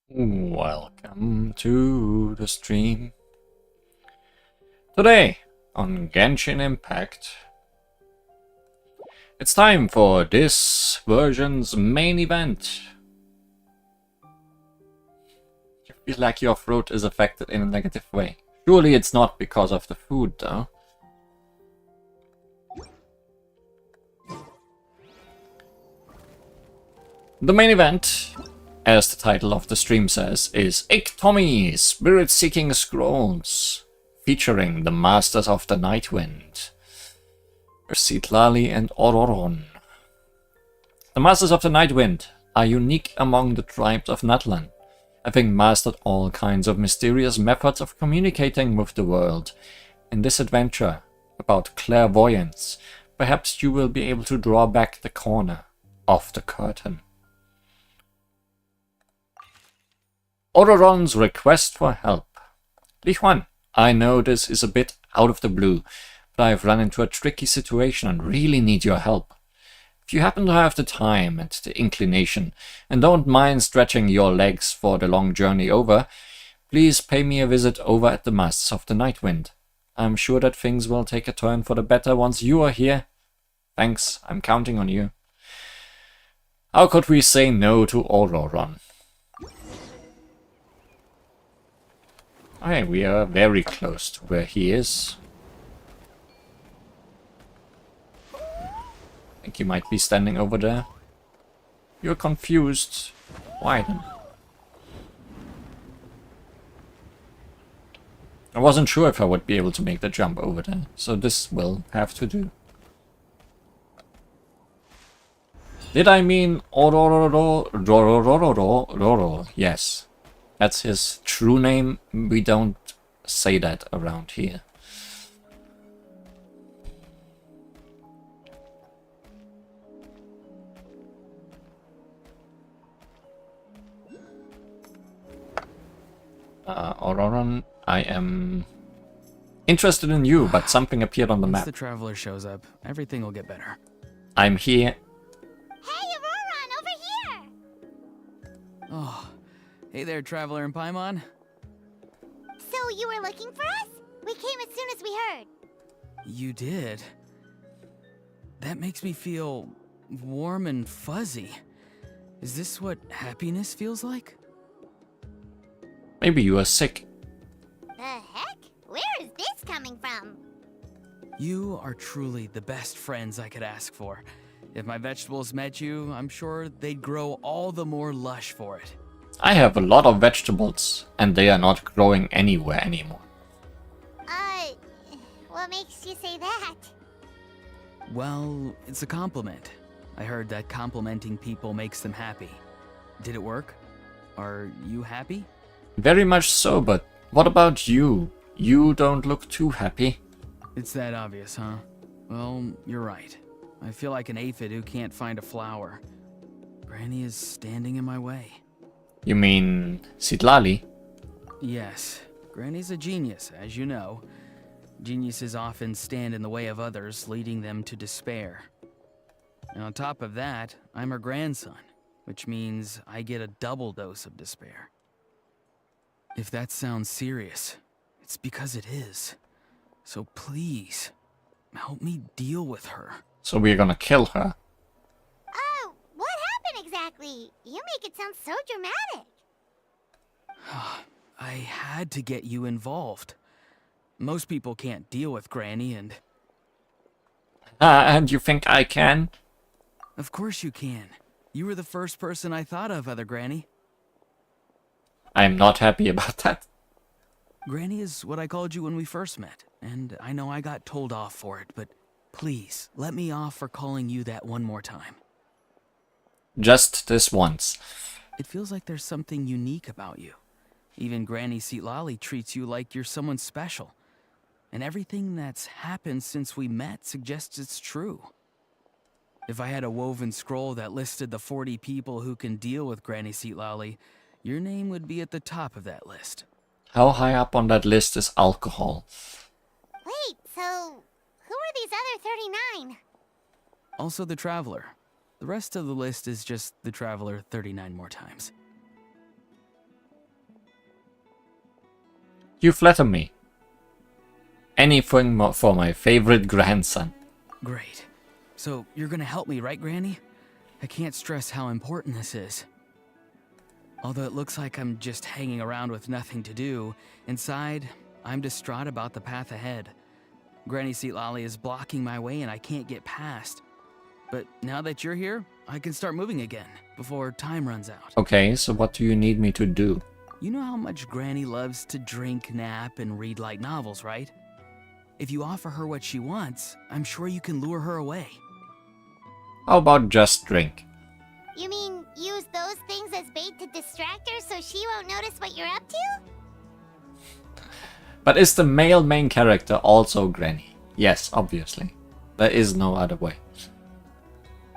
Welcome to the stream. Today on Genshin Impact, it's time for this version's main event. You feel like your throat is affected in a negative way. Surely it's not because of the food, though. The main event, as the title of the stream says, is Iktomi Spiritseeking Scrolls, featuring the Masters of the Nightwind, Citlali and Ororon. The Masters of the Nightwind are unique among the tribes of Natlan, having mastered all kinds of mysterious methods of communicating with the world. In this adventure about clairvoyance, perhaps you will be able to draw back the corner of the curtain. Ororon's request for help. Li Huan, I know this is a bit out of the blue, but I've run into a tricky situation and really need your help. If you happen to have the time and the inclination, and don't mind stretching your legs for the long journey over, please pay me a visit over at the Masters of the Nightwind. I'm sure that things will take a turn for the better once you are here. Thanks, I'm counting on you. How could we say no to Ororon? Okay, we are very close to where he is. I think you might be standing over there. You're confused. Why then? I wasn't sure if I would be able to make the jump over there, so this will have to do. Did I mean Orororo? Yes. That's his true name. We don't say that around here. Ororon, I am interested in you, but something appeared on the map. Once the traveler shows up, everything will get better. I'm here. Hey, Auroron, over here! Oh, hey there, traveler in Paimon. So you were looking for us? We came as soon as we heard. You did? That makes me feel warm and fuzzy. Is this what happiness feels like? Maybe you are sick. The heck? Where is this coming from? You are truly the best friends I could ask for. If my vegetables met you, I'm sure they'd grow all the more lush for it. I have a lot of vegetables, and they are not growing anywhere anymore. What makes you say that? Well, it's a compliment. I heard that complimenting people makes them happy. Did it work? Are you happy? Very much so, but what about you? You don't look too happy. It's that obvious, huh? Well, you're right. I feel like an aphid who can't find a flower. Granny is standing in my way. You mean Citlali? Yes, Granny's a genius, as you know. Geniuses often stand in the way of others, leading them to despair. And on top of that, I'm her grandson, which means I get a double dose of despair. If that sounds serious, it's because it is. So please, help me deal with her. So we're gonna kill her. Oh, what happened exactly? You make it sound so dramatic. I had to get you involved. Most people can't deal with Granny, and... And you think I can? Of course you can. You were the first person I thought of, other Granny. I'm not happy about that. Granny is what I called you when we first met, and I know I got told off for it, but please, let me off for calling you that one more time. Just this once. It feels like there's something unique about you. Even Granny Citlali treats you like you're someone special. And everything that's happened since we met suggests it's true. If I had a woven scroll that listed the 40 people who can deal with Granny Citlali, your name would be at the top of that list. How high up on that list is alcohol? Wait, so who are these other 39? Also the Traveler. The rest of the list is just the Traveler 39 more times. You flatter me. Anything for my favorite grandson. Great. So, you're gonna help me, right, Granny? I can't stress how important this is. Although it looks like I'm just hanging around with nothing to do, inside, I'm distraught about the path ahead. Granny Seatlolly is blocking my way and I can't get past. But now that you're here, I can start moving again, before time runs out. Okay, so what do you need me to do? You know how much Granny loves to drink, nap, and read light novels, right? If you offer her what she wants, I'm sure you can lure her away. How about just drink? You mean use those things as bait to distract her so she won't notice what you're up to? But is the male main character also Granny? Yes, obviously. There is no other way.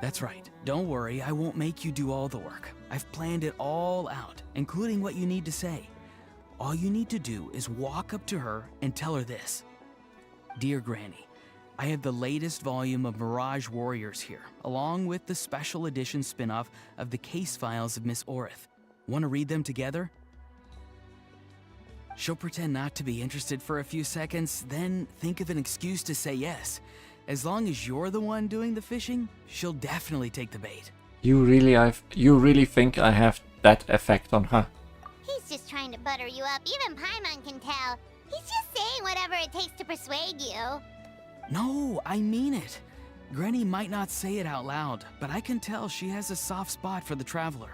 That's right. Don't worry, I won't make you do all the work. I've planned it all out, including what you need to say. All you need to do is walk up to her and tell her this. Dear Granny, I have the latest volume of Mirage Warriors here, along with the special edition spin-off of the case files of Miss Orith. Want to read them together? She'll pretend not to be interested for a few seconds, then think of an excuse to say yes. As long as you're the one doing the fishing, she'll definitely take the bait. You really think I have that effect on her? He's just trying to butter you up. Even Paimon can tell. He's just saying whatever it takes to persuade you. No, I mean it. Granny might not say it out loud, but I can tell she has a soft spot for the traveler.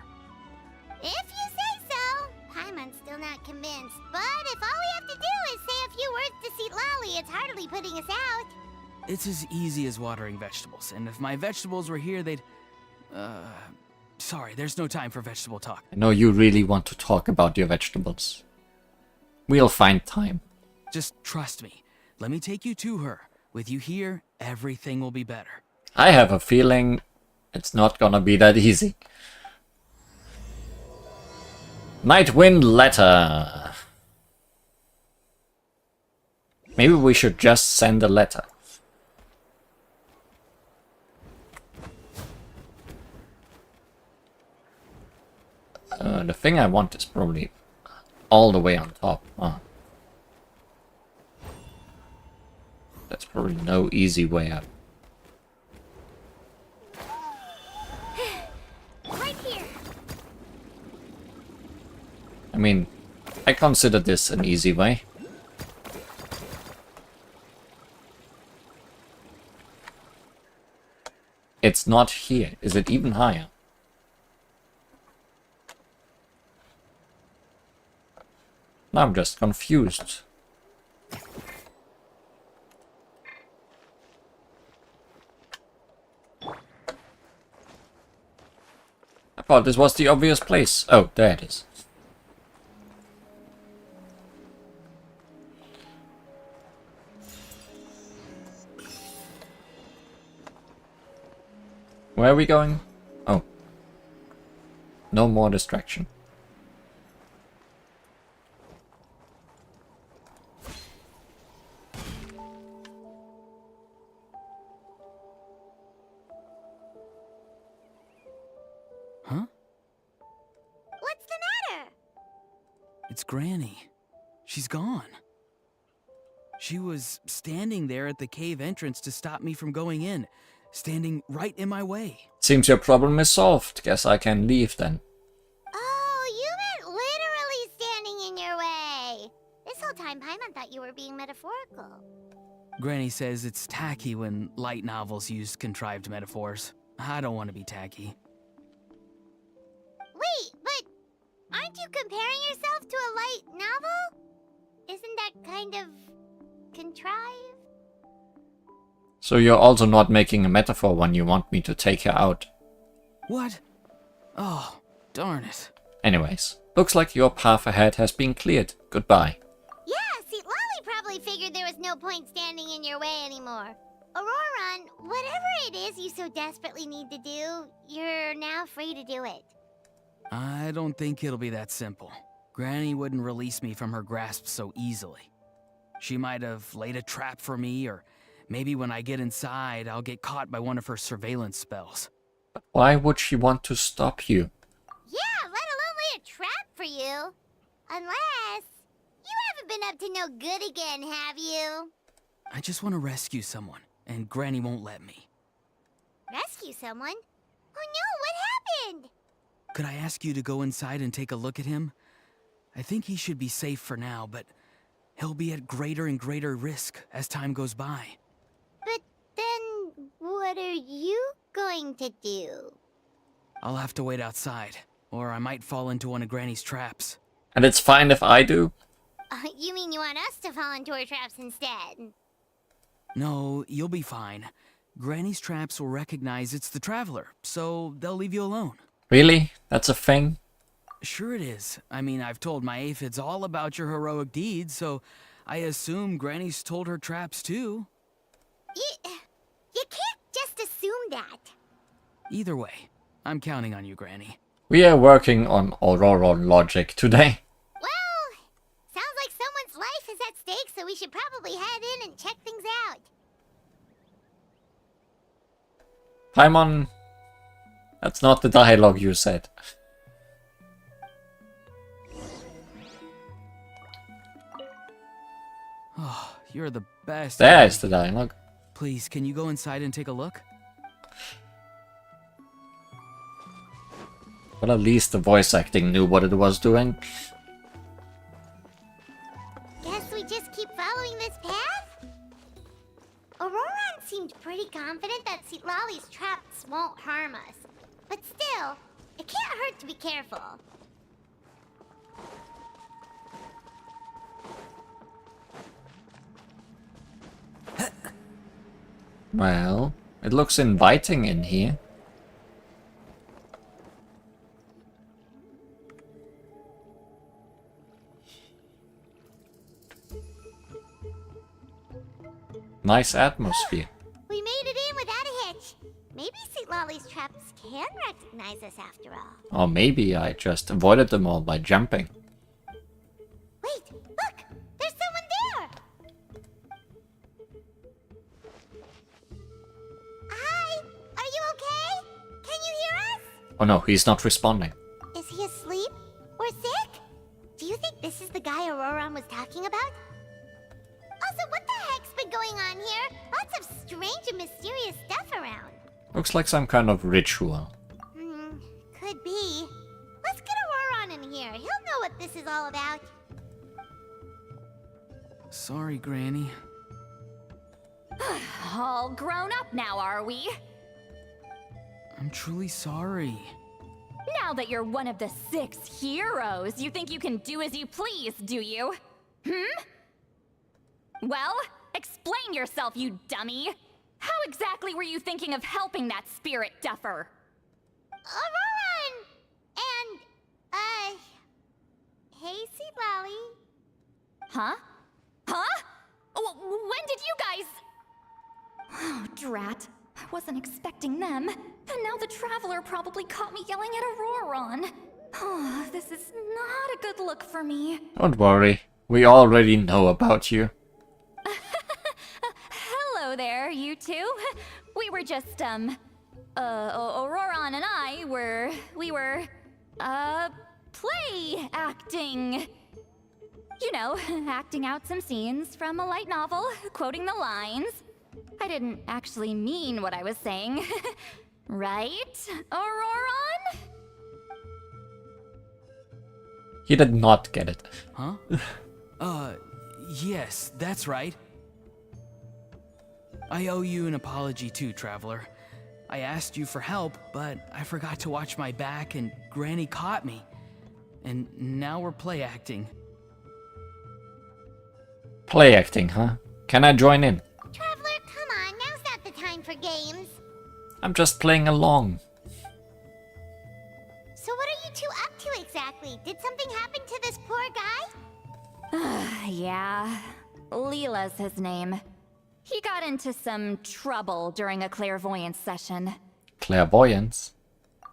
If you say so. Paimon's still not convinced. But if all we have to do is say a few words to Seatlolly, it's hardly putting us out. It's as easy as watering vegetables, and if my vegetables were here, they'd... Sorry, there's no time for vegetable talk. I know you really want to talk about your vegetables. We'll find time. Just trust me. Let me take you to her. With you here, everything will be better. I have a feeling it's not gonna be that easy. Nightwind letter. Maybe we should just send a letter. The thing I want is probably all the way on top. Oh. That's probably no easy way up. Right here. I mean, I consider this an easy way. It's not here. Is it even higher? Now I'm just confused. I thought this was the obvious place. Oh, there it is. Where are we going? Oh. No more distraction. Huh? What's the matter? It's Granny. She's gone. She was standing there at the cave entrance to stop me from going in, standing right in my way. Seems your problem is solved. Guess I can leave then. Oh, you meant literally standing in your way. This whole time, Paimon thought you were being metaphorical. Granny says it's tacky when light novels use contrived metaphors. I don't want to be tacky. Wait, but aren't you comparing yourself to a light novel? Isn't that kind of contrived? So you're also not making a metaphor when you want me to take her out. What? Oh, darn it. Anyways, looks like your path ahead has been cleared. Goodbye. Yeah, see, Lolly probably figured there was no point standing in your way anymore. Auroron, whatever it is you so desperately need to do, you're now free to do it. I don't think it'll be that simple. Granny wouldn't release me from her grasp so easily. She might have laid a trap for me, or maybe when I get inside, I'll get caught by one of her surveillance spells. Why would she want to stop you? Yeah, let alone lay a trap for you. Unless you haven't haven't been up to no good again, have you? I just want to rescue someone, and Granny won't let me. Rescue someone? Oh no, what happened? Could I ask you to go inside and take a look at him? I think he should be safe for now, but he'll be at greater and greater risk as time goes by. But then, what are you going to do? I'll have to wait outside, or I might fall into one of Granny's traps. And it's fine if I do? You mean you want us to fall into her traps instead? No, you'll be fine. Granny's traps will recognize it's the Traveler, so they'll leave you alone. Really? That's a thing? Sure it is. I mean, I've told my aphids all about your heroic deeds, so I assume Granny's told her traps too. You can't just assume that. Either way, I'm counting on you, Granny. We are working on Aurora logic today. Well, sounds like someone's life is at stake, so we should probably head in and check things out. Paimon, that's not the dialogue you said. Oh, you're the best. There's Granny. the dialogue. Please, can you go inside and take a look? But at least the voice acting knew what it was doing. Guess we just keep following this path? Auroran seemed pretty confident that Lolly's traps won't harm us. But still, it can't hurt to be careful. Well, it looks inviting in here. Nice atmosphere. We made it in without a hitch. Maybe Lolly's traps can recognize us after all. Or maybe I just avoided them all by jumping. Wait, look! There's someone there! Hi! Are you okay? Can you hear us? Oh no, he's not responding. Is he asleep? Or sick? Do you think this is the guy Auroran was talking about? Also, what the heck's been going on here? Lots of strange and mysterious stuff around. Looks like some kind of ritual. Could be. Let's get Auroran in here. He'll know what this is all about. Sorry, Granny. All grown up now, are we? I'm truly sorry. Now that you're one of the 6 heroes, you think you can do as you please, do you? Well, explain yourself, you dummy! How exactly were you thinking of helping that spirit duffer? Auroran! And, hey, Lolly. Huh? Huh? When did you guys... Oh, drat. I wasn't expecting them. And now the Traveler probably caught me yelling at Auroran. Oh, this is not a good look for me. Don't worry, we already know about you. Hello there, you two. We were just, Auroran and I we were, play acting. You know, acting out some scenes from a light novel, quoting the lines. I didn't actually mean what I was saying. Right, Auroran? He did not get it. Huh? Yes, that's right. I owe you an apology too, Traveler. I asked you for help, but I forgot to watch my back and Granny caught me. And now we're play acting. Play acting, huh? Can I join in? Traveler, come on. Now's not the time for games. I'm just playing along. So what are you two up to exactly? Did something happen to this poor guy? Yeah, Leela's his name. He got into some trouble during a clairvoyance session. Clairvoyance?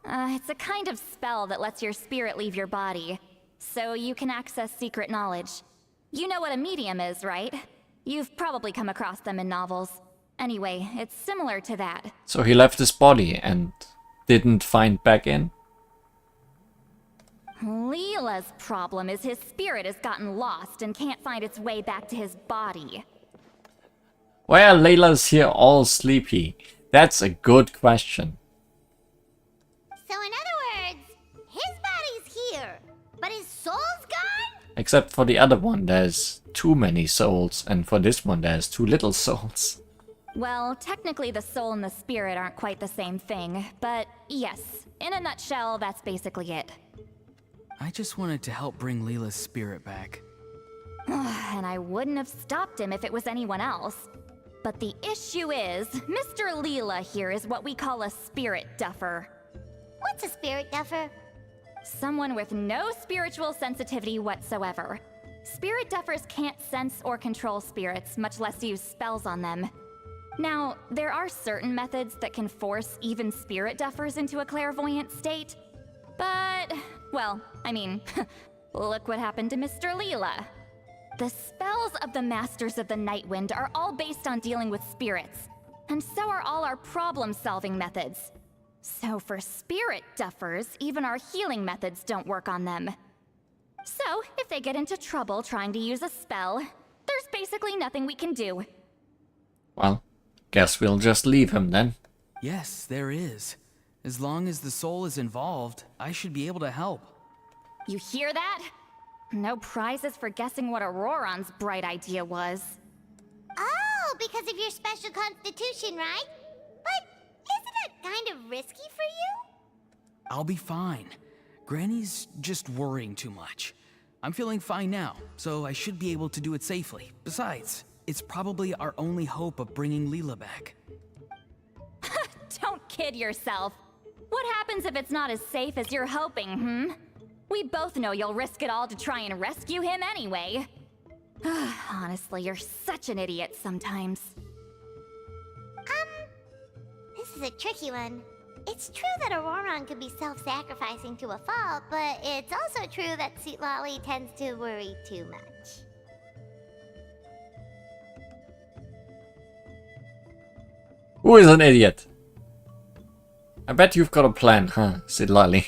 It's a kind of spell that lets your spirit leave your body, so you can access secret knowledge. You know what a medium is, right? You've probably come across them in novels. Anyway, it's similar to that. So he left his body and didn't find back in? Leela's problem is his spirit has gotten lost and can't find its way back to his body. Why are Layla's here all sleepy? That's a good question. So in other words, his body's here, but his soul's gone? Except for the other one, there's too many souls, and for this one, there's too little souls. Well, technically the soul and the spirit aren't quite the same thing, but yes, in a nutshell, that's basically it. I just wanted to help bring Leela's spirit back. And I wouldn't have stopped him if it was anyone else. But the issue is, Mr. Leela here is what we call a spirit duffer. What's a spirit duffer? Someone with no spiritual sensitivity whatsoever. Spirit duffers can't sense or control spirits, much less use spells on them. Now, there are certain methods that can force even spirit duffers into a clairvoyant state. But, well, I mean, look what happened to Mr. Leela. The spells of the Masters of the Nightwind are all based on dealing with spirits, and so are all our problem-solving methods. So for spirit duffers, even our healing methods don't work on them. So, if they get into trouble trying to use a spell, there's basically nothing we can do. Well, guess we'll just leave him then. Yes, there is. As long as the soul is involved, I should be able to help. You hear that? No prizes for guessing what Auroron's bright idea was. Oh, because of your special constitution, right? But isn't it kind of risky for you? I'll be fine. Granny's just worrying too much. I'm feeling fine now, so I should be able to do it safely. Besides, it's probably our only hope of bringing Leela back. Don't kid yourself. What happens if it's not as safe as you're hoping, We both know you'll risk it all to try and rescue him anyway. Honestly, you're such an idiot sometimes. This is a tricky one. It's true that Auroron could be self-sacrificing to a fault, but it's also true that Citlali tends to worry too much. Who is an idiot? I bet you've got a plan, huh, Citlali?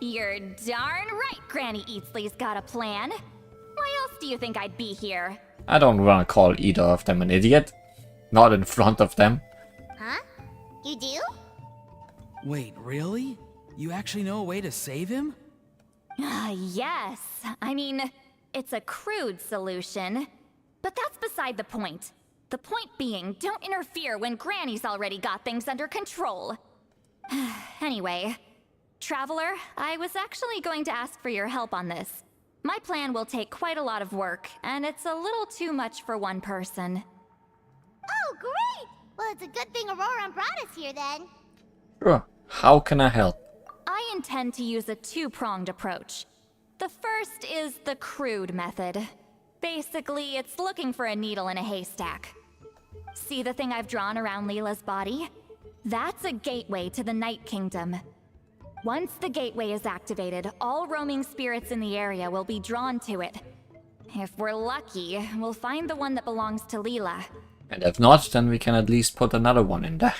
You're darn right Granny Eatsley's got a plan. Why else do you think I'd be here? I don't want to call either of them an idiot. Not in front of them. Huh? You do? Wait, really? You actually know a way to save him? Yes. I mean, it's a crude solution. But that's beside the point. The point being, don't interfere when Granny's already got things under control. Anyway, Traveler, I was actually going to ask for your help on this. My plan will take quite a lot of work, and it's a little too much for one person. Oh, great! Well, it's a good thing Auroron brought us here then. Sure. How can I help? I intend to use a two-pronged approach. The first is the crude method. Basically, it's looking for a needle in a haystack. See the thing I've drawn around Leela's body? That's a gateway to the Night Kingdom. Once the gateway is activated, all roaming spirits in the area will be drawn to it. If we're lucky, we'll find the one that belongs to Leela. And if not, then we can at least put another one in there.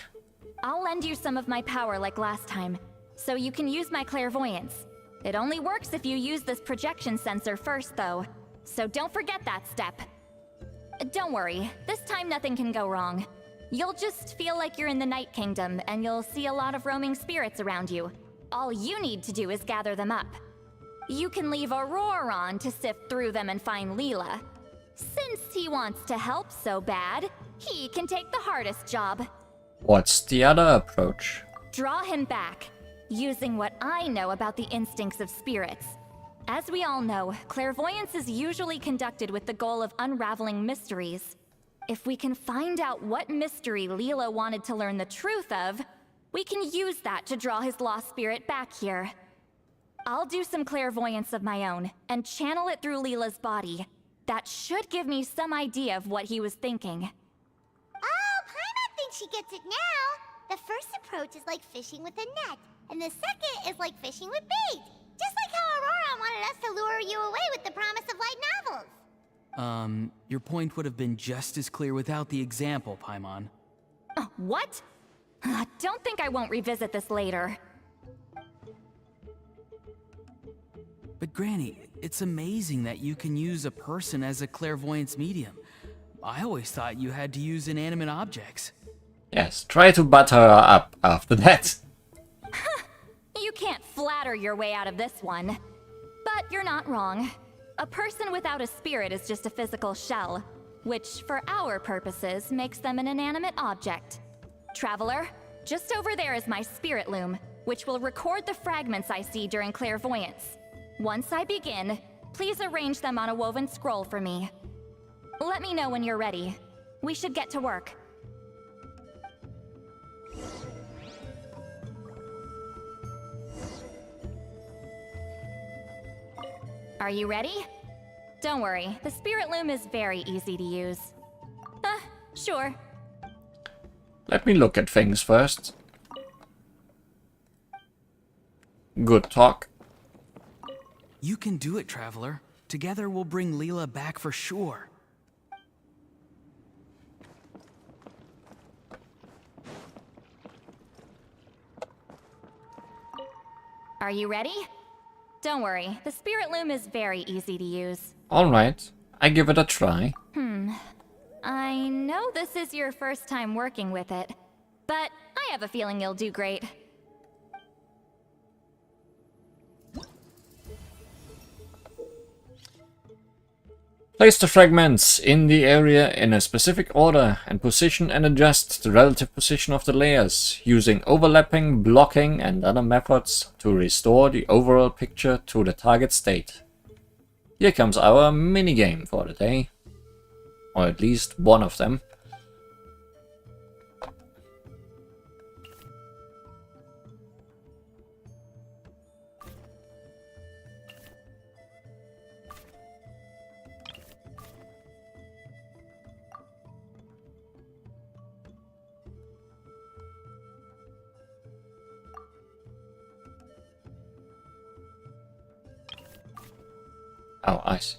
I'll lend you some of my power like last time, so you can use my clairvoyance. It only works if you use this projection sensor first, though, so don't forget that step. Don't worry, this time nothing can go wrong. You'll just feel like you're in the Night Kingdom, and you'll see a lot of roaming spirits around you. All you need to do is gather them up. You can leave Auroron to sift through them and find Leela. Since he wants to help so bad, he can take the hardest job. What's the other approach? Draw him back, using what I know about the instincts of spirits. As we all know, clairvoyance is usually conducted with the goal of unraveling mysteries. If we can find out what mystery Leela wanted to learn the truth of, we can use that to draw his lost spirit back here. I'll do some clairvoyance of my own, and channel it through Leela's body. That should give me some idea of what he was thinking. Oh, Paimon thinks she gets it now. The first approach is like fishing with a net, and the second is like fishing with bait. Just like how Auroron wanted us to lure you away with the promise of light novels. Your point would have been just as clear without the example, Paimon. What? Don't think I won't revisit this later. But Granny, it's amazing that you can use a person as a clairvoyance medium. I always thought you had to use inanimate objects. Yes, try to butter her up after that. You can't flatter your way out of this one. But you're not wrong. A person without a spirit is just a physical shell, which, for our purposes, makes them an inanimate object. Traveler, just over there is my spirit loom, which will record the fragments I see during clairvoyance. Once I begin, please arrange them on a woven scroll for me. Let me know when you're ready. We should get to work. Are you ready? Don't worry, the spirit loom is very easy to use. Sure. Let me look at things first. Good talk. You can do it, Traveler. Together we'll bring Leela back for sure. Are you ready? Don't worry, the spirit loom is very easy to use. Alright, I give it a try. I know this is your first time working with it, but I have a feeling you'll do great. Place the fragments in the area in a specific order and position and adjust the relative position of the layers, using overlapping, blocking and other methods to restore the overall picture to the target state. Here comes our minigame for the day. Or at least one of them. Oh, I see.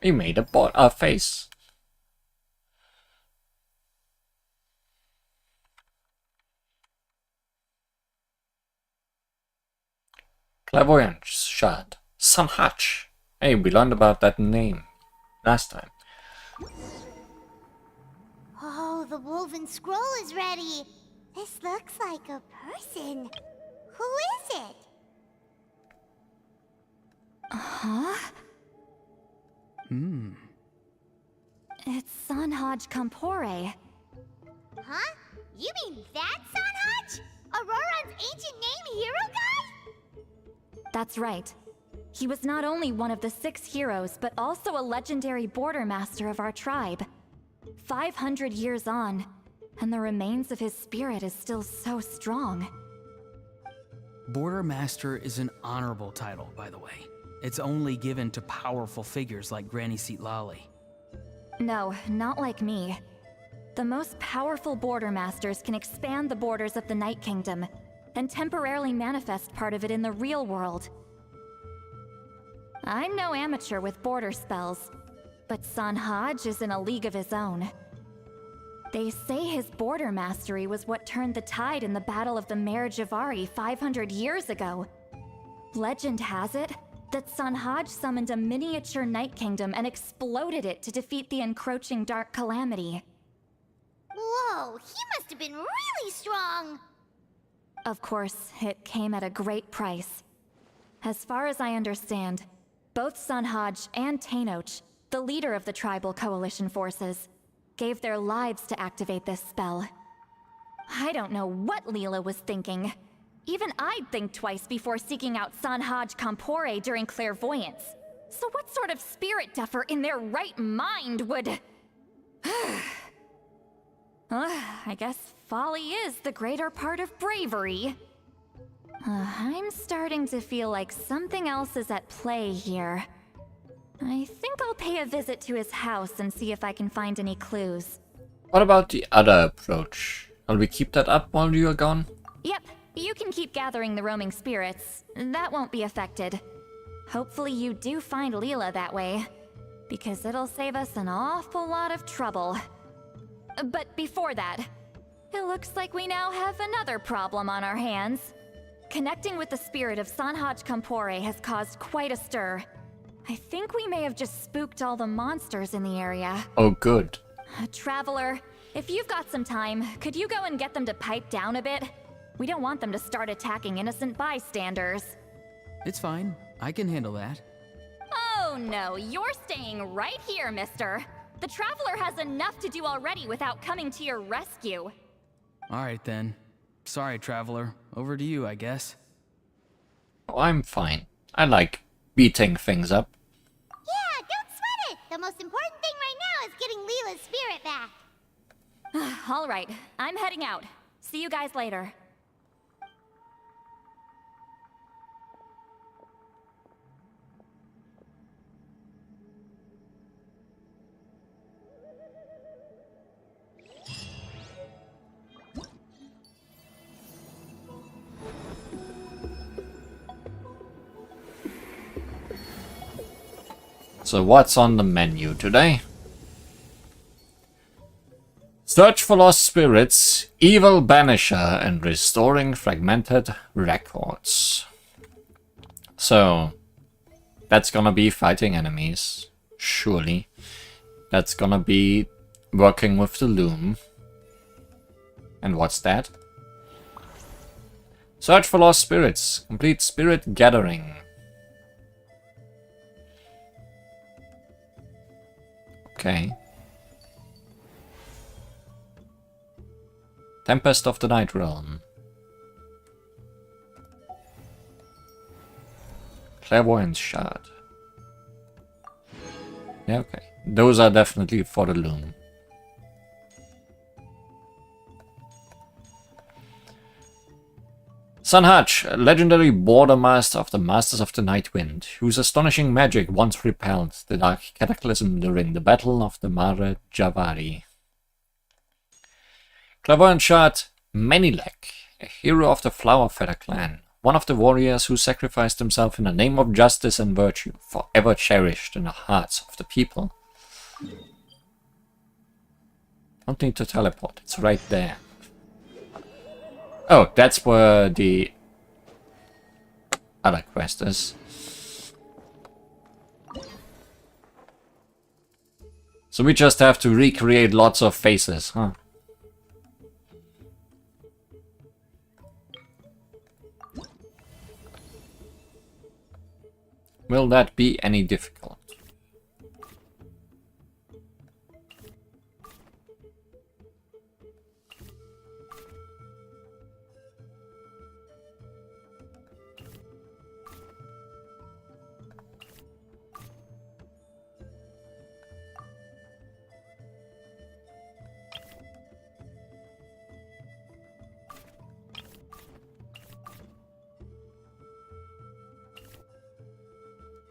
We made a face. Clairvoyance shard. Sanhach. Hey, we learned about that name last time. Oh, the woven scroll is ready. This looks like a person. Who is it? It's Sanhaj Kampore. Huh? You mean that Sanhaj? Auroran's ancient name hero guy? That's right. He was not only one of the 6 heroes, but also a legendary border master of our tribe. 500 years on, and the remains of his spirit is still so strong. Border Master is an honorable title, by the way. It's only given to powerful figures like Granny Lali. No, not like me. The most powerful border masters can expand the borders of the Night Kingdom, and temporarily manifest part of it in the real world. I'm no amateur with border spells, but Sanhaj is in a league of his own. They say his border mastery was what turned the tide in the Battle of the Mare Javari 500 years ago. Legend has it that Sanhaj summoned a miniature Night Kingdom and exploded it to defeat the encroaching Dark Calamity. Whoa, he must have been really strong. Of course, it came at a great price. As far as I understand, both Sanhaj and Tainoch, the leader of the tribal coalition forces, gave their lives to activate this spell. I don't know what Leela was thinking. Even I'd think twice before seeking out Sanhaj Kampore during clairvoyance. So what sort of spirit duffer in their right mind would... I guess folly is the greater part of bravery. I'm starting to feel like something else is at play here. I think I'll pay a visit to his house and see if I can find any clues. What about the other approach? Will we keep that up while you are gone? Yep, you can keep gathering the roaming spirits. That won't be affected. Hopefully you do find Leela that way, because it'll save us an awful lot of trouble. But before that, it looks like we now have another problem on our hands. Connecting with the spirit of Sanhaj Kampore has caused quite a stir. I think we may have just spooked all the monsters in the area. Oh, good. Traveler, if you've got some time, could you go and get them to pipe down a bit? We don't want them to start attacking innocent bystanders. It's fine. I can handle that. Oh no, you're staying right here, mister. The Traveler has enough to do already without coming to your rescue. Alright then. Sorry, Traveler. Over to you, I guess. Oh, I'm fine. I like beating things up. Yeah, don't sweat it! The most important thing right now is getting Leela's spirit back. Alright, I'm heading out. See you guys later. So what's on the menu today? Search for lost spirits, evil banisher, and restoring fragmented records. So that's gonna be fighting enemies, surely. That's gonna be working with the loom. And what's that? Search for lost spirits, complete spirit gathering. Okay. Tempest of the Night Realm. Clairvoyance Shard. Yeah, okay. Those are definitely for the loom. Sanhaj, a legendary border master of the Masters of the Night Wind, whose astonishing magic once repelled the Dark Cataclysm during the Battle of the Mare Javari. Clairvoyant Shard, Manilek, a hero of the Flower Feather clan, one of the warriors who sacrificed himself in the name of justice and virtue, forever cherished in the hearts of the people. Don't need to teleport, it's right there. Oh, that's where the other quest is. So we just have to recreate lots of faces, huh? Will that be any difficult?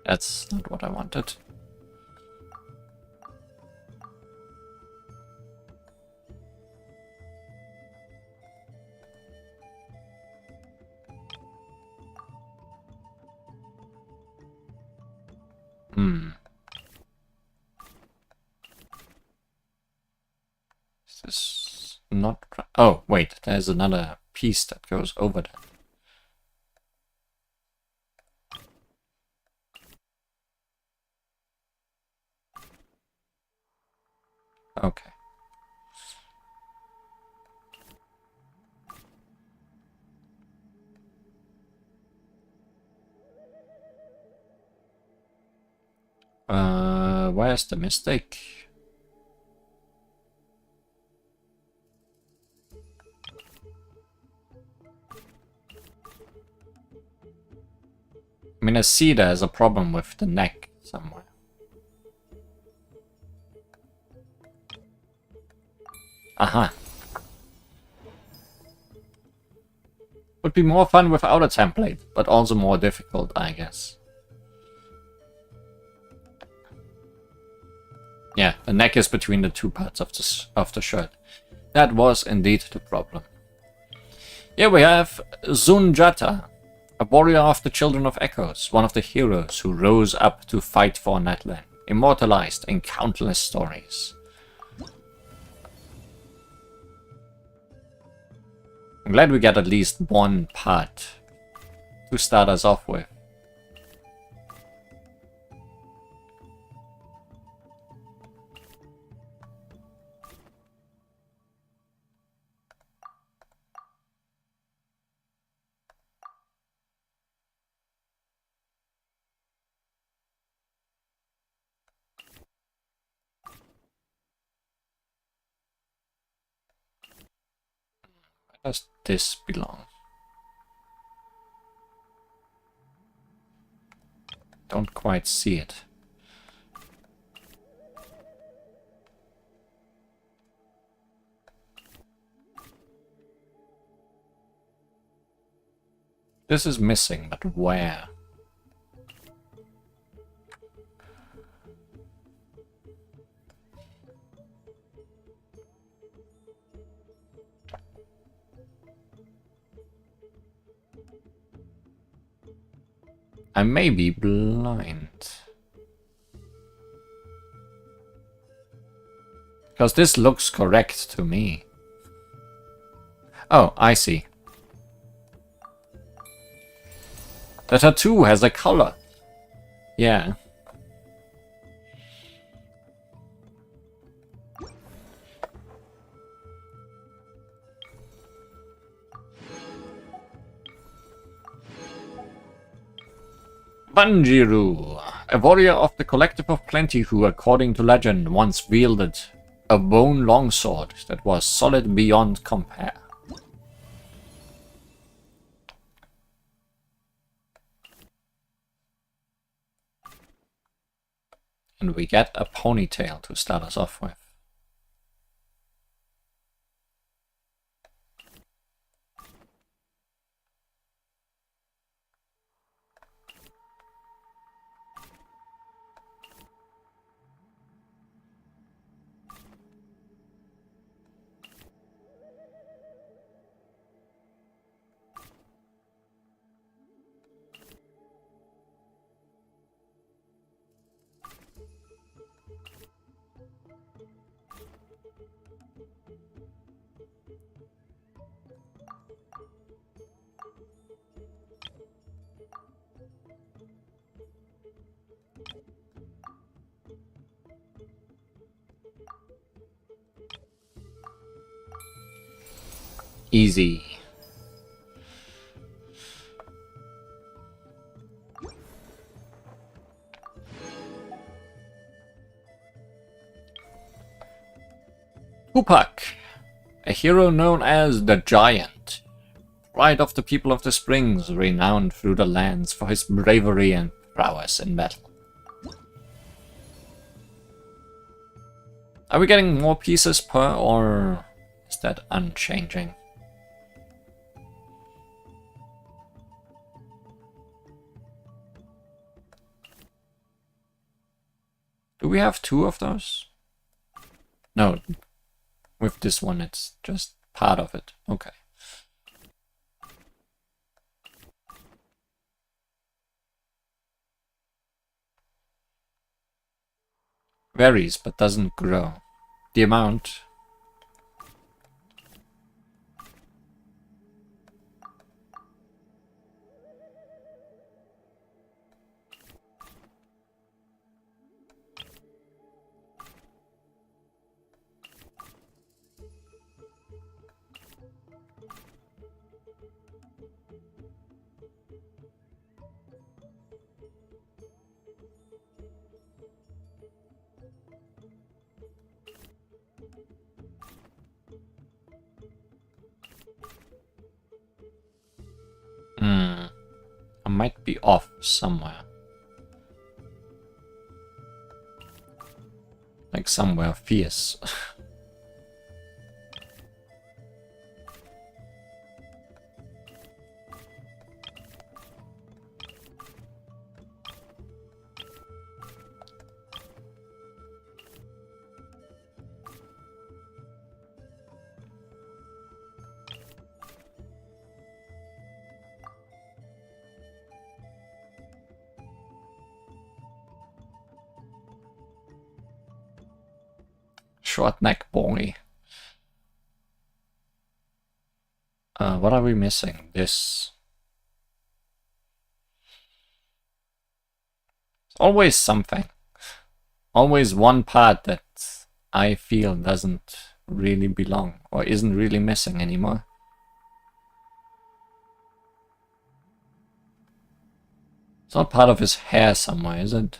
That's not what I wanted. Is this not... Oh, wait, there's another piece that goes over that. Okay. Where's the mistake? I mean, I see there's a problem with the neck somewhere. Aha. Would be more fun without a template, but also more difficult, I guess. Yeah, the neck is between the two parts of the shirt. That was indeed the problem. Here we have Zunjata, A warrior of the Children of Echoes, one of the heroes who rose up to fight for Natlan, immortalized in countless stories. I'm glad we get at least one part to start us off with. Where does this belong? Don't quite see it. This is missing, but where? I may be blind. Because this looks correct to me. Oh, I see. The tattoo has a color. Yeah. Banjiru, a warrior of the Collective of Plenty who, according to legend, once wielded a bone longsword that was solid beyond compare. And we get a ponytail to start us off with. Easy. Tupac, a hero known as the Giant, pride of the people of the Springs, renowned through the lands for his bravery and prowess in battle. Are we getting more pieces per, or is that unchanging? Do we have 2 of those? No. With this one, it's just part of it. Okay. Varies, but doesn't grow. The amount. I might be off somewhere. Like somewhere fierce. short neck boy. What are we missing? This. Always something. Always one part that I feel doesn't really belong or isn't really missing anymore. It's not part of his hair somewhere, is it?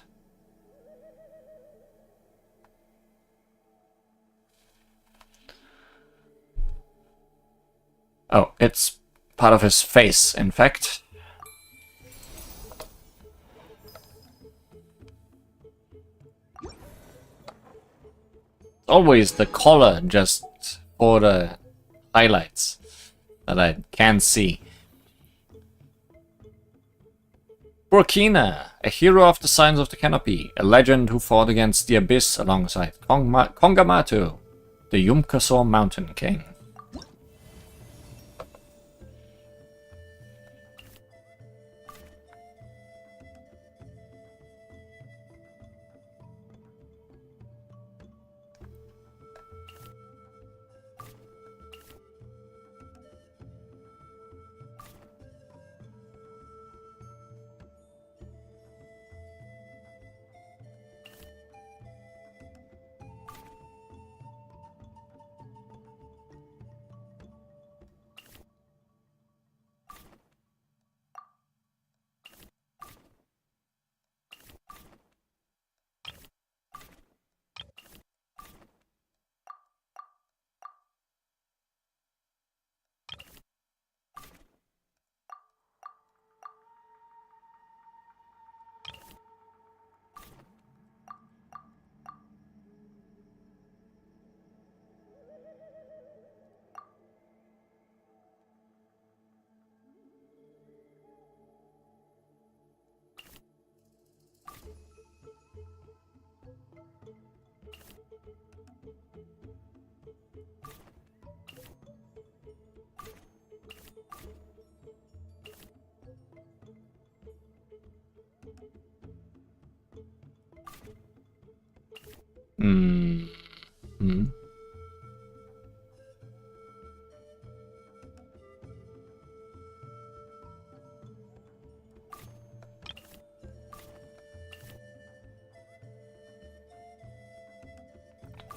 Oh, it's part of his face, in fact. Always the color just for the highlights that I can't see. Burkina, a hero of the Signs of the Canopy, a legend who fought against the Abyss alongside Kongamatu, the Yumkasor Mountain King.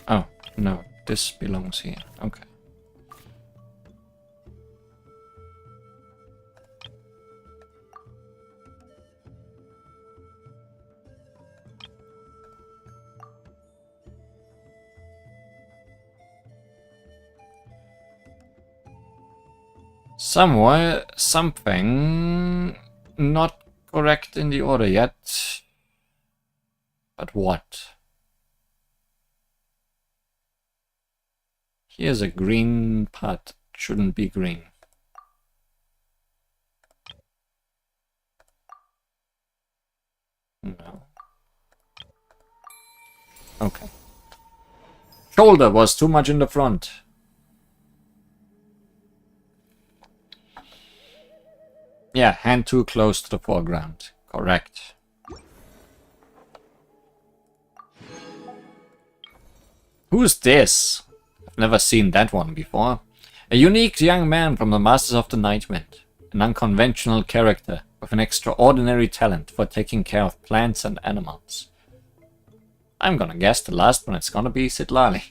Oh, no, this belongs here. Okay. Somewhere, something not correct in the order yet. But what? Here's a green part. Shouldn't be green. No. Okay. Shoulder was too much in the front. Yeah, hand too close to the foreground. Correct. Who's this? I've never seen that one before. A unique young man from the Masters of the Nightwind. An unconventional character with an extraordinary talent for taking care of plants and animals. I'm gonna guess the last one is gonna be Sitlali.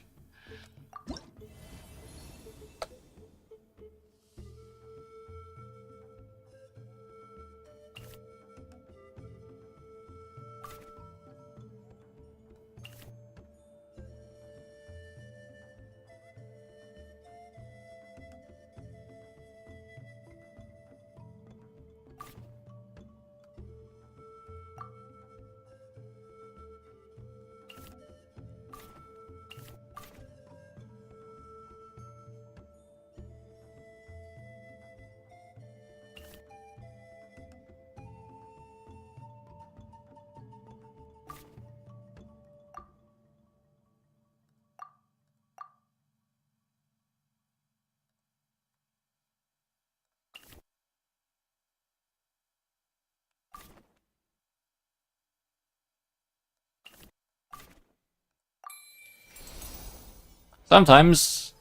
Sometimes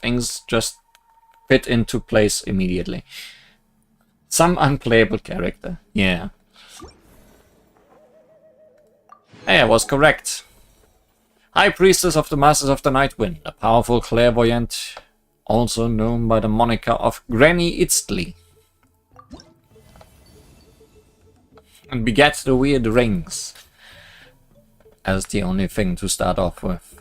things just fit into place immediately. Some unplayable character, yeah. Hey, I was correct. High Priestess of the Masters of the Nightwind, a powerful clairvoyant, also known by the moniker of Granny Itztli. And begat the weird rings as the only thing to start off with.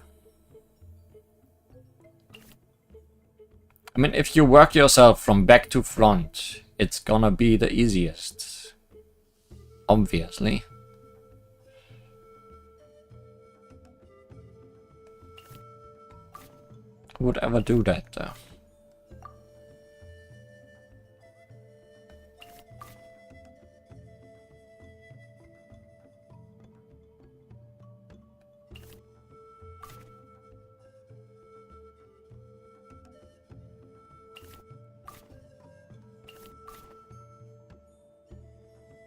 I mean, if you work yourself from back to front, it's gonna be the easiest. Obviously. Who would ever do that, though?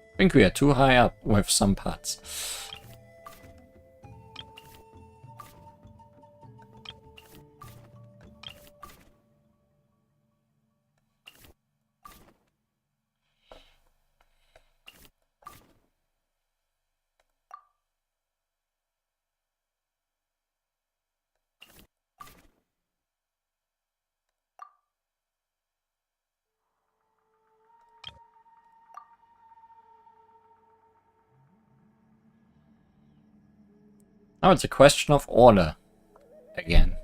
I think we are too high up with some parts. Now it's a question of order again.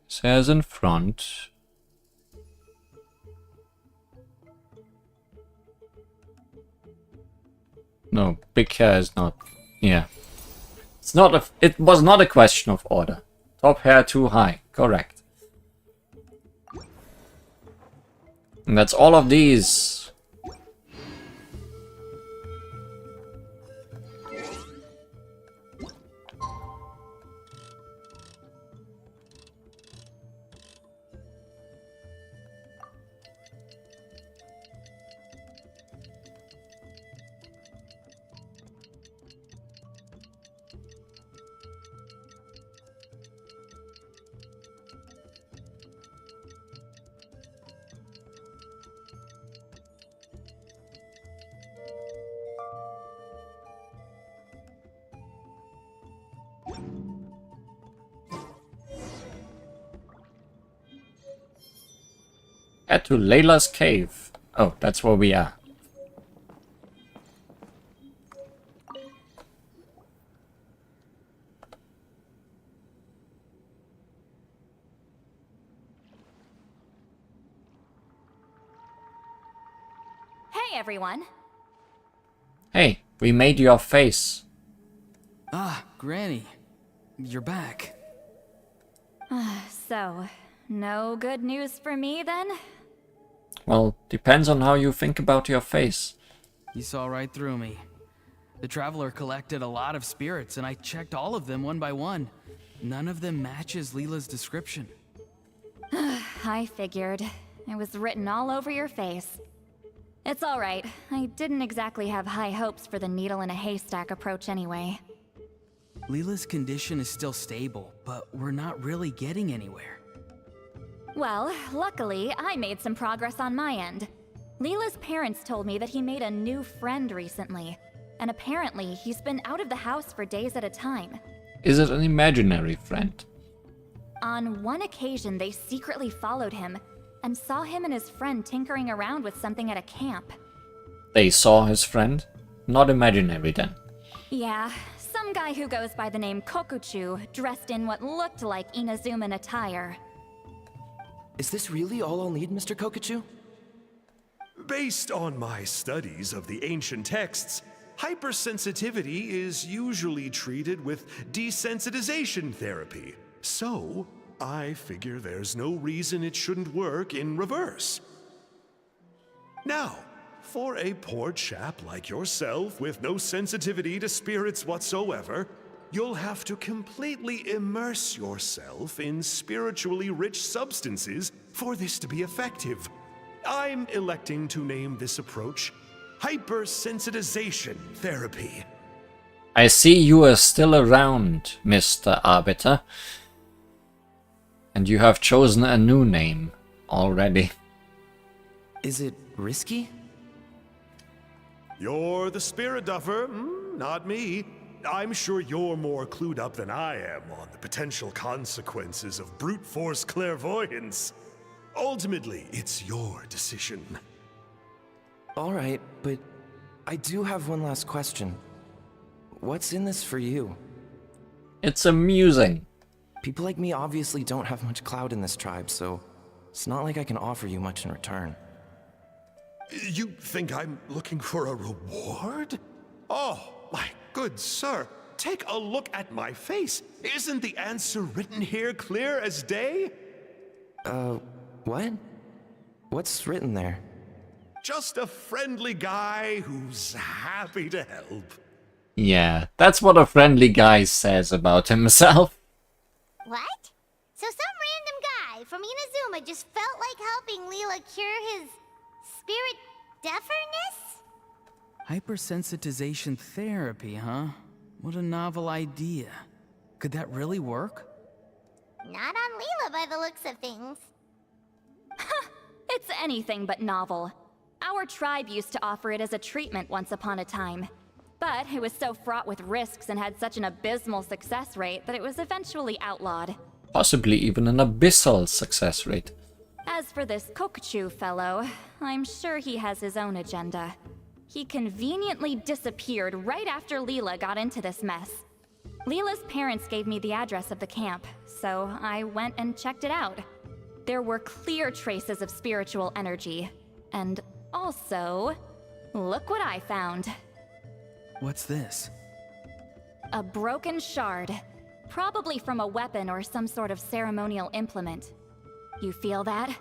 Says in front. No, big hair is not. Yeah. It's not a. It was not a question of order. Top hair too high. Correct. And that's all of these. Head to Layla's cave. Oh, that's where we are. Hey, everyone. Hey, we made your face. Ah, Granny. You're back. So, no good news for me then? Well, depends on how you think about your face. You saw right through me. The Traveler collected a lot of spirits, and I checked all of them one by one. None of them matches Leela's description. I figured. It was written all over your face. It's alright. I didn't exactly have high hopes for the needle in a haystack approach anyway. Leela's condition is still stable, but we're not really getting anywhere. Well, luckily, I made some progress on my end. Leela's parents told me that he made a new friend recently, and apparently he's been out of the house for days at a time. Is it an imaginary friend? On one occasion, they secretly followed him and saw him and his friend tinkering around with something at a camp. They saw his friend? Not imaginary then. Yeah, some guy who goes by the name Kokuchu, dressed in what looked like Inazuman attire. Is this really all I'll need, Mr. Kokuchu? Based on my studies of the ancient texts, hypersensitivity is usually treated with desensitization therapy. So, I figure there's no reason it shouldn't work in reverse. Now, for a poor chap like yourself with no sensitivity to spirits whatsoever, you'll have to completely immerse yourself in spiritually rich substances for this to be effective. I'm electing to name this approach hypersensitization therapy. I see you are still around, Mr. Arbiter. And you have chosen a new name already. Is it risky? You're the spirit duffer, not me. I'm sure you're more clued up than I am on the potential consequences of brute force clairvoyance. Ultimately, it's your decision. All right, but I do have one last question. What's in this for you? It's amusing. People like me obviously don't have much clout in this tribe, so it's not like I can offer you much in return. You think I'm looking for a reward? Oh, my good sir, take a look at my face. Isn't the answer written here clear as day? What? What's written there? Just a friendly guy who's happy to help. Yeah, that's what a friendly guy says about himself. What? So some random guy from Inazuma just felt like helping Leela cure his spirit deaferness? Hypersensitization therapy, huh? What a novel idea. Could that really work? Not on Leela by the looks of things. It's anything but novel. Our tribe used to offer it as a treatment once upon a time. But it was so fraught with risks and had such an abysmal success rate that it was eventually outlawed. Possibly even an abyssal success rate. As for this Kokuchu fellow, I'm sure he has his own agenda. He conveniently disappeared right after Leela got into this mess. Leela's parents gave me the address of the camp, so I went and checked it out. There were clear traces of spiritual energy. And also, look what I found. What's this? A broken shard. Probably from a weapon or some sort of ceremonial implement. You feel that?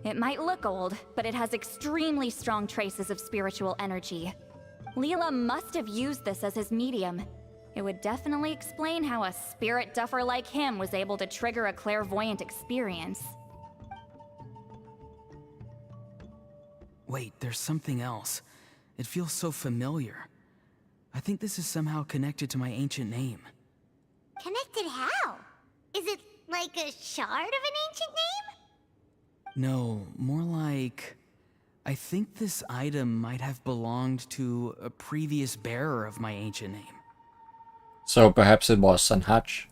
It might look old, but it has extremely strong traces of spiritual energy. Leela must have used this as his medium. It would definitely explain how a spirit duffer like him was able to trigger a clairvoyant experience. Wait, there's something else. It feels so familiar. I think this is somehow connected to my ancient name. Connected how? Is it like a shard of an ancient name? No, more like... I think this item might have belonged to a previous bearer of my ancient name. So perhaps it was Sanhach.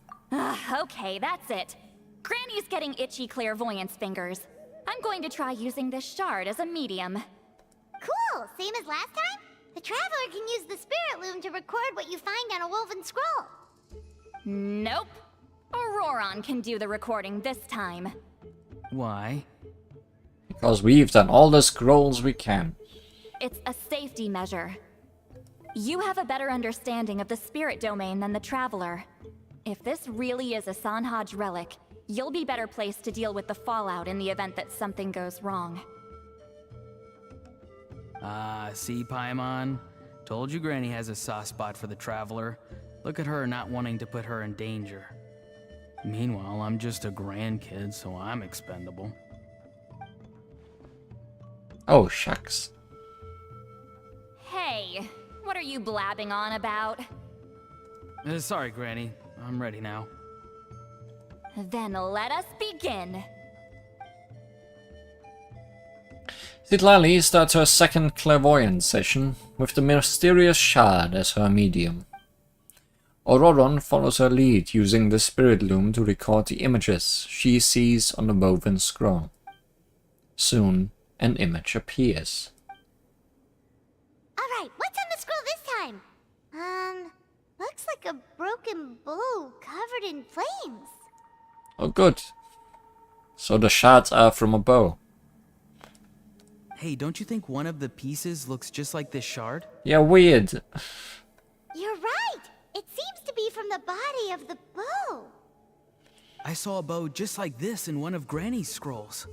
Okay, that's it. Granny's getting itchy clairvoyance fingers. I'm going to try using this shard as a medium. Cool, same as last time? The Traveler can use the Spirit Loom to record what you find on a woven scroll. Nope. Auroron can do the recording this time. Why? Because we've done all the scrolls we can. It's a safety measure. You have a better understanding of the spirit domain than the Traveler. If this really is a Sanhaj relic, you'll be better placed to deal with the fallout in the event that something goes wrong. See, Paimon? Told you Granny has a soft spot for the Traveler. Look at her not wanting to put her in danger. Meanwhile, I'm just a grandkid, so I'm expendable. Oh, shucks. Hey, what are you blabbing on about? Sorry, Granny. I'm ready now. Then let us begin. Citlali starts her second clairvoyance session with the mysterious shard as her medium. Auroron follows her lead using the spirit loom to record the images she sees on the woven scroll. Soon, an image appears. Alright, what's on the scroll this time? Looks like a broken bow covered in flames. Oh good. So the shards are from a bow. Hey, don't you think one of the pieces looks just like this shard? Yeah, weird. You're right! It seems to be from the body of the bow. I saw a bow just like this in one of Granny's scrolls.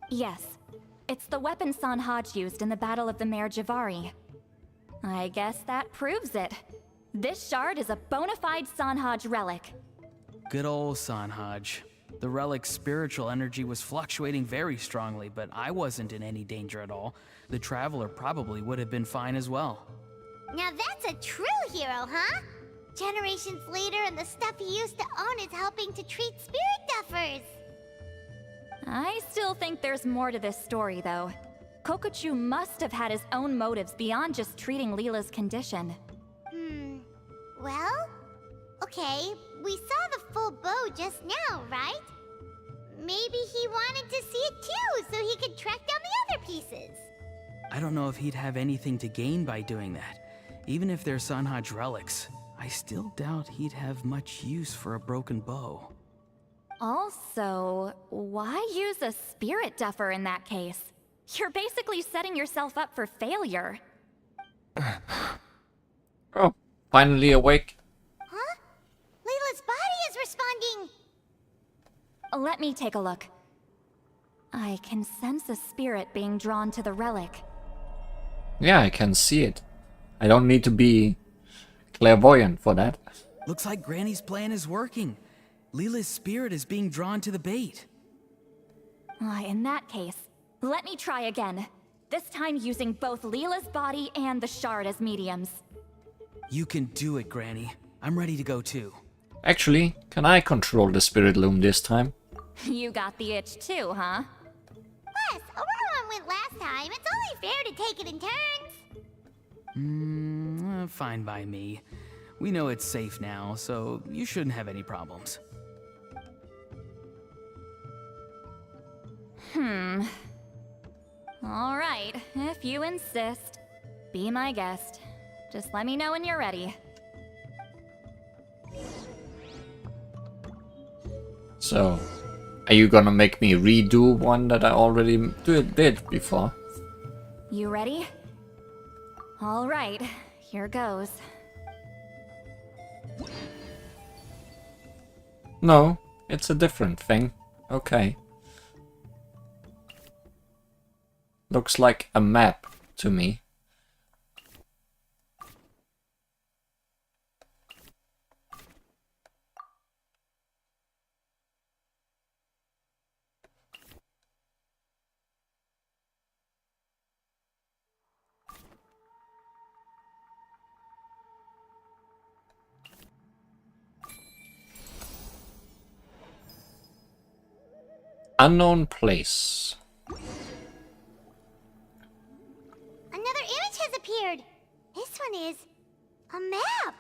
Yes, it's the weapon Sanhaj used in the Battle of the Mare Javari. I guess that proves it. This shard is a bona fide Sanhaj relic. Good old Sanhaj. The relic's spiritual energy was fluctuating very strongly, but I wasn't in any danger at all. The Traveler probably would have been fine as well. Now that's a true hero, huh? Generations later and the stuff he used to own is helping to treat spirit duffers. I still think there's more to this story, though. Kokochu must have had his own motives beyond just treating Leela's condition. Well, okay, we saw the full bow just now, right? Maybe he wanted to see it too, so he could track down the other pieces. I don't know if he'd have anything to gain by doing that. Even if they're Sanhaj relics, I still doubt he'd have much use for a broken bow. Also, why use a spirit duffer in that case? You're basically setting yourself up for failure. Oh, finally awake. Huh? Layla's body is responding! Let me take a look. I can sense a spirit being drawn to the relic. Yeah, I can see it. I don't need to be clairvoyant for that. Looks like Granny's plan is working. Leela's spirit is being drawn to the bait. In that case, let me try again. This time using both Leela's body and the shard as mediums. You can do it, Granny. I'm ready to go too. Actually, can I control the spirit loom this time? You got the itch too, huh? Plus, Aurora went last time. It's only fair to take it in turns. Fine by me. We know it's safe now, so you shouldn't have any problems. All right, if you insist. Be my guest. Just let me know when you're ready. So, are you gonna make me redo one that I already did before? You ready? All right, here goes. No, it's a different thing. Okay. Looks like a map to me. Unknown place. Another image has appeared. This one is a map.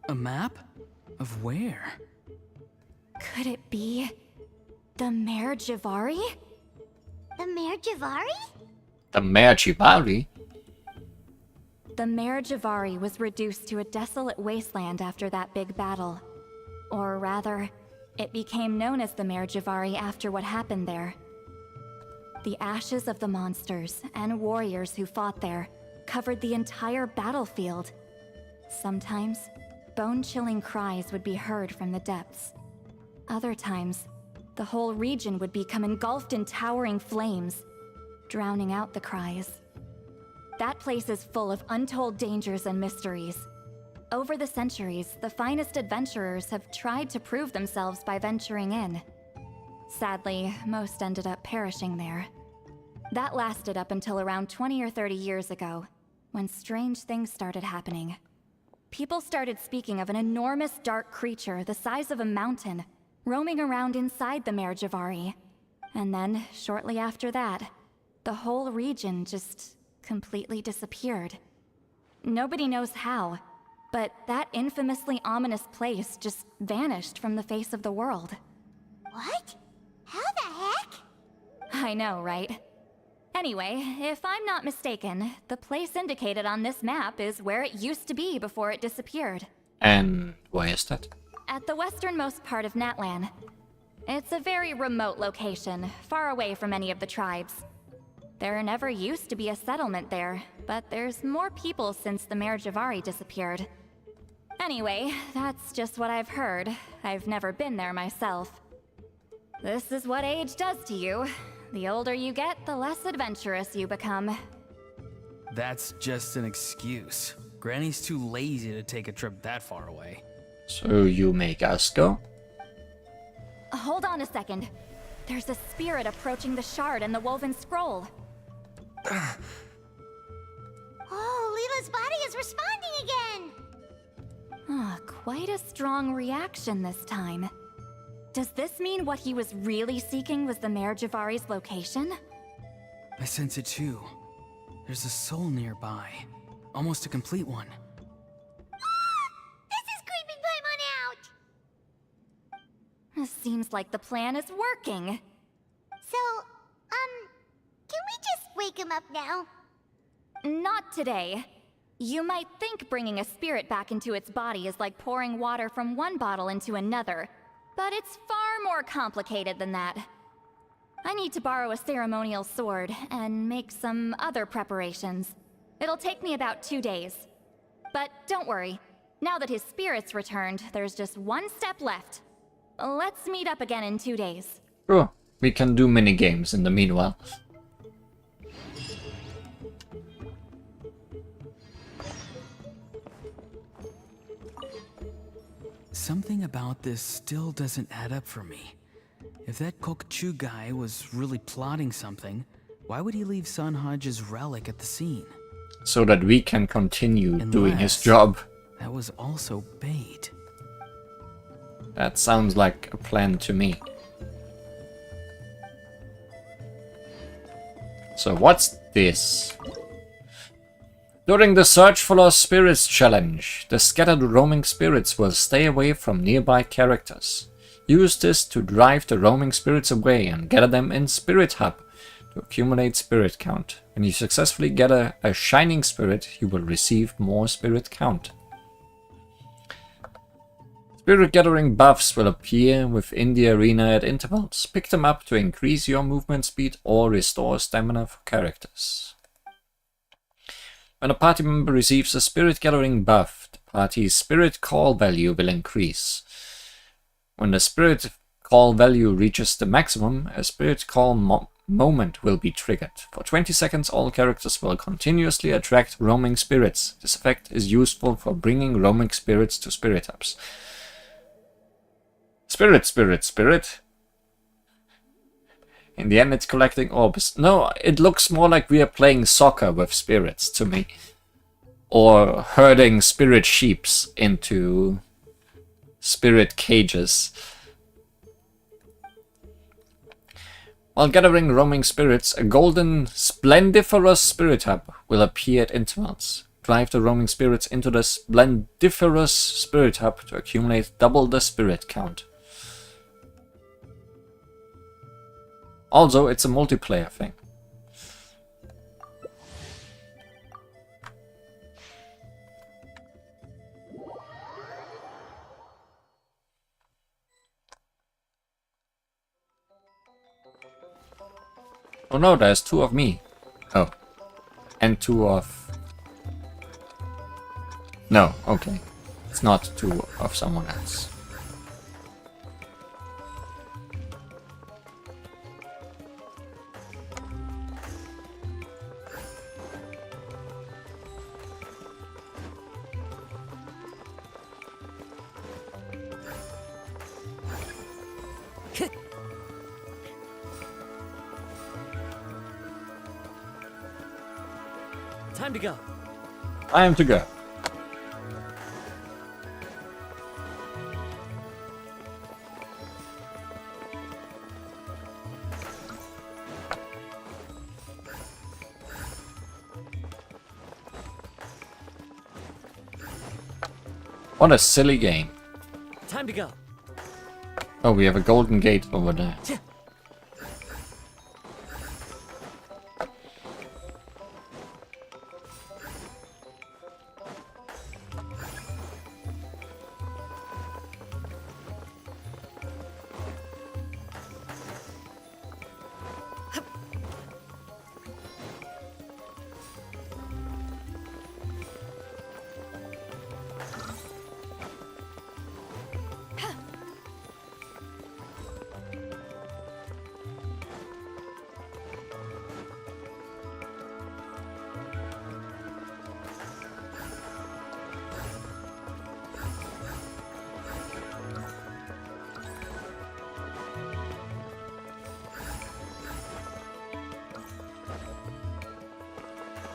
A map? Of where? Could it be the Mare Jivari? The Mare Jivari? The Mare Jivari? The Mare Jivari was reduced to a desolate wasteland after that big battle. Or rather, it became known as the Mare Jivari after what happened there. The ashes of the monsters and warriors who fought there covered the entire battlefield. Sometimes, bone-chilling cries would be heard from the depths. Other times, the whole region would become engulfed in towering flames, drowning out the cries. That place is full of untold dangers and mysteries. Over the centuries, the finest adventurers have tried to prove themselves by venturing in. Sadly, most ended up perishing there. That lasted up until around 20 or 30 years ago, when strange things started happening. People started speaking of an enormous dark creature the size of a mountain, roaming around inside the Mare Jivari. And then, shortly after that, the whole region just completely disappeared. Nobody knows how, but that infamously ominous place just vanished from the face of the world. What? How the heck? I know, right? Anyway, if I'm not mistaken, the place indicated on this map is where it used to be before it disappeared. And why is that? At the westernmost part of Natlan. It's a very remote location, far away from any of the tribes. There never used to be a settlement there, but there's more people since the Mare Jivari disappeared. Anyway, that's just what I've heard. I've never been there myself. This is what age does to you. The older you get, the less adventurous you become. That's just an excuse. Granny's too lazy to take a trip that far away. So you make us go? Hold on a second. There's a spirit approaching the shard and the woven scroll. Rito's body is responding again! Ah, quite a strong reaction this time. Does this mean what he was really seeking was the Mare Javari's location? I sense it too. There's a soul nearby. Almost a complete one. This is creeping Paimon out! This seems like the plan is working. So, can we just wake him up now? Not today. You might think bringing a spirit back into its body is like pouring water from one bottle into another, but it's far more complicated than that. I need to borrow a ceremonial sword and make some other preparations. It'll take me about 2 days. But don't worry, now that his spirit's returned, there's just one step left. Let's meet up again in 2 days. Sure, we can do mini games in the meanwhile. Something about this still doesn't add up for me. If that Kokchu guy was really plotting something, why would he leave Sanhage's relic at the scene? So that we can continue doing his Unless job. that was also bait. That sounds like a plan to me. So what's this? During the Search for Lost Spirits challenge, the scattered roaming spirits will stay away from nearby characters. Use this to drive the roaming spirits away and gather them in Spirit Hub to accumulate spirit count. When you successfully gather a shining spirit, you will receive more spirit count. Spirit gathering buffs will appear within the arena at intervals. Pick them up to increase your movement speed or restore stamina for characters. When a party member receives a spirit gathering buff, the party's spirit call value will increase. When the spirit call value reaches the maximum, a spirit call moment will be triggered. For 20 seconds, all characters will continuously attract roaming spirits. This effect is useful for bringing roaming spirits to spirit hubs. Spirit. In the end, it's collecting orbs. No, it looks more like we are playing soccer with spirits to me. Or herding spirit sheeps into spirit cages. While gathering roaming spirits, a golden splendiferous spirit hub will appear at intervals. Drive the roaming spirits into the splendiferous spirit hub to accumulate double the spirit count. Also, it's a multiplayer thing. Oh no, there's 2 of me. Oh. And 2 of... No, okay. It's not 2 of someone else. Time to go. Time to go. What a silly game. Time to go. Oh, we have a golden gate over there.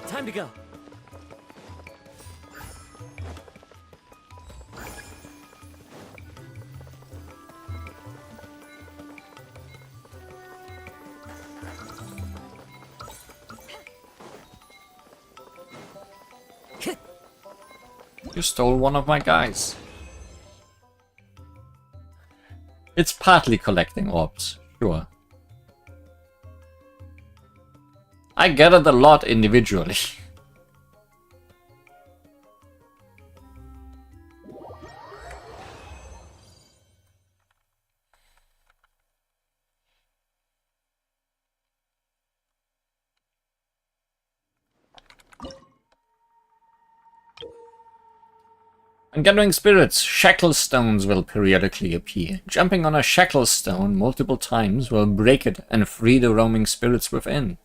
Time to go. You stole one of my guys. It's partly collecting orbs, sure. I gathered a lot individually. When gathering spirits, shackle stones will periodically appear. Jumping on a shackle stone multiple times will break it and free the roaming spirits within.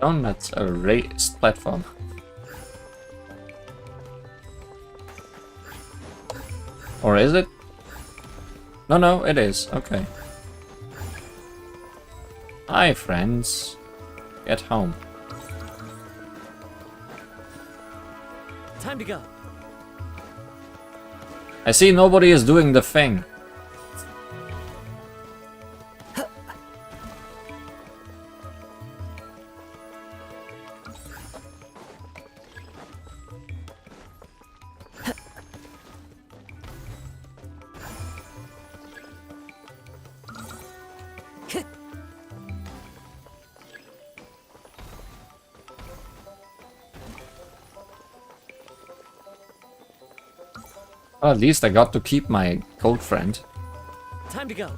Oh, that's a raised platform. Or is it? No, it is. Okay. Hi, friends. Get home. Time to go. I see nobody is doing the thing. Well, at least I got to keep my gold friend. Time to go.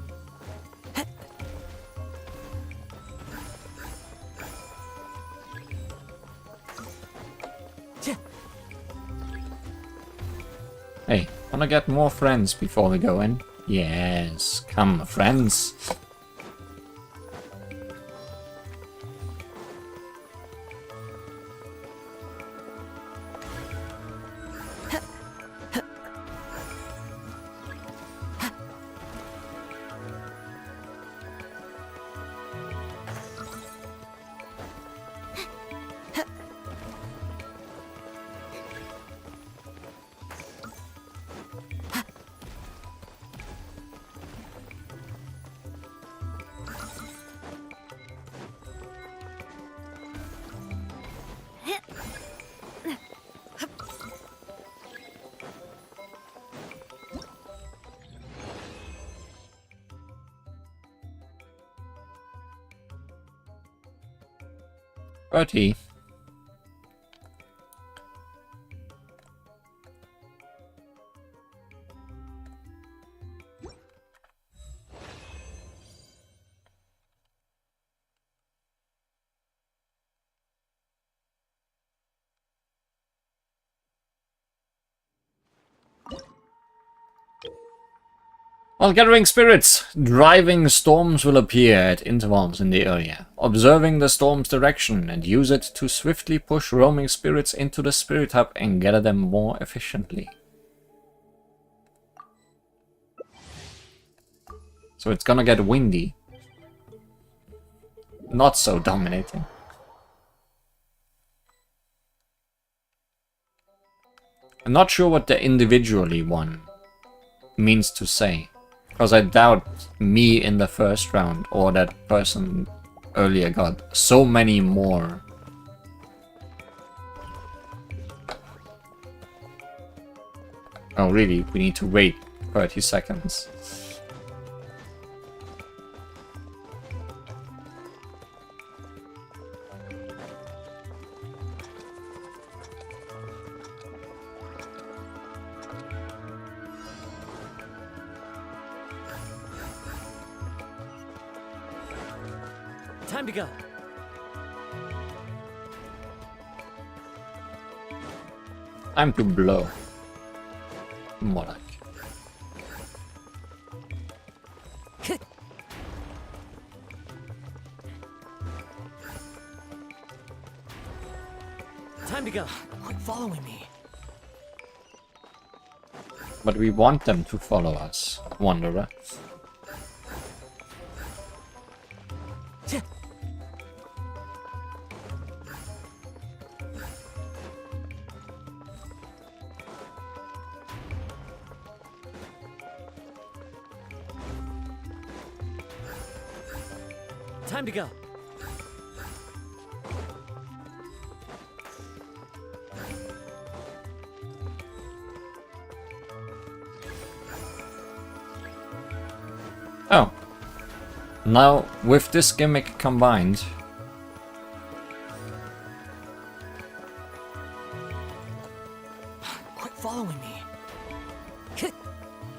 Hey, wanna get more friends before we go in? Yes, come, friends. Bertie. While gathering spirits, driving storms will appear at intervals in the area. Observing the storm's direction and use it to swiftly push roaming spirits into the spirit hub and gather them more efficiently. So it's gonna get windy. Not so dominating. I'm not sure what the individually one means to say. Because I doubt me in the first round or that person earlier got so many more. Oh really, we need to wait 30 seconds. Time to go. Time to blow. More like. Time to go. Quit following me. But we want them to follow us, Wanderer. Time to go. Oh. Now, with this gimmick combined... Quit following me.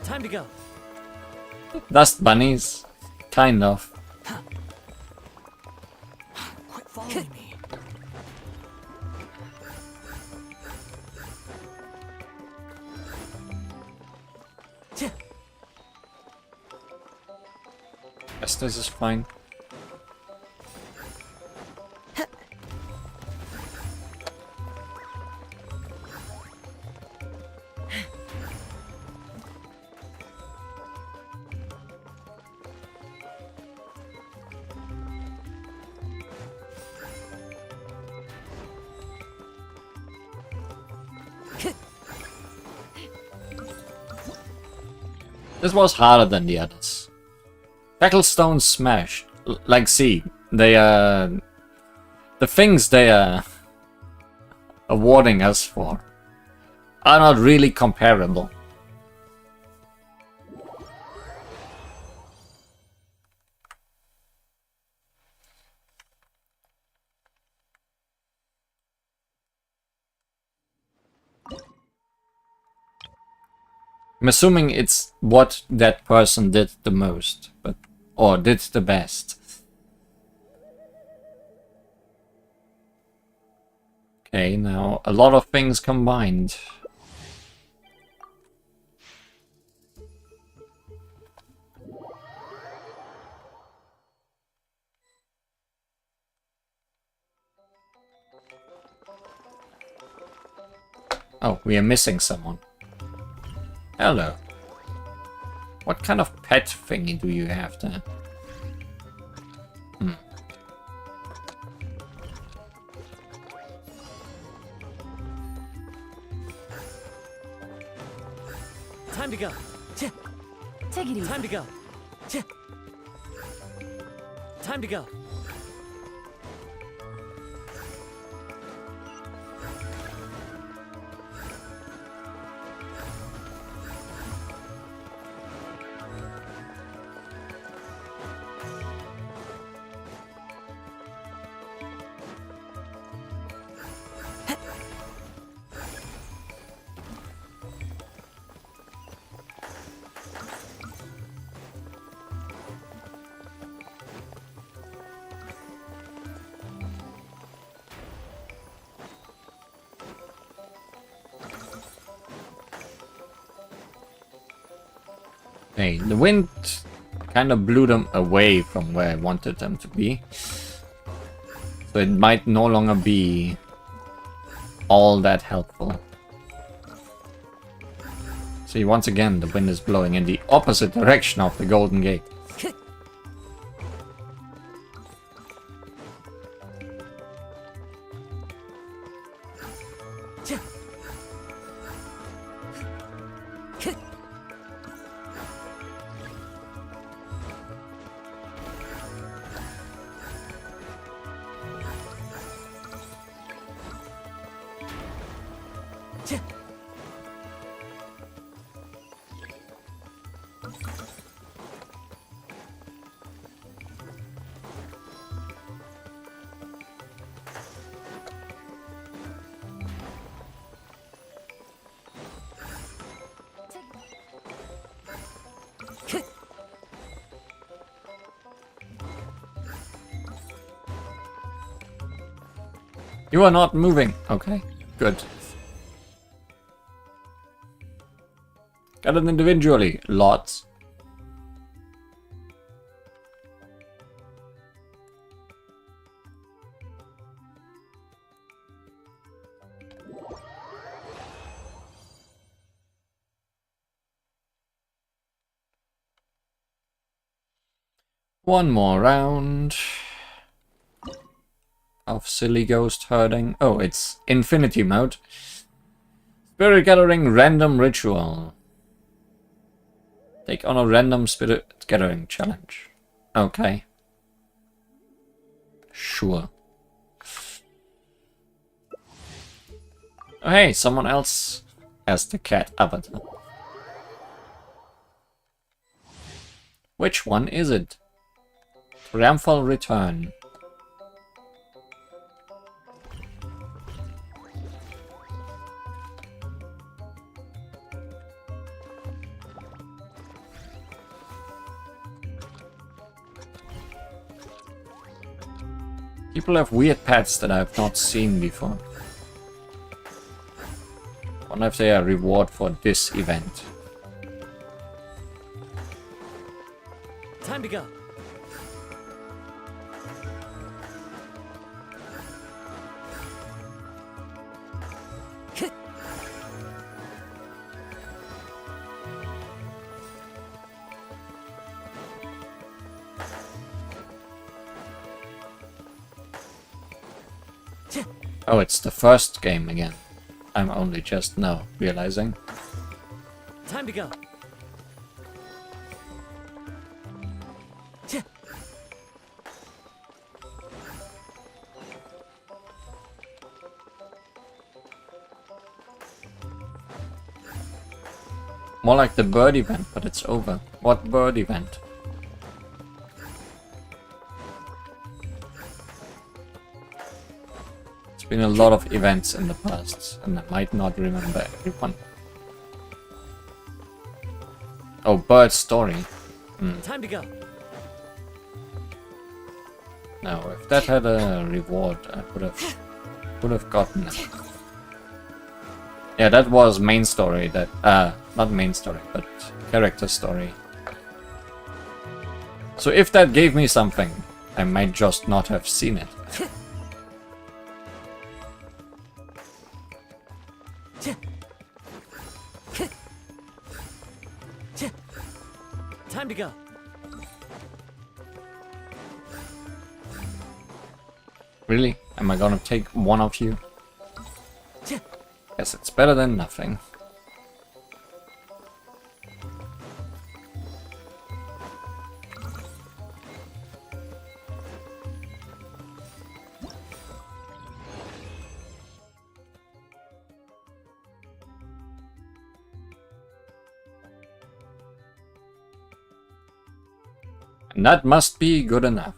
Time to go. Dust bunnies. Kind of. Quit following me. Guess this is fine. This was harder than the others. Shacklestone Smash. Like, see, they the things they are awarding us for are not really comparable. I'm assuming it's what that person did the most, but or did the best. Okay, now a lot of things combined. Oh, we are missing someone. Hello. What kind of pet thingy do you have there? Time to go. Take it easy. Time to go. Time to go. Hey, the wind kind of blew them away from where I wanted them to be. So it might no longer be all that helpful. See, once again, the wind is blowing in the opposite direction of the Golden Gate. You are not moving. Okay, good. Got it individually. Lots. One more round of silly ghost herding. Oh, it's infinity mode. Spirit gathering random ritual. Take on a random spirit gathering challenge. Okay. Sure. Oh, hey, someone else has the cat avatar. Which one is it? Triumphal return. People have weird pets that I have not seen before. Wonder if they are reward for this event. Time to go. Oh, it's the first game again. I'm only just now realizing. Time to go. More like the bird event, but it's over. What bird event? It's been a lot of events in the past, and I might not remember everyone. Oh, bird story. Time to go. No, if that had a reward, I would have gotten it. Yeah, that was main story. That not main story, but character story. So if that gave me something, I might just not have seen it. Time to go. Really? Am I gonna take one of you? Guess it's better than nothing. And that must be good enough.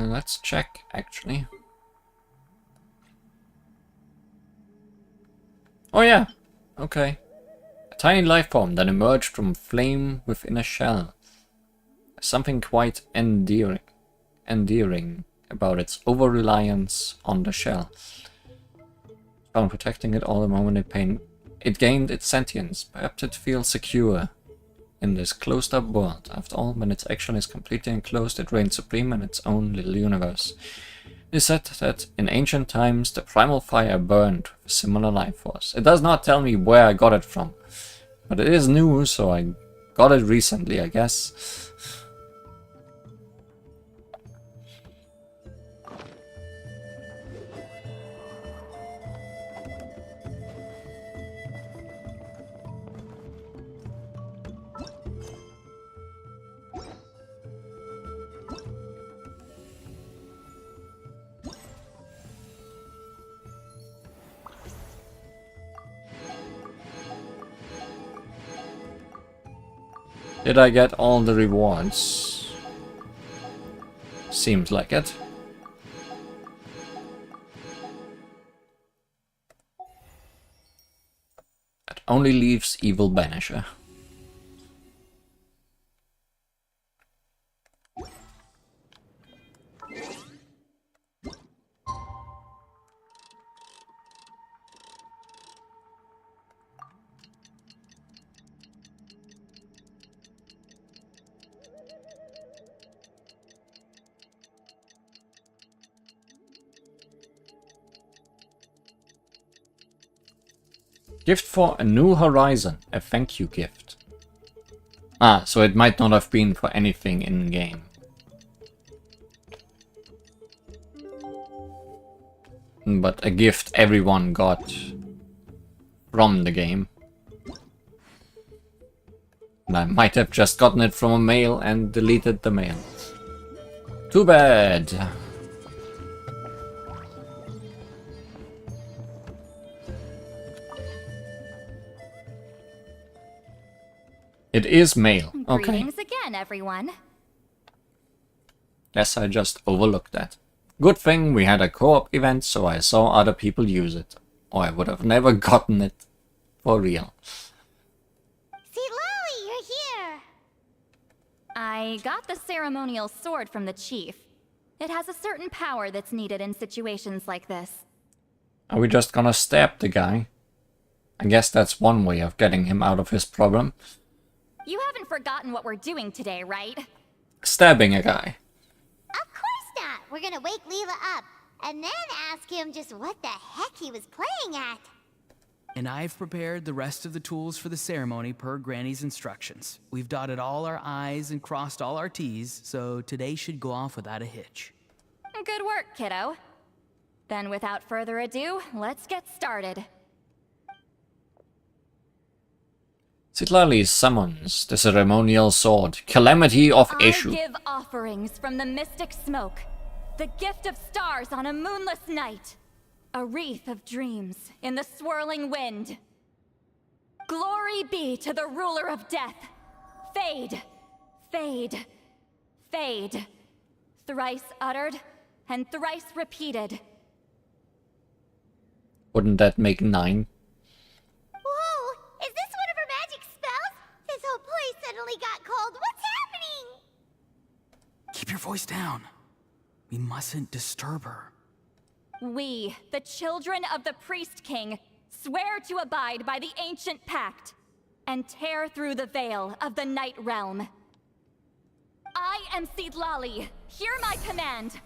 Let's check, actually. Oh yeah, okay. A tiny life form that emerged from flame within a shell. Something quite endearing about its over-reliance on the shell. Found protecting it all the moment it gained its sentience. Perhaps it feels secure in this closed-up world. After all, when its action is completely enclosed, it reigns supreme in its own little universe. It is said that in ancient times the primal fire burned with a similar life force. It does not tell me where I got it from, but it is new, so I got it recently, I guess. Did I get all the rewards? Seems like it. That only leaves Evil Banisher. Gift for a new horizon. A thank you gift. Ah, so it might not have been for anything in-game. But a gift everyone got from the game. And I might have just gotten it from a mail and deleted the mail. Too bad. It is mail. Okay. Greetings again, everyone. Guess I just overlooked that. Good thing we had a co-op event, so I saw other people use it. Or I would have never gotten it for real. See, Lolly, you're here. I got the ceremonial sword from the chief. It has a certain power that's needed in situations like this. Are we just gonna stab the guy? I guess that's one way of getting him out of his problem. You haven't forgotten what we're doing today, right? Stabbing a guy. Of course not. We're gonna wake Leela up, and then ask him just what the heck he was playing at. And I've prepared the rest of the tools for the ceremony per Granny's instructions. We've dotted all our I's and crossed all our T's, so today should go off without a hitch. Good work, kiddo. Then without further ado, let's get started. Citlali summons the ceremonial sword, Calamity of Issue. I give offerings from the mystic smoke, the gift of stars on a moonless night, a wreath of dreams in the swirling wind. Glory be to the ruler of death. Fade, fade, fade. Thrice uttered and thrice repeated. Wouldn't that make 9? Whoa! Is this one of her magic spells? This whole place suddenly got cold. What's happening? Keep your voice down. We mustn't disturb her. We, the children of the Priest King, swear to abide by the ancient pact and tear through the veil of the Night Realm. I am Citlali. Hear my command.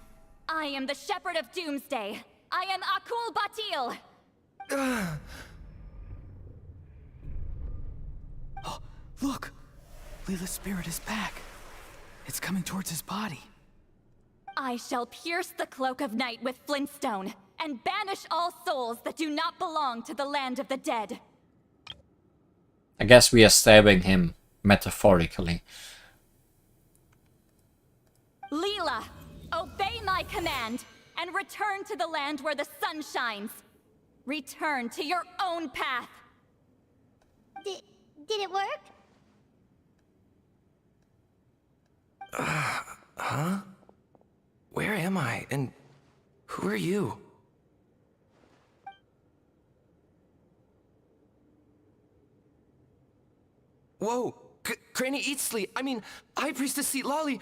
I am the Shepherd of Doomsday. I am Akul Batil. Oh, look! Leela's spirit is back. It's coming towards his body. I shall pierce the cloak of night with flintstone and banish all souls that do not belong to the land of the dead. I guess we are stabbing him, metaphorically. Leela, obey my command and return to the land where the sun shines. Return to your own path. Did it work? Huh? Where am I? And who are you? Whoa! Granny Eatsley! I mean, High Priestess Citlali!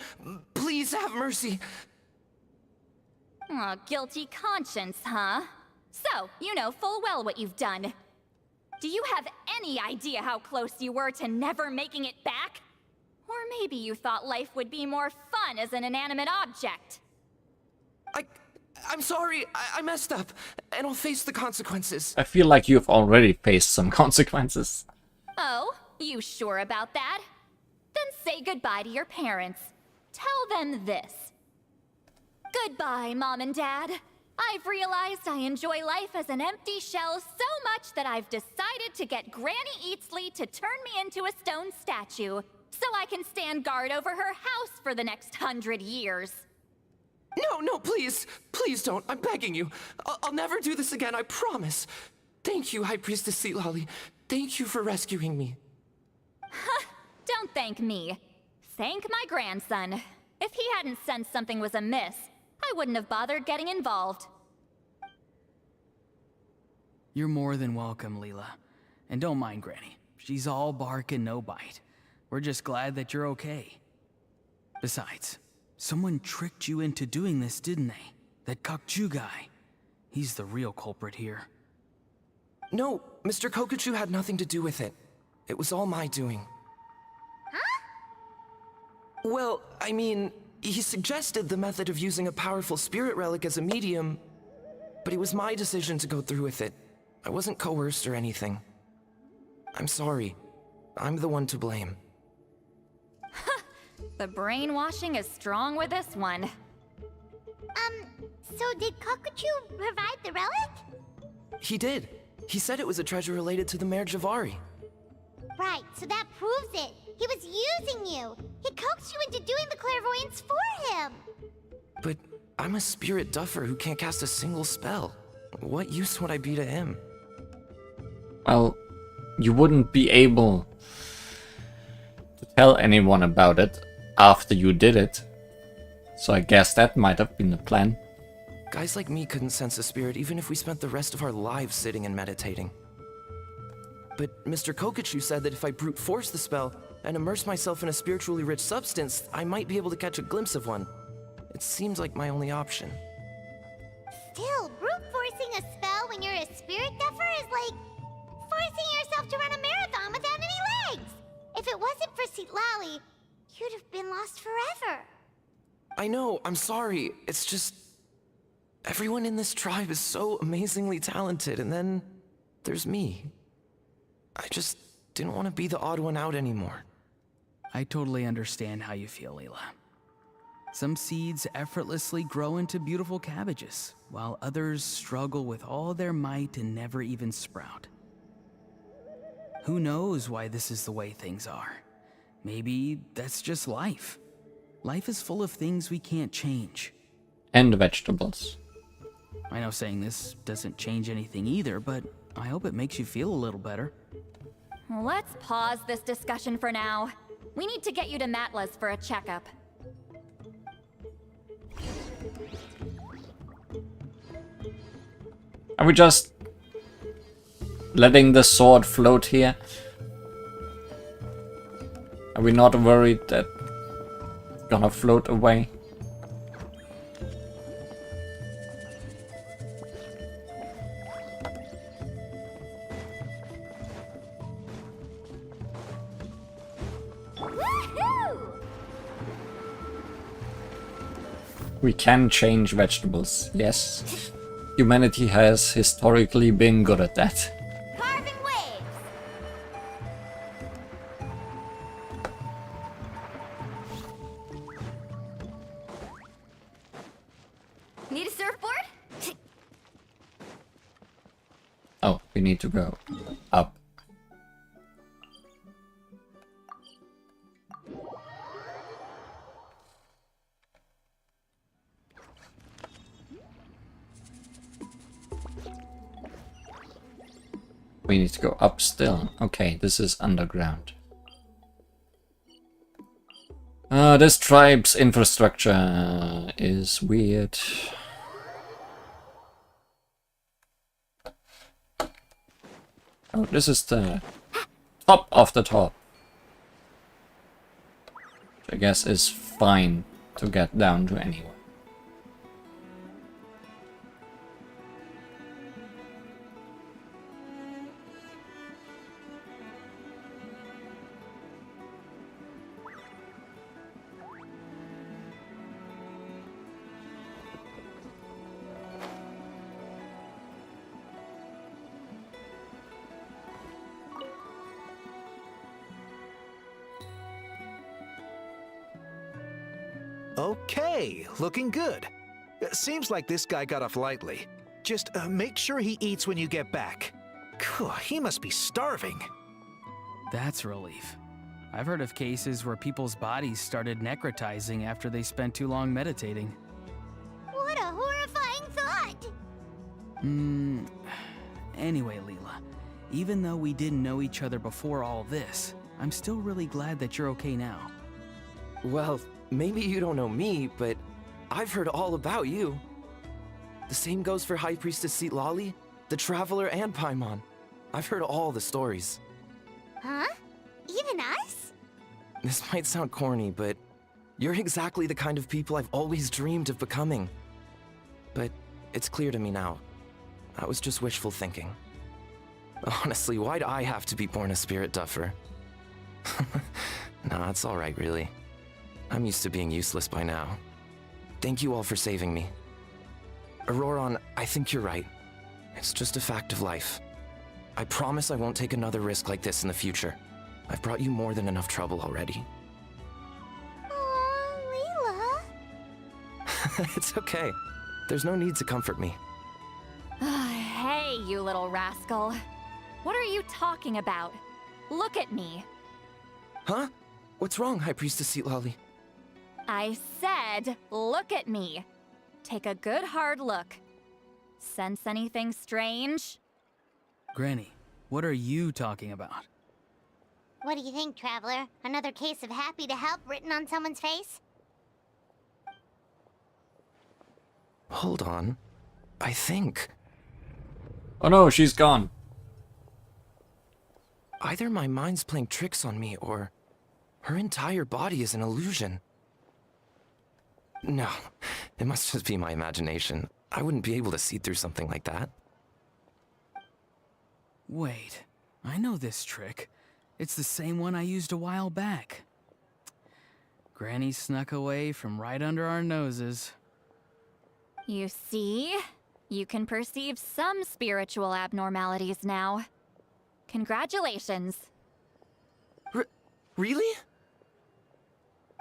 Please have mercy! Aw, guilty conscience, huh? So, you know full well what you've done. Do you have any idea how close you were to never making it back? Or maybe you thought life would be more fun as an inanimate object. I'm sorry, I messed up, and I'll face the consequences. I feel like you've already faced some consequences. Oh, you sure about that? Then say goodbye to your parents. Tell them this. Goodbye, Mom and Dad. I've realized I enjoy life as an empty shell so much that I've decided to get Granny Eatsley to turn me into a stone statue, so I can stand guard over her house for the next 100 years. No, please! Please don't, I'm begging you. I'll never do this again, I promise. Thank you, High Priestess Citlali. Thank you for rescuing me. Don't thank me. Thank my grandson. If he hadn't sensed something was amiss, I wouldn't have bothered getting involved. You're more than welcome, Leela. And don't mind Granny. She's all bark and no bite. We're just glad that you're okay. Besides, someone tricked you into doing this, didn't they? That Kokju guy. He's the real culprit here. No, Mr. Kokuchu had nothing to do with it. It was all my doing. Huh? Well, I mean, he suggested the method of using a powerful spirit relic as a medium, but it was my decision to go through with it. I wasn't coerced or anything. I'm sorry. I'm the one to blame. The brainwashing is strong with this one. So did Kokuchu provide the relic? He did. He said it was a treasure related to the Mare Javari. Right, so that proves it. He was using you. He coaxed you into doing the clairvoyance for him. But I'm a spirit duffer who can't cast a single spell. What use would I be to him? Well, you wouldn't be able to tell anyone about it after you did it. So I guess that might have been the plan. Guys like me couldn't sense a spirit even if we spent the rest of our lives sitting and meditating. But Mr. Kokuchu said that if I brute force the spell and immerse myself in a spiritually rich substance, I might be able to catch a glimpse of one. It seems like my only option. Still, brute forcing a spell when you're a spirit duffer is like forcing yourself to run a marathon without any legs. If it wasn't for Citlali, you'd have been lost forever. I know, I'm sorry. It's just... everyone in this tribe is so amazingly talented, and then there's me. I just didn't want to be the odd one out anymore. I totally understand how you feel, Leela. Some seeds effortlessly grow into beautiful cabbages, while others struggle with all their might and never even sprout. Who knows why this is the way things are? Maybe that's just life. Life is full of things we can't change. And vegetables. I know saying this doesn't change anything either, but I hope it makes you feel a little better. Let's pause this discussion for now. We need to get you to Matla's for a checkup. Are we just letting the sword float here? Are we not worried that it's gonna float away? We can change vegetables, yes. Humanity has historically been good at that. Carving waves. Need a surfboard? Oh, we need to go up. We need to go up still. Okay, this is underground. This tribe's infrastructure is weird. Oh, this is the top of the top. Which I guess is fine to get down to anyway. Okay, looking good. Seems like this guy got off lightly. Just make sure he eats when you get back. Phew, he must be starving. That's a relief. I've heard of cases where people's bodies started necrotizing after they spent too long meditating. What a horrifying thought! Anyway, Leela, even though we didn't know each other before all this, I'm still really glad that you're okay now. Well, maybe you don't know me, but I've heard all about you. The same goes for High Priestess Citlali, the Traveler, and Paimon. I've heard all the stories. Huh? Even us? This might sound corny, but you're exactly the kind of people I've always dreamed of becoming. But it's clear to me now. That was just wishful thinking. Honestly, why'd I have to be born a spirit duffer? Nah, it's alright, really. I'm used to being useless by now. Thank you all for saving me. Auroron, I think you're right. It's just a fact of life. I promise I won't take another risk like this in the future. I've brought you more than enough trouble already. Aw, Leela. It's okay. There's no need to comfort me. Hey, you little rascal. What are you talking about? Look at me. Huh? What's wrong, High Priestess Seatlali? I said, look at me. Take a good hard look. Sense anything strange? Granny, what are you talking about? What do you think, Traveler? Another case of happy to help written on someone's face? Hold on. I think Oh no, she's gone. either my mind's playing tricks on me or her entire body is an illusion. No, it must just be my imagination. I wouldn't be able to see through something like that. Wait, I know this trick. It's the same one I used a while back. Granny snuck away from right under our noses. You see? You can perceive some spiritual abnormalities now. Congratulations. Really?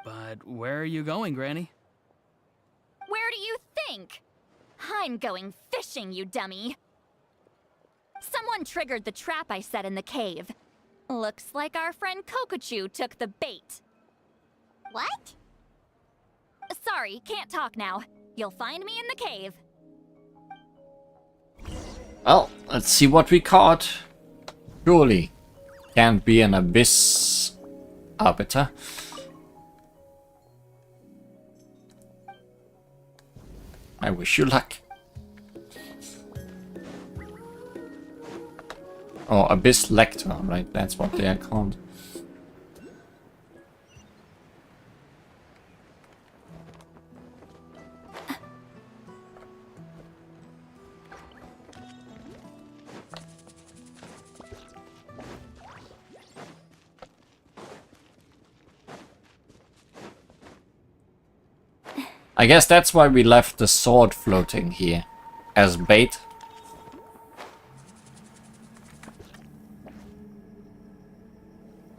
But where are you going, Granny? Where do you think? I'm going fishing, you dummy. Someone triggered the trap I set in the cave. Looks like our friend Kokochu took the bait. What? Sorry, can't talk now. You'll find me in the cave. Well, let's see what we caught. Surely can't be an abyss arbiter. I wish you luck. Oh, abyss lector, right? That's what they are called. I guess that's why we left the sword floating here as bait.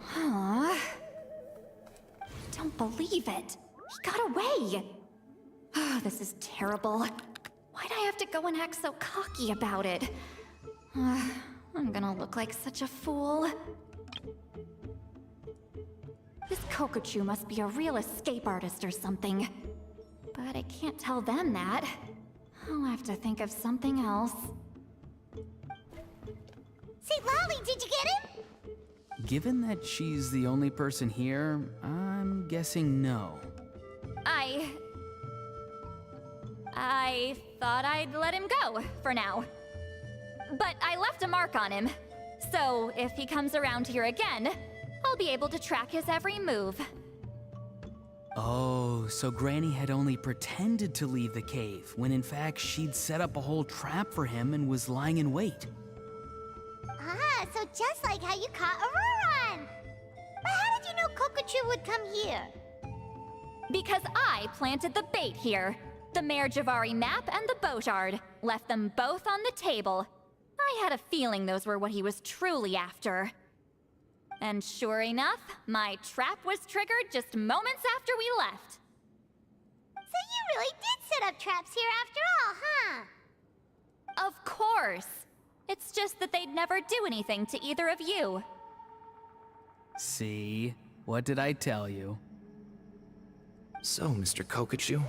Huh? Don't believe it. He got away. Oh, this is terrible. Why'd I have to go and act so cocky about it? I'm gonna look like such a fool. This Kokochu must be a real escape artist or something. But I can't tell them that. I'll have to think of something else. Say, Lolly, did you get him? Given that she's the only person here, I'm guessing no. I thought I'd let him go, for now. But I left a mark on him. So if he comes around here again, I'll be able to track his every move. Oh, so Granny had only pretended to leave the cave, when in fact she'd set up a whole trap for him and was lying in wait. Ah, so just like how you caught Auroron! But how did you know Kokochu would come here? Because I planted the bait here. The Mare Javari map and the Bojard. Left them both on the table. I had a feeling those were what he was truly after. And sure enough, my trap was triggered just moments after we left. So you really did set up traps here after all, huh? Of course. It's just that they'd never do anything to either of you. See? What did I tell you? So, Mr. Kokochu,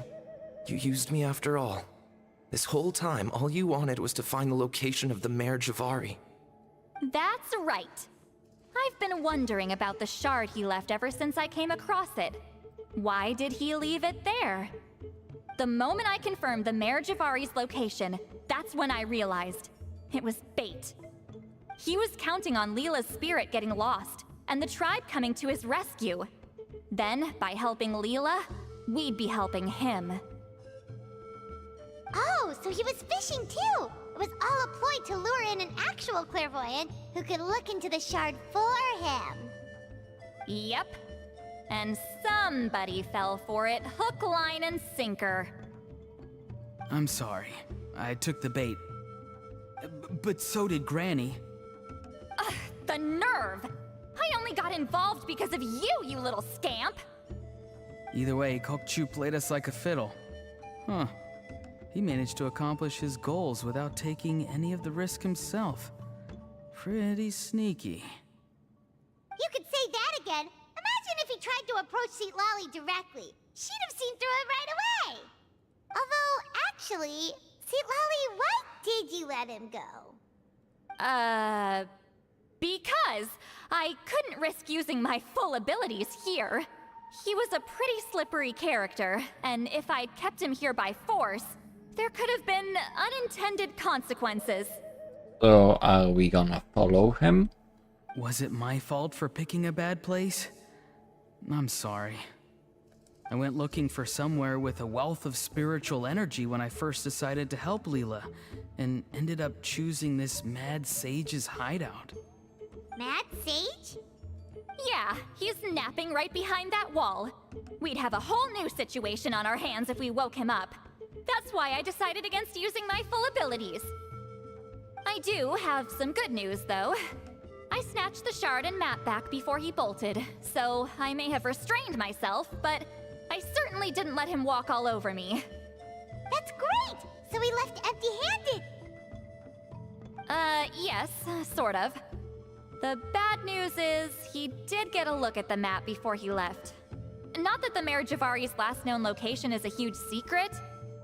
you used me after all. This whole time, all you wanted was to find the location of the Mare Javari. That's right. I've been wondering about the shard he left ever since I came across it. Why did he leave it there? The moment I confirmed the Mare Javari's location, that's when I realized it was bait. He was counting on Leela's spirit getting lost, and the tribe coming to his rescue. Then, by helping Leela, we'd be helping him. Oh, so he was fishing too! It was all a ploy to lure in an actual clairvoyant who could look into the shard for him. Yep. And somebody fell for it, hook, line, and sinker. I'm sorry. I took the bait. But so did Granny. The nerve! I only got involved because of you, you little scamp! Either way, Kokchu played us like a fiddle. Huh. He managed to accomplish his goals without taking any of the risk himself. Pretty sneaky. You could say that again. Imagine if he tried to approach Seat Lolly directly. She'd have seen through it right away. Although, actually, Seat Lolly, why did you let him go? Because I couldn't risk using my full abilities here. He was a pretty slippery character, and if I'd kept him here by force, there could have been unintended consequences. So, are we gonna follow him? Was it my fault for picking a bad place? I'm sorry. I went looking for somewhere with a wealth of spiritual energy when I first decided to help Leela, and ended up choosing this mad sage's hideout. Mad Sage? Yeah, he's napping right behind that wall. We'd have a whole new situation on our hands if we woke him up. That's why I decided against using my full abilities. I do have some good news, though. I snatched the shard and map back before he bolted, so I may have restrained myself, but I certainly didn't let him walk all over me. That's great! So he left empty-handed! Yes, sort of. The bad news is, he did get a look at the map before he left. Not that the Mayor Javari's last known location is a huge secret,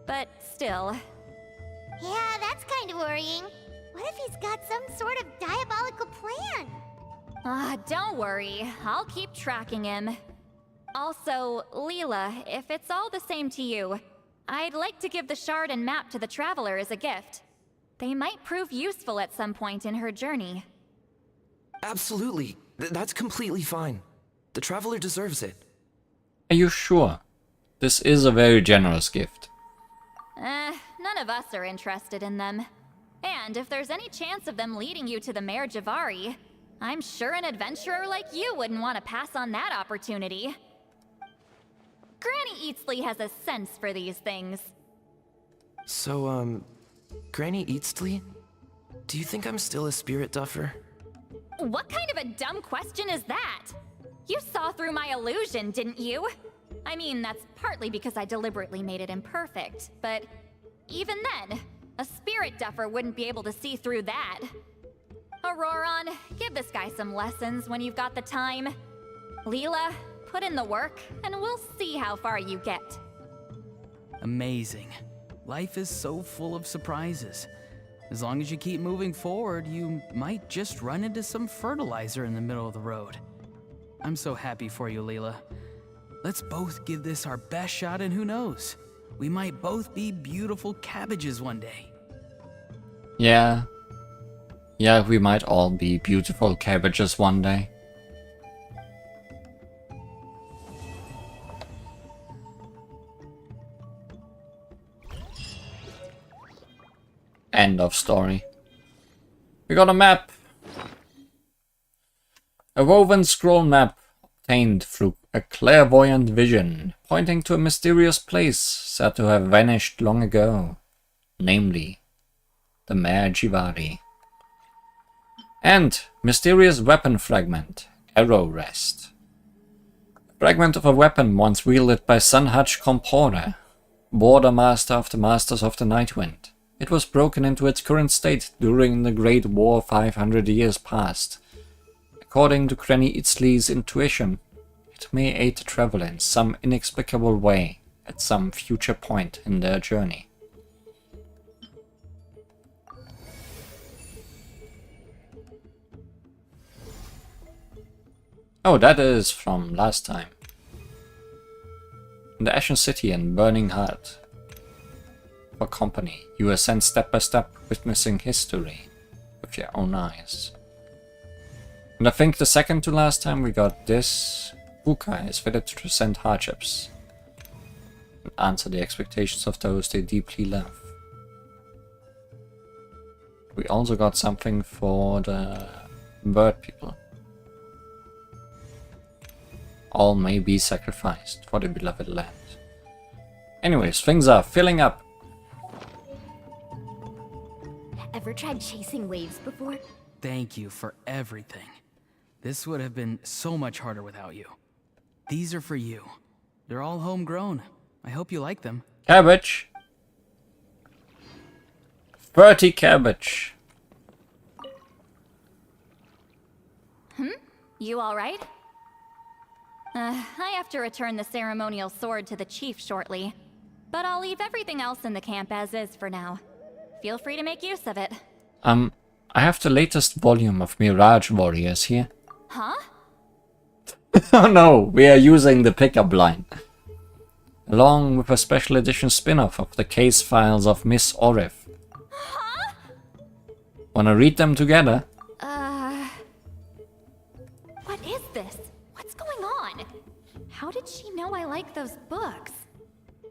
but still. Yeah, that's kind of worrying. What if he's got some sort of diabolical plan? Don't worry. I'll keep tracking him. Also, Leela, if it's all the same to you, I'd like to give the shard and map to the Traveler as a gift. They might prove useful at some point in her journey. Absolutely. That's completely fine. The Traveler deserves it. Are you sure? This is a very generous gift. None of us are interested in them. And if there's any chance of them leading you to the Mayor Javari, I'm sure an adventurer like you wouldn't want to pass on that opportunity. Granny Eatsley has a sense for these things. So, Granny Eatsley? Do you think I'm still a spirit duffer? What kind of a dumb question is that? You saw through my illusion, didn't you? I mean, that's partly because I deliberately made it imperfect, but even then, a spirit duffer wouldn't be able to see through that. Auroron, give this guy some lessons when you've got the time. Leela, put in the work, and we'll see how far you get. Amazing. Life is so full of surprises. As long as you keep moving forward, you might just run into some fertilizer in the middle of the road. I'm so happy for you, Leela. Let's both give this our best shot, and who knows? We might both be beautiful cabbages one day. Yeah. Yeah, we might all be beautiful cabbages one day. End of story. We got a map. A woven scroll map obtained through a clairvoyant vision, pointing to a mysterious place said to have vanished long ago, namely, the Mayor Javari. And mysterious weapon fragment, Arrow Rest. Fragment of a weapon once wielded by Sunhutch Compora, Border Master of the Masters of the Nightwind. It was broken into its current state during the Great War 500 years past. According to Granny Eatsley's intuition, it may aid the traveler in some inexplicable way at some future point in their journey. Oh, that is from last time. In the Ashen City and Burning Heart. For company, you ascend step by step, witnessing history with your own eyes. And I think the second to last time we got this. Buka is fitted to transcend hardships and answer the expectations of those they deeply love. We also got something for the bird people. All may be sacrificed for the beloved land. Anyways, things are filling up. Ever tried chasing waves before? Thank you for everything. This would have been so much harder without you. These are for you. They're all homegrown. I hope you like them. Cabbage. 30 cabbage. You alright? I have to return the ceremonial sword to the chief shortly. But I'll leave everything else in the camp as is for now. Feel free to make use of it. I have the latest volume of Mirage Warriors here. Huh? Oh no, we are using the pickup line. Along with a special edition spin-off of the case files of Miss Orif. Huh? Wanna read them together? What is this? What's going on? How did she know I like those books?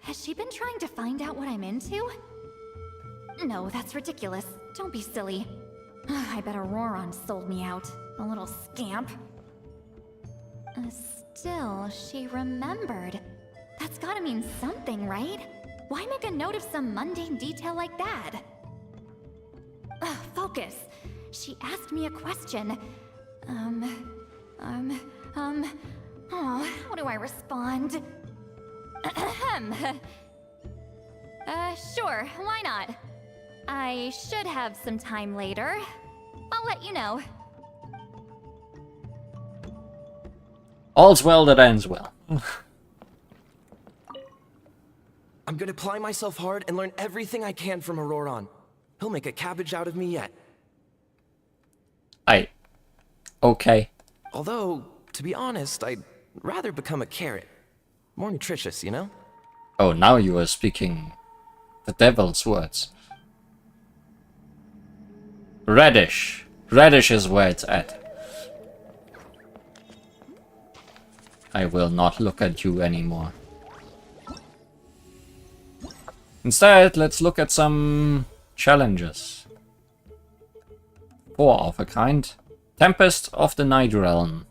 Has she been trying to find out what I'm into? No, that's ridiculous. Don't be silly. I bet Auroron sold me out. A little scamp. Still, she remembered. That's gotta mean something, right? Why make a note of some mundane detail like that? Focus. She asked me a question. Oh, how do I respond? Sure, why not? I should have some time later. I'll let you know. All's well that ends well. I'm gonna apply myself hard and learn everything I can from Auroron. He'll make a cabbage out of me yet. Okay. Although, to be honest, I'd rather become a carrot. More nutritious, you know? Oh, now you are speaking the devil's words. Radish. Radish is where it's at. I will not look at you anymore. Instead, let's look at some challenges. 4 of a kind. Tempest of the Night Realm.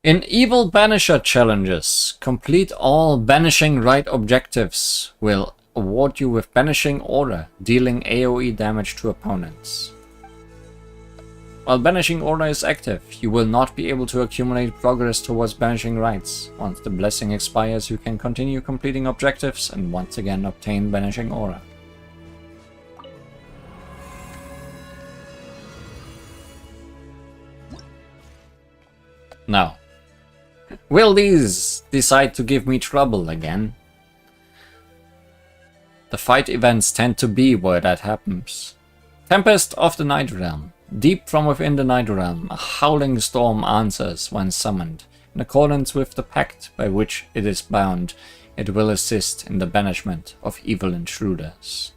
In Evil Banisher challenges, complete all Banishing Rite objectives will award you with Banishing Aura, dealing AoE damage to opponents. While Banishing Aura is active, you will not be able to accumulate progress towards Banishing Rites. Once the blessing expires, you can continue completing objectives and once again obtain Banishing Aura. Now, will these decide to give me trouble again? The fight events tend to be where that happens. Tempest of the Night Realm. Deep from within the Night Realm, a howling storm answers when summoned. In accordance with the pact by which it is bound, it will assist in the banishment of evil intruders.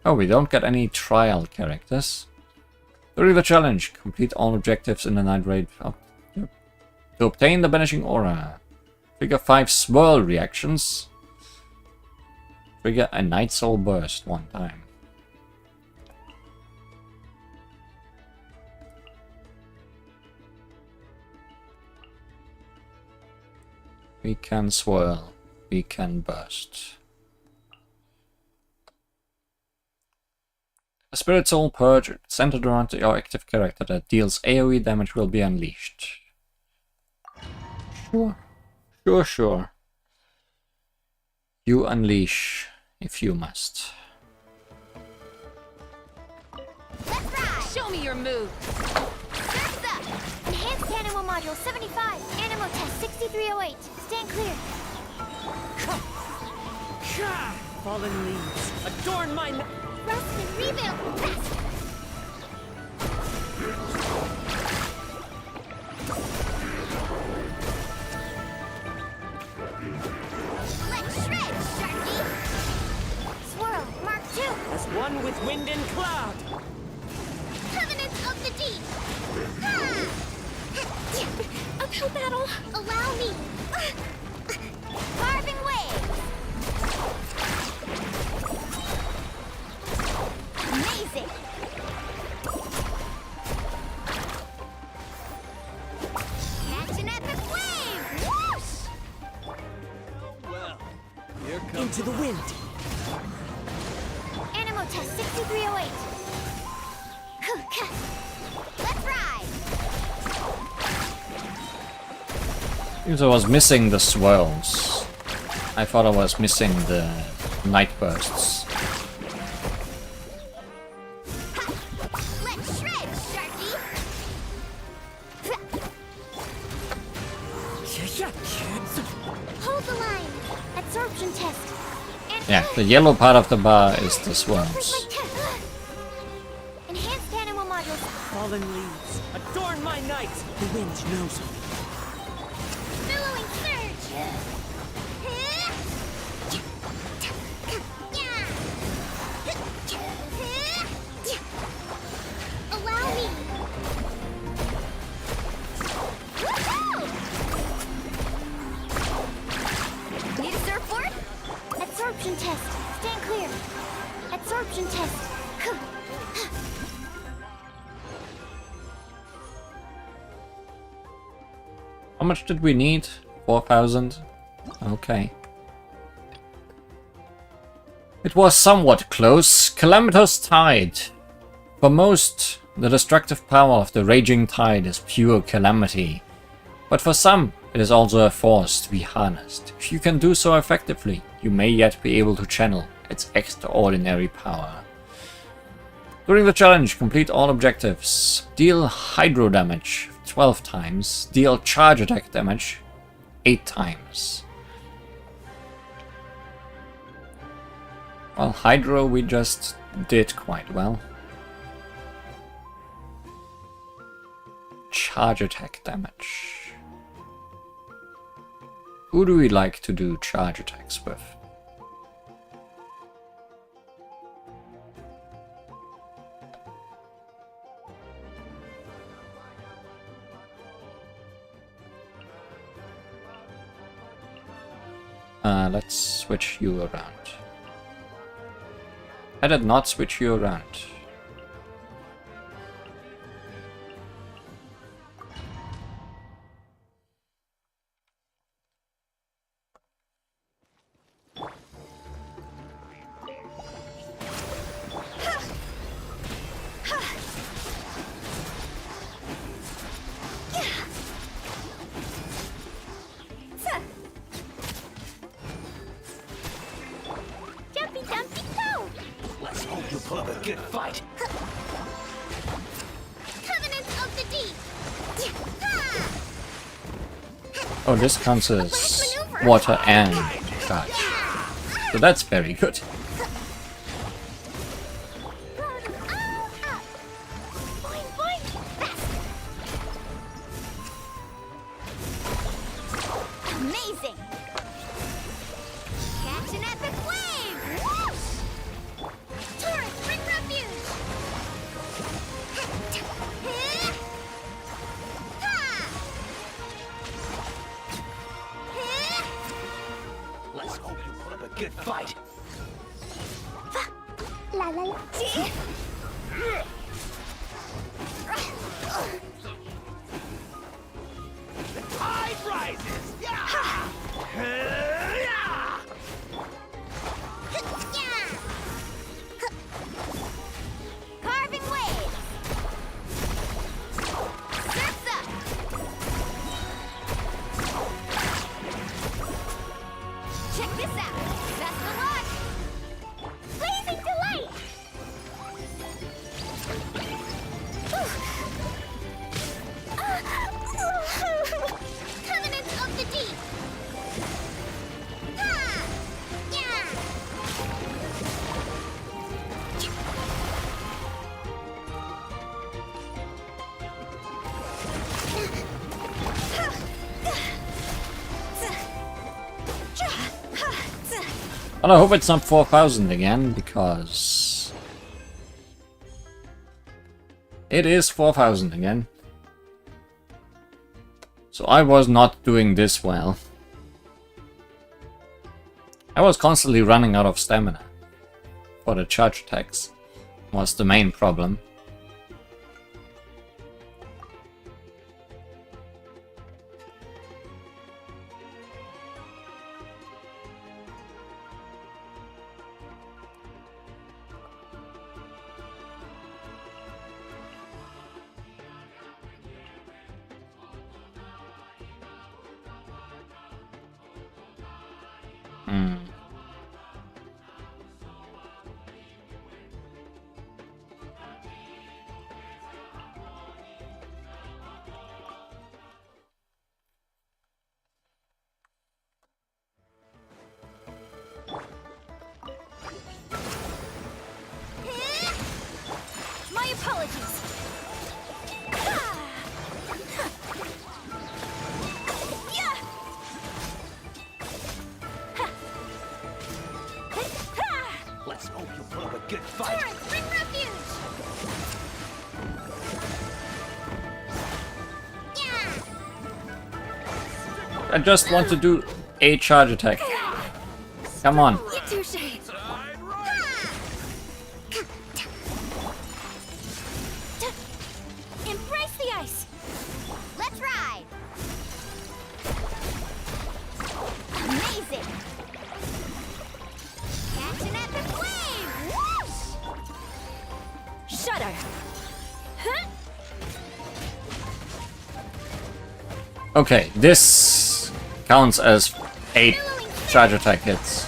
Oh, we don't get any trial characters. The River Challenge. Complete all objectives in the Night Raid. To obtain the Banishing Aura. Trigger 5 swirl reactions. Trigger a Night Soul Burst 1 time. We can swirl. We can burst. A Spirit Soul Purge centered around your active character that deals AoE damage will be unleashed. Sure. You unleash if you must. Let's ride! Show me your move. Surf's up! Enhanced Animo Module 75. Animo Test 6308. Stand clear. Fallen leaves, adorn my... Rust and rebuild. Fast! Let's shred, Sharky! Swirl, Mark 2. As one with wind and cloud. Covenants of the Deep. Ha! Uphill battle. Allow me. Carving waves. Amazing. Catch an epic wave. Whoosh! Well, into the wind. Animo test 6308. Let's ride. Because I was missing the swirls. I thought I was missing the night bursts. Let's shred, Sharky. Hold the line. Absorption test. Yeah, the yellow part of the bar is the swirls. Enhanced animal modules. Fallen leaves, adorn my night. The wind knows me. Billowing surge. Allow me. Woohoo! Need a surfboard? Absorption test. Stand clear. Absorption test. How much did we need? 4,000? Okay. It was somewhat close. Calamitous Tide. For most, the destructive power of the raging tide is pure calamity. But for some, it is also a force to be harnessed. If you can do so effectively, you may yet be able to channel its extraordinary power. During the challenge, complete all objectives. Deal hydro damage 12 times. Deal charge attack damage 8 times. Well, hydro we just did quite well. Charge attack damage. Who do we like to do charge attacks with? Let's switch you around. I did not switch you around. Jumpy dumpy toe. Let's hope you put up a good fight. Covenant of the deep. Oh, this counts as water and charge. So that's very good. Boing, boing. Amazing. Catch an epic wave. Whoosh. Taurus, bring refuge. Let's hope you put up a good fight. La la la. The tide rises. Yeah. Carving waves. Surf's up. Check this out. That's the lock. Blazing delight. Covenant of the deep. Ha! Yeah. And I hope it's not 4,000 again, because it is 4,000 again. So I was not doing this well. I was constantly running out of stamina for the charge attacks, was the main problem. Hmm. My apologies. Let's hope you put up a good fight. Turret, bring refuge! I just want to do a charge attack. Come on. You touche. Embrace the ice. Let's ride. Amazing. Catch an epic wave. Whoosh! Shudder. Huh? Okay, this counts as 8 charge attack hits.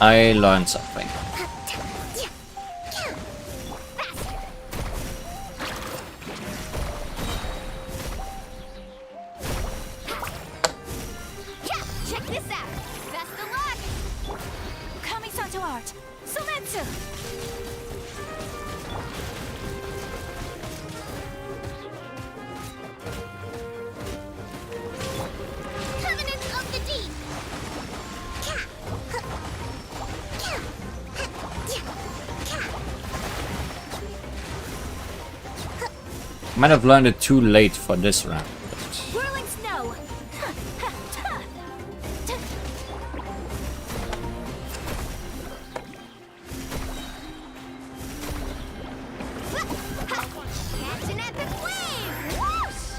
I learned something. Check this out. Best of luck. Kamisato art. Sometsu. Covenant of the Deep. Might have learned it too late for this round. Whirling snow. Catch an epic wave. Whoosh!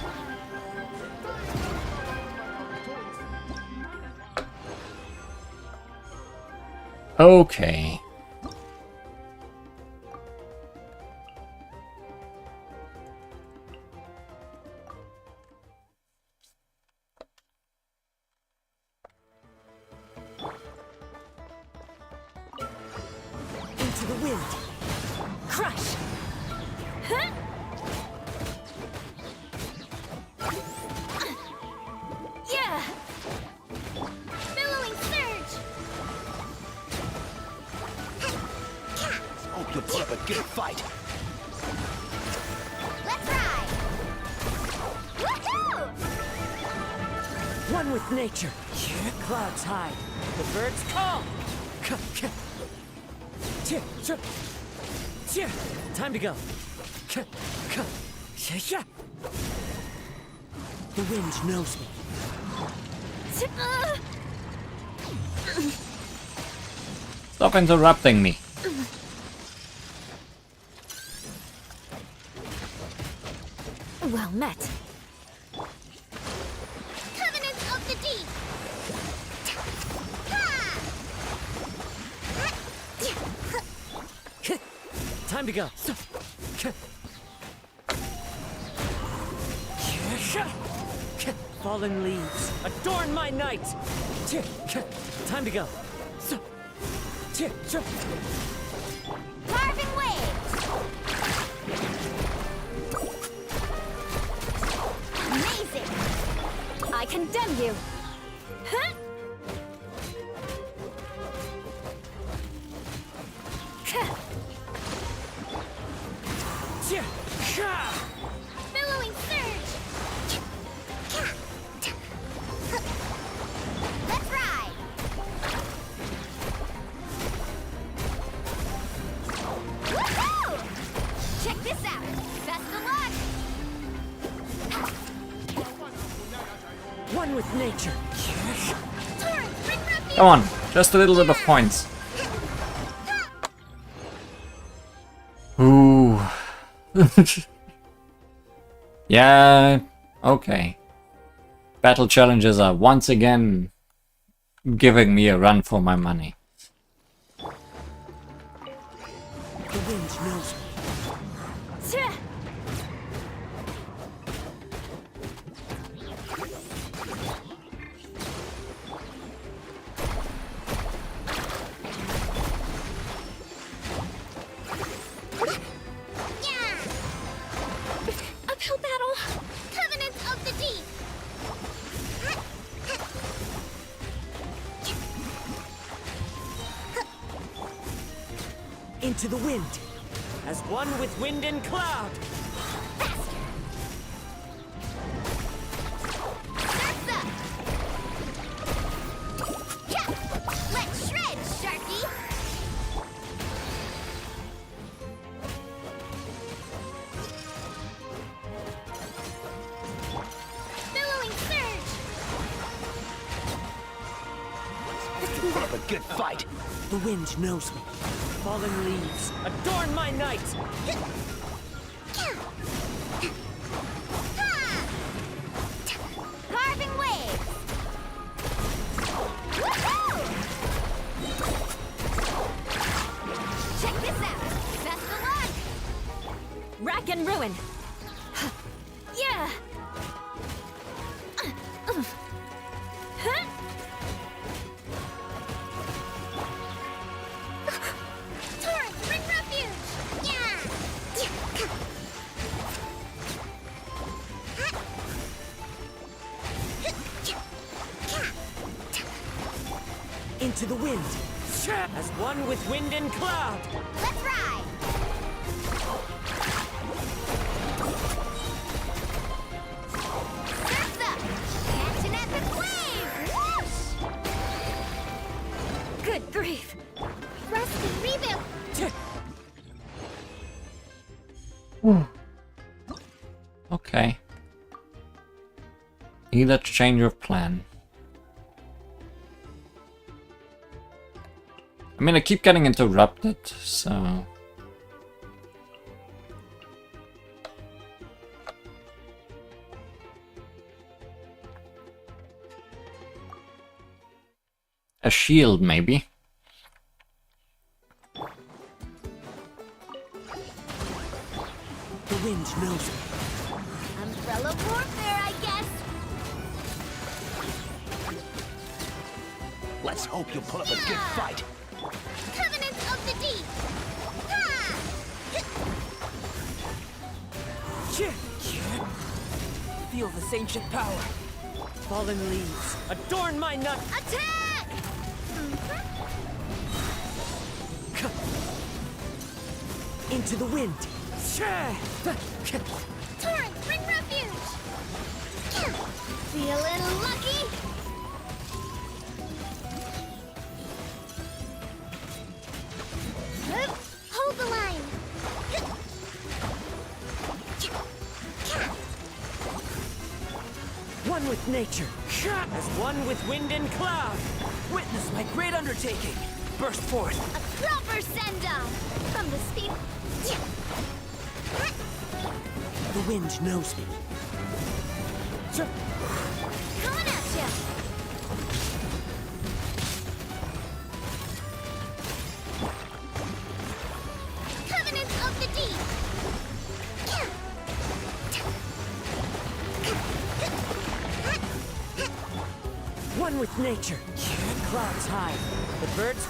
Okay. Into the wind. Crush. Yeah. Billowing surge. Hope you put up a good fight. Let's ride. Woohoo! One with nature. Clouds high. The birds call. Time to go. The wind knows me. Stop interrupting me. Well met. Covenant of the Deep. Time to go. Fallen leaves, adorn my night. Time to go. Carving waves. Amazing. I condemn you. Huh? Billowing surge. Let's ride. Woohoo! Check this out. Best of luck. One with nature. Torrent, bring refuge. Come on, just a little bit of points. Ooh. Yeah, okay. Battle challenges are once again giving me a run for my money. The wind knows me. Into the wind. As one with wind and cloud. Faster! Surf's up! Yeah! Let's shred, Sharky! Billowing surge! Put up a good fight. The wind knows me. Fallen leaves, adorn my night! Carving waves! Woohoo! Check this out! Best of luck! Rack and ruin. Yeah. Huh? Torrent, bring refuge! Yeah! Into the wind. As one with wind and cloud. Let's ride! Surf's up! Catch an epic wave! Whoosh! Good grief. Rest and rebuild! Okay. Need a change of plan. I mean, I keep getting interrupted, so... A shield, maybe? The wind knows me. Umbrella warfare, I guess! Let's hope you'll put up a good fight. Covenant of the Deep! Ha! Feel this ancient power. Fallen leaves, adorn my night! Attack! Into the wind. Torrent, bring refuge! Feeling lucky? Hold the line! One with nature. As one with wind and cloud. Witness my great undertaking. Burst forth. A proper send-down! From the speed... The wind knows me. Coming at ya! Covenant of the Deep! One with nature. Clouds high. The birds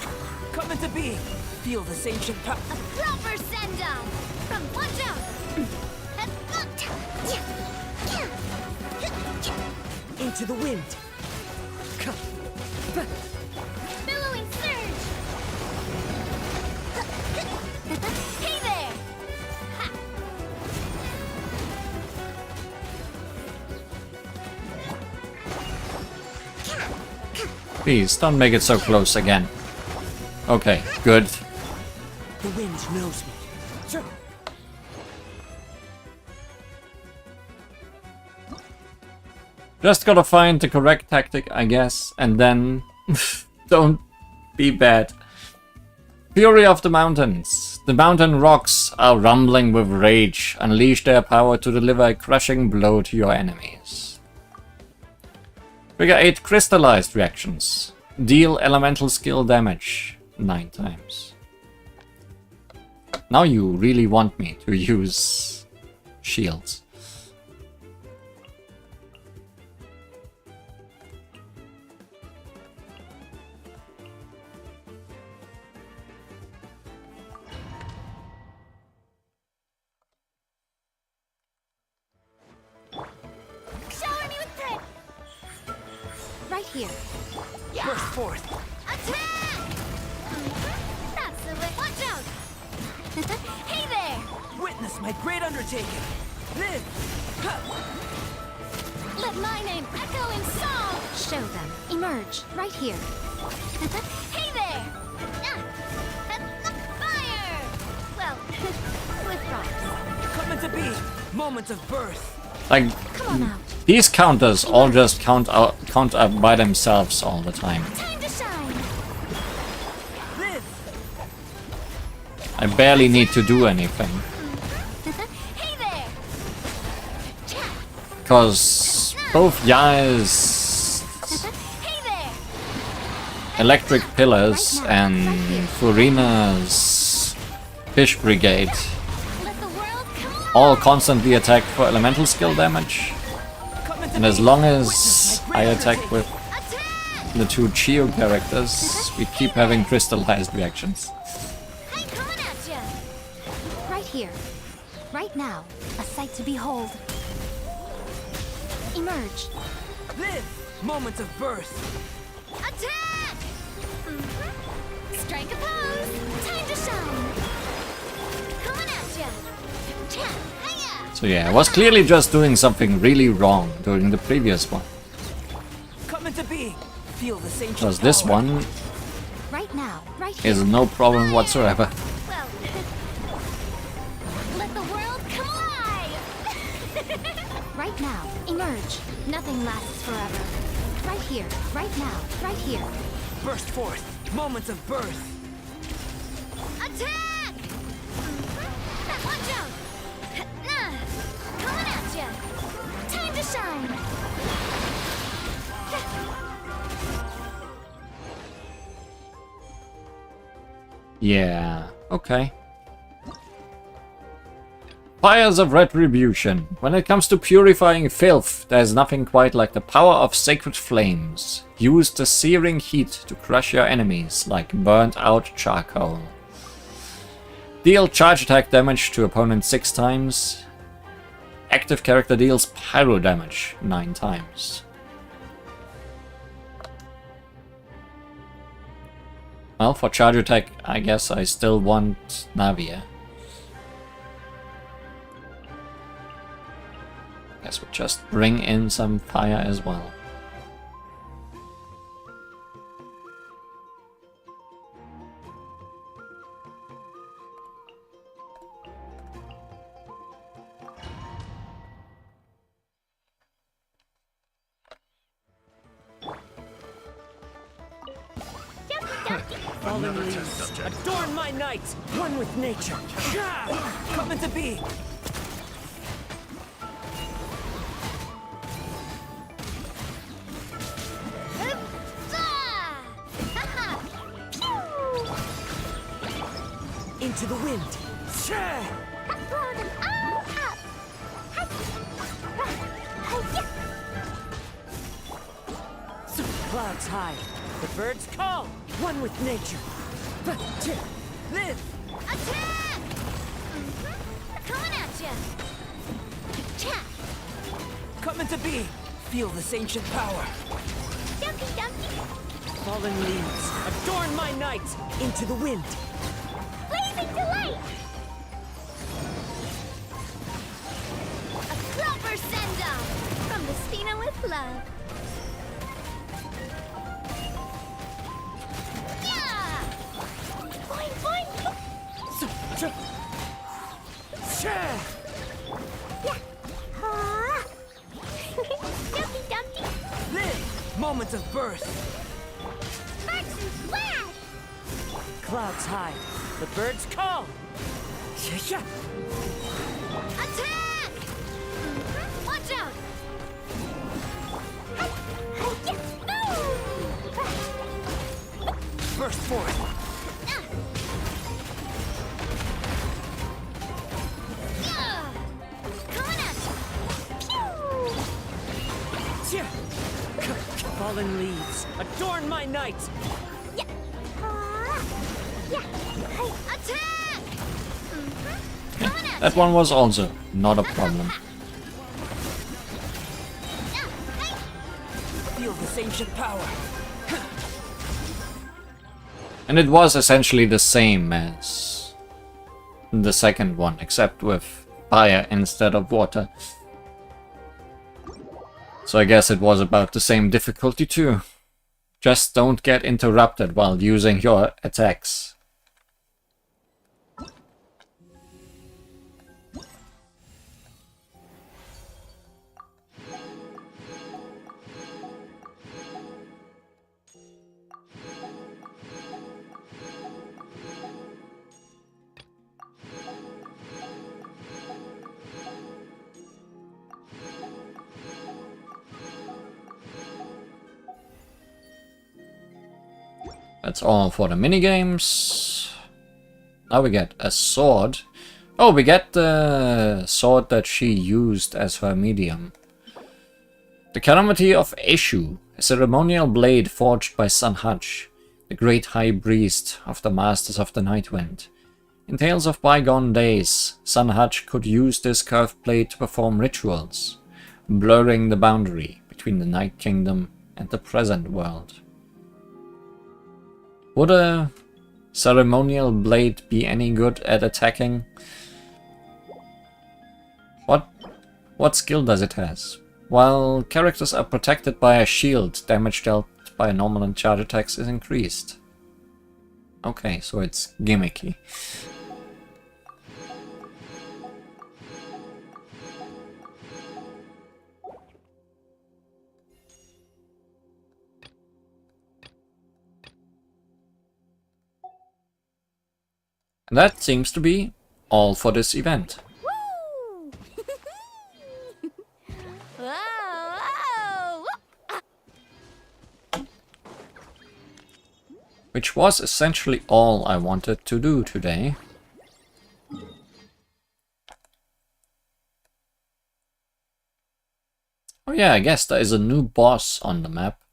come into being. Feel this ancient power. A proper send-down! From watch out! Into the wind. Billowing surge! Hey there! Ha! Please, don't make it so close again. Okay, good. The wind knows me. Just gotta find the correct tactic, I guess, and then... don't be bad. Fury of the Mountains. The mountain rocks are rumbling with rage. Unleash their power to deliver a crushing blow to your enemies. Trigger 8 crystallized reactions. Deal elemental skill damage 9 times. Now you really want me to use shields. Shower me with prayer! Right here. Burst forth. Attack! That's the way. Watch out! my great undertaking. Live! Let my name echo in song! Show them. Emerge. Right here. Hey there! Fire! Well, with rocks. Coming to be. Moments of birth. Like, Come on out. these counters all just count up by themselves all the time. Time to shine. Live! I barely need to do anything. Hey there! Because both Yae's Hey there! electric pillars and Furina's fish brigade Let the world come all constantly attack for elemental skill damage. Coming to And be. as long as I attack with attack! the two Chio characters, we keep having crystallized reactions. I'm coming at ya! Right here. Right now. A sight to behold. Emerge. Live! Moments of birth. Attack! Strike a pose! Time to shine! Coming at ya! Hiya! So yeah, I was clearly just doing something really wrong during the previous one. Coming to be. Feel the same. Because this power. one Right now, right here. is no problem whatsoever. Well, let the world come alive! Right now, emerge. Nothing lasts forever. Right here, right now, right here. Burst forth. Moments of birth. Attack! Watch out! Coming at ya! Time to shine! Yeah, okay. Fires of Retribution. When it comes to purifying filth, there is nothing quite like the power of sacred flames. Use the searing heat to crush your enemies like burnt out charcoal. Deal charge attack damage to opponent 6 times. Active character deals pyro damage 9 times. Well, for charge attack, I guess I still want Navia. Guess we'll just bring in some fire as well. Fallen leaves. Adorn my night. One with nature. Coming to be. Into the wind. Clouds high. The birds call. One with nature. Live. Attack! Coming at ya! Coming to be. Feel this ancient power. Dumpy dumpy! Fallen leaves. Adorn my night. Into the wind. Blazing delight! A proper send-off from the Spina with love. Yeah! Boing boing! Yeah! Dumpy dumpy! Live. Moments of birth. Sparks and splash! Clouds high. The birds call. Attack! Watch out! Burst forth. Coming at you! Fallen leaves. Adorn my night. Attack! Coming at That one was also not a problem. Feel this ancient power. And it was essentially the same as the second one, except with fire instead of water. So I guess it was about the same difficulty too. Just don't get interrupted while using your attacks. That's all for the minigames. Now we get a sword. Oh, we get the sword that she used as her medium. The Calamity of Eshu, a ceremonial blade forged by Sun Hutch, the great high priest of the Masters of the Nightwind. In tales of bygone days, Sun Hutch could use this curved blade to perform rituals, blurring the boundary between the Night Kingdom and the present world. Would a ceremonial blade be any good at attacking? What skill does it has? While characters are protected by a shield, damage dealt by normal and charge attacks is increased. Okay, so it's gimmicky. And that seems to be all for this event. Woo! Whoa, whoa. Which was essentially all I wanted to do today. Oh yeah, I guess there is a new boss on the map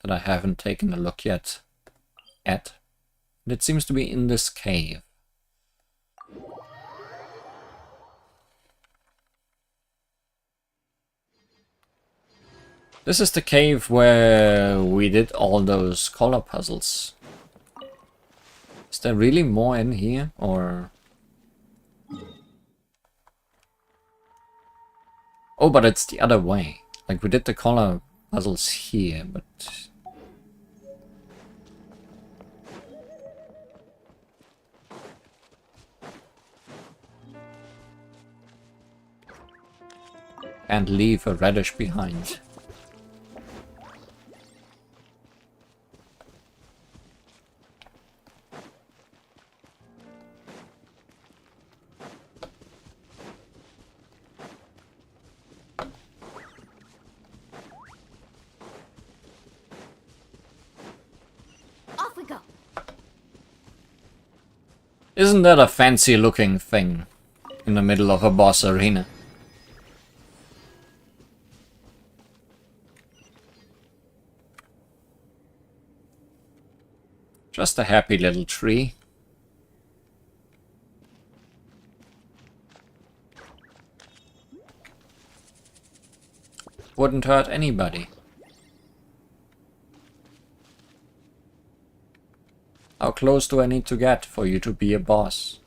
that I haven't taken a look at. It seems to be in this cave. This is the cave where we did all those color puzzles. Is there really more in here, or... Oh, but it's the other way. Like, we did the color puzzles here, but... And leave a radish behind. Off we go. Isn't that a fancy looking thing in the middle of a boss arena? Just a happy little tree. Wouldn't hurt anybody. How close do I need to get for you to be a boss?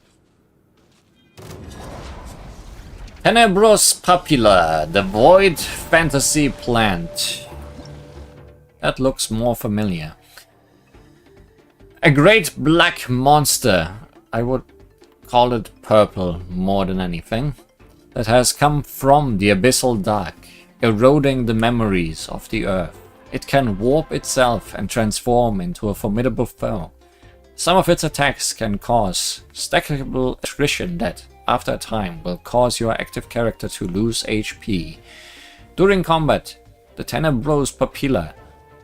Tenebros Papilla, the Void Fantasy Plant. That looks more familiar. A great black monster, I would call it purple more than anything, that has come from the abyssal dark, eroding the memories of the earth. It can warp itself and transform into a formidable foe. Some of its attacks can cause stackable attrition that, after a time, will cause your active character to lose HP. During combat, the Tenebros Papilla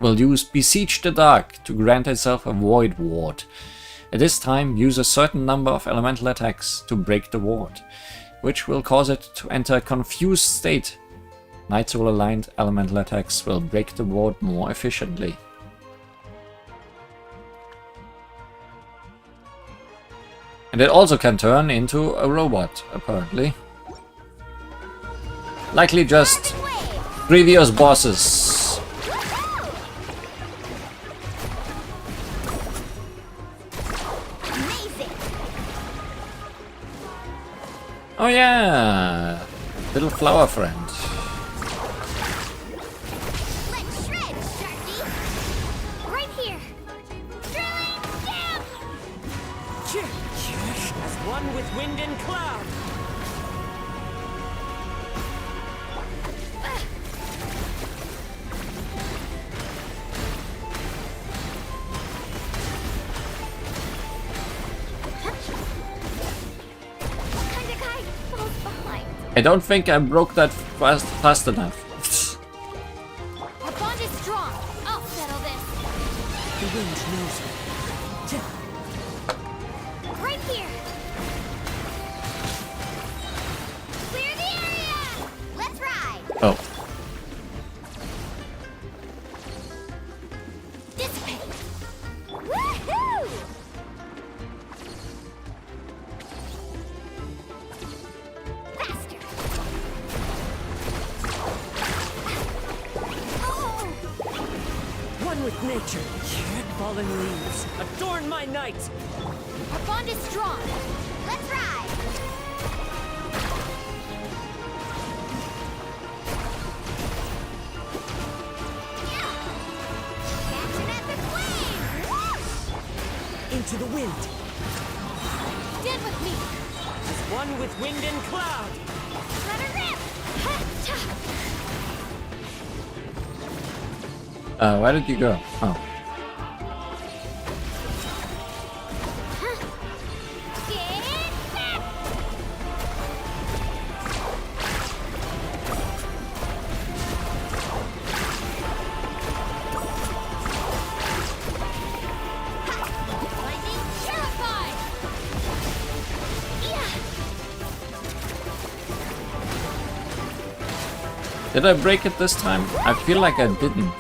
will use Beseech the Dark to grant itself a Void Ward. At this time, use a certain number of elemental attacks to break the ward, which will cause it to enter a confused state. Night Soul aligned elemental attacks will break the ward more efficiently. And it also can turn into a robot, apparently. Likely just previous bosses. Oh yeah, little flower friend. Let's shred, Sharky. Right here. Drilling down. As one with wind and cloud. What kind of guy falls behind? I don't think I broke that fast enough. Our bond is strong. I'll settle this. The wind knows me. Right here. Clear the area. Let's ride. Oh, Dissipate. Woohoo! Faster. Oh! One with nature. Fallen leaves. Adorn my night. Our bond is strong. Let's ride. Yeah. Catching at the flame. Whoosh! Into the wind. Stand with me. As one with wind and cloud. Let her rip. Ha-cha. where did you go? Oh, Get back. Lightning terrified. Yeah. did I break it this time? I feel like I didn't.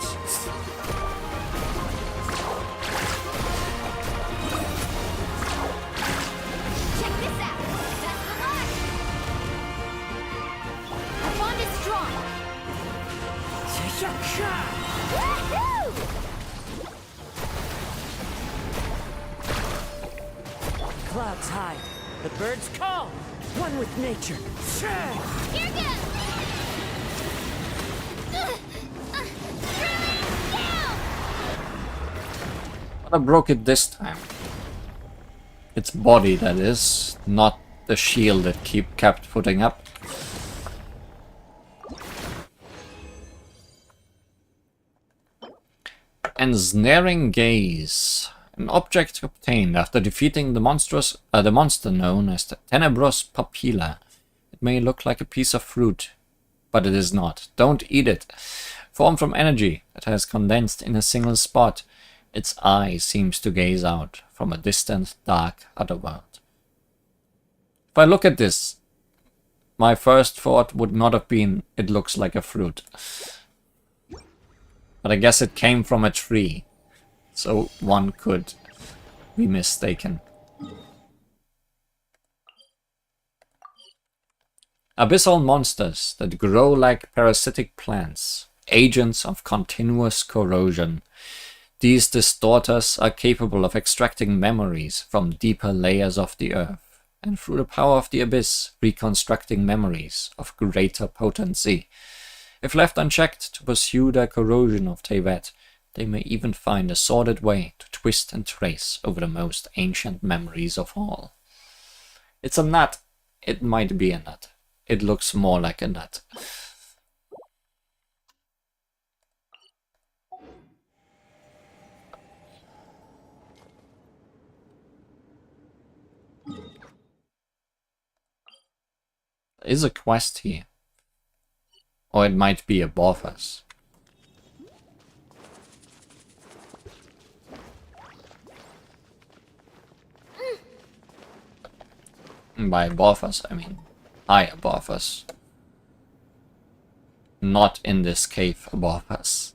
Check this out. That's the mark. Our bond is strong. Woohoo! Clouds hide. The birds call. One with nature. Here goes. Drilling down. But I broke it this time. Its body, that is, not the shield it kept putting up. Ensnaring Gaze. An object obtained after defeating the monster known as the Tenebrous Papilla. It may look like a piece of fruit, but it is not. Don't eat it. Formed from energy that has condensed in a single spot, its eye seems to gaze out from a distant, dark otherworld. If I look at this, my first thought would not have been, it looks like a fruit. But I guess it came from a tree, so one could be mistaken. Abyssal monsters that grow like parasitic plants, agents of continuous corrosion. These distorters are capable of extracting memories from deeper layers of the earth, and through the power of the abyss, reconstructing memories of greater potency. If left unchecked to pursue their corrosion of Teyvat, they may even find a sordid way to twist and trace over the most ancient memories of all. It's a nut. It might be a nut. It looks more like a nut. There is a quest here. Or it might be above us. And by above us, I mean high above us. Not in this cave above us.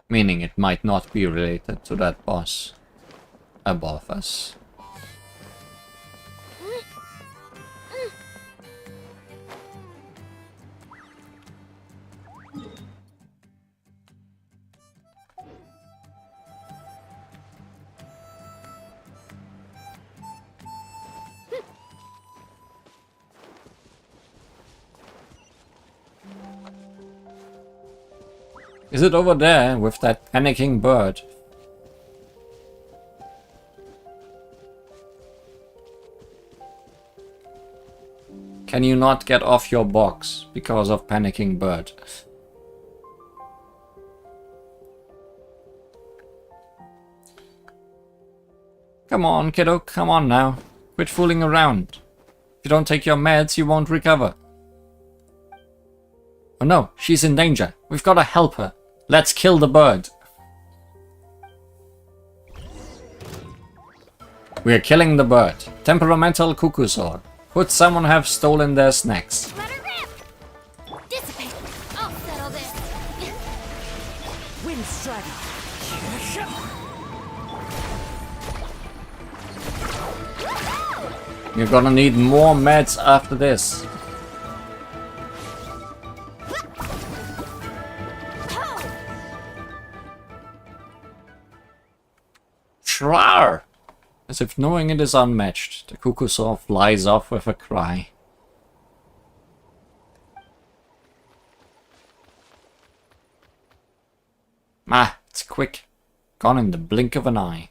Meaning it might not be related to that boss above us. Is it over there with that panicking bird? Can you not get off your box because of panicking bird? Come on, kiddo, come on now. Quit fooling around. If you don't take your meds, you won't recover. Oh no, she's in danger. We've got to help her. Let's kill the bird. We're killing the bird. Temperamental cuckoosaur. Could someone have stolen their snacks? Let her rip! Dissipate! I'll settle this! Wind strike. You're gonna need more meds after this. Shrar! As if knowing it is unmatched, the cuckoosaur flies off with a cry. Ah, it's quick. Gone in the blink of an eye.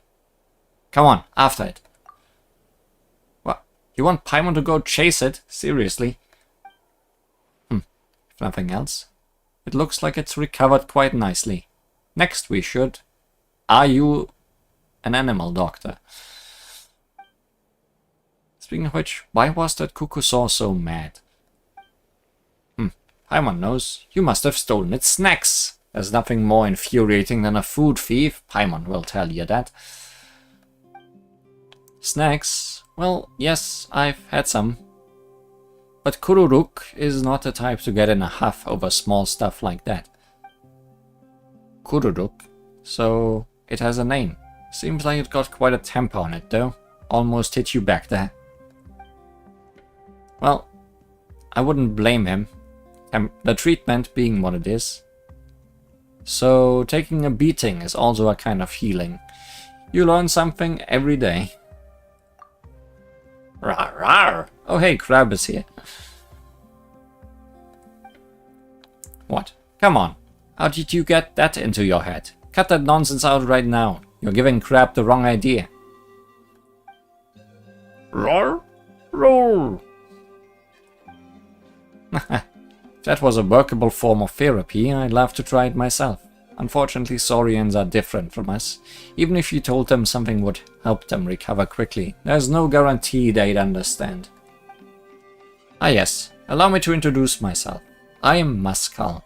Come on, after it. What? You want Paimon to go chase it? Seriously? If nothing else, it looks like it's recovered quite nicely. Next we should... Are you an animal doctor? Speaking of which, why was that cuckoosaur so mad? Paimon knows. You must have stolen its snacks. There's nothing more infuriating than a food thief. Paimon will tell you that. Snacks? Well, yes, I've had some. But Kururuk is not the type to get in a huff over small stuff like that. Kururuk? So it has a name. Seems like it got quite a temper on it, though. Almost hit you back there. Well, I wouldn't blame him. The treatment being what it is. So, taking a beating is also a kind of healing. You learn something every day. Rawr, rawr. Oh hey, Crab is here. What? Come on. How did you get that into your head? Cut that nonsense out right now. You're giving Crab the wrong idea. Roar? Roar! If that was a workable form of therapy, I'd love to try it myself. Unfortunately, Saurians are different from us. Even if you told them something would help them recover quickly, there's no guarantee they'd understand. Ah yes, allow me to introduce myself. I am Maskal.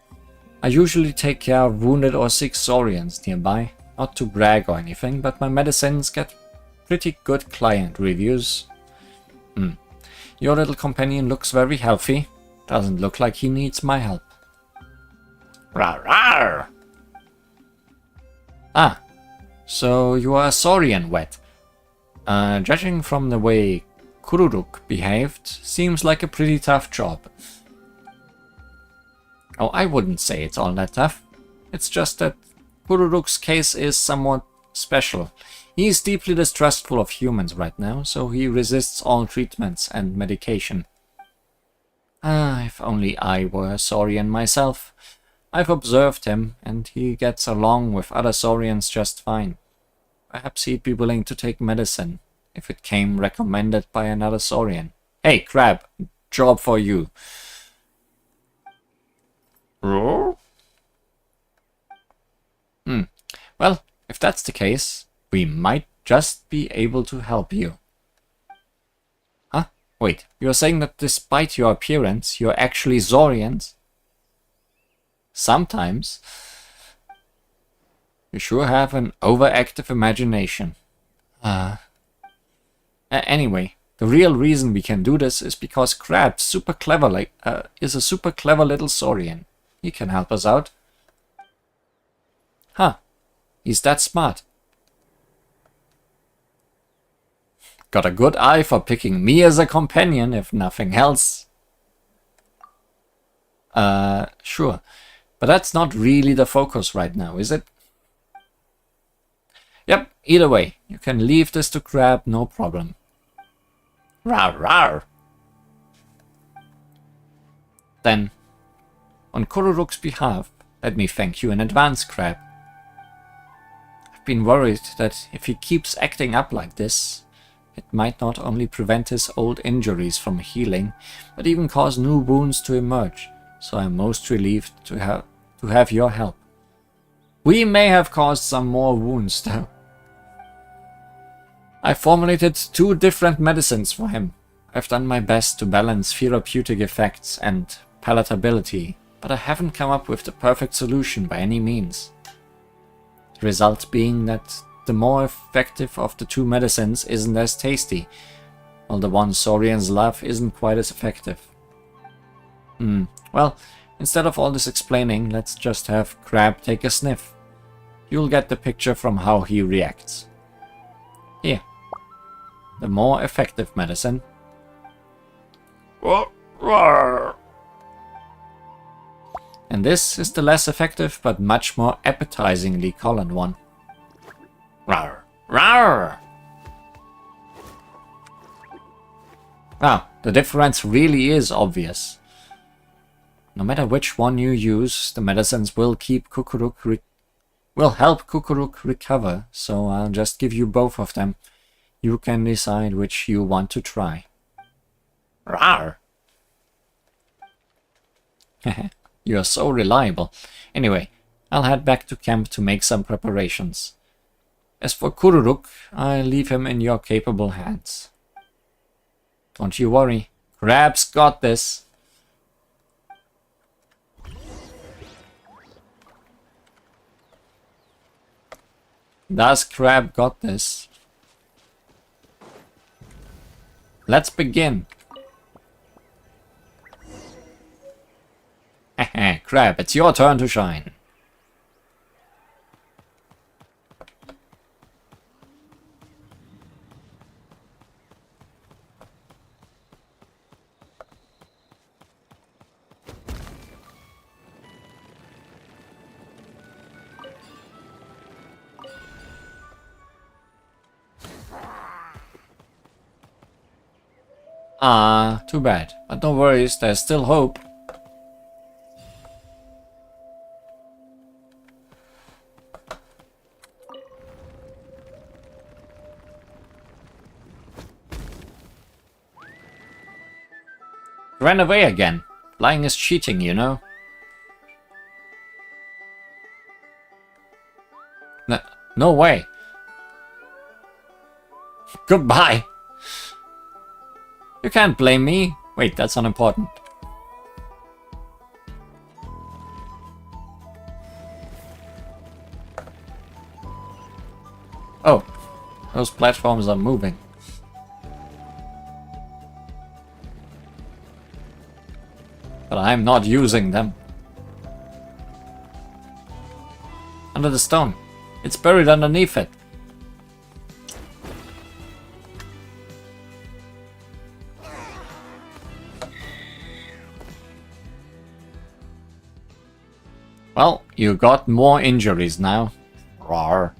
I usually take care of wounded or sick Saurians nearby. Not to brag or anything, but my medicines get pretty good client reviews. Your little companion looks very healthy. Doesn't look like he needs my help. Rawr, rawr. Ah, so you are a Saurian wet. Judging from the way Kururuk behaved, seems like a pretty tough job. Oh, I wouldn't say it's all that tough. It's just that Kururuk's case is somewhat special. He's deeply distrustful of humans right now, so he resists all treatments and medication. Ah, if only I were a Saurian myself. I've observed him, and he gets along with other Saurians just fine. Perhaps he'd be willing to take medicine, if it came recommended by another Saurian. Hey, Crab, job for you. Roar? Well, if that's the case, we might just be able to help you. Huh? Wait, you're saying that despite your appearance, you're actually Saurians? Sometimes. You sure have an overactive imagination. Anyway, the real reason we can do this is because Crab's super clever, is a super clever little Saurian. He can help us out. Huh. He's that smart. Got a good eye for picking me as a companion, if nothing else. Sure. But that's not really the focus right now, is it? Yep, either way, you can leave this to Crab, no problem. Rawr, rawr. Then, on Kururuk's behalf, Let me thank you in advance, Crab. I've been worried that if he keeps acting up like this, it might not only prevent his old injuries from healing, but even cause new wounds to emerge, so I'm most relieved to have your help. We may have caused some more wounds, though. I formulated 2 different medicines for him. I've done my best to balance therapeutic effects and palatability, but I haven't come up with the perfect solution by any means. The result being that the more effective of the 2 medicines isn't as tasty, while the one Saurians love isn't quite as effective. Well, instead of all this explaining, let's just have Crab take a sniff. You'll get the picture from how he reacts. Here. The more effective medicine. And this is the less effective but much more appetizingly colored one. Rawr! Rawr! Wow, the difference really is obvious. No matter which one you use, the medicines will help Kukuruk recover, so I'll just give you both of them. You can decide which you want to try. Rawr! You are so reliable. Anyway, I'll head back to camp to make some preparations. As for Kururuk, I'll leave him in your capable hands. Don't you worry, Crab's got this. Does Crab got this? Let's begin. Crab, it's your turn to shine. Ah, too bad. But no worries, there's still hope. Ran away again. Lying is cheating, you know. No way. Goodbye. You can't blame me. Wait, that's unimportant. Oh, those platforms are moving. But I'm not using them. Under the stone. It's buried underneath it. Well, you got more injuries now. Rawr.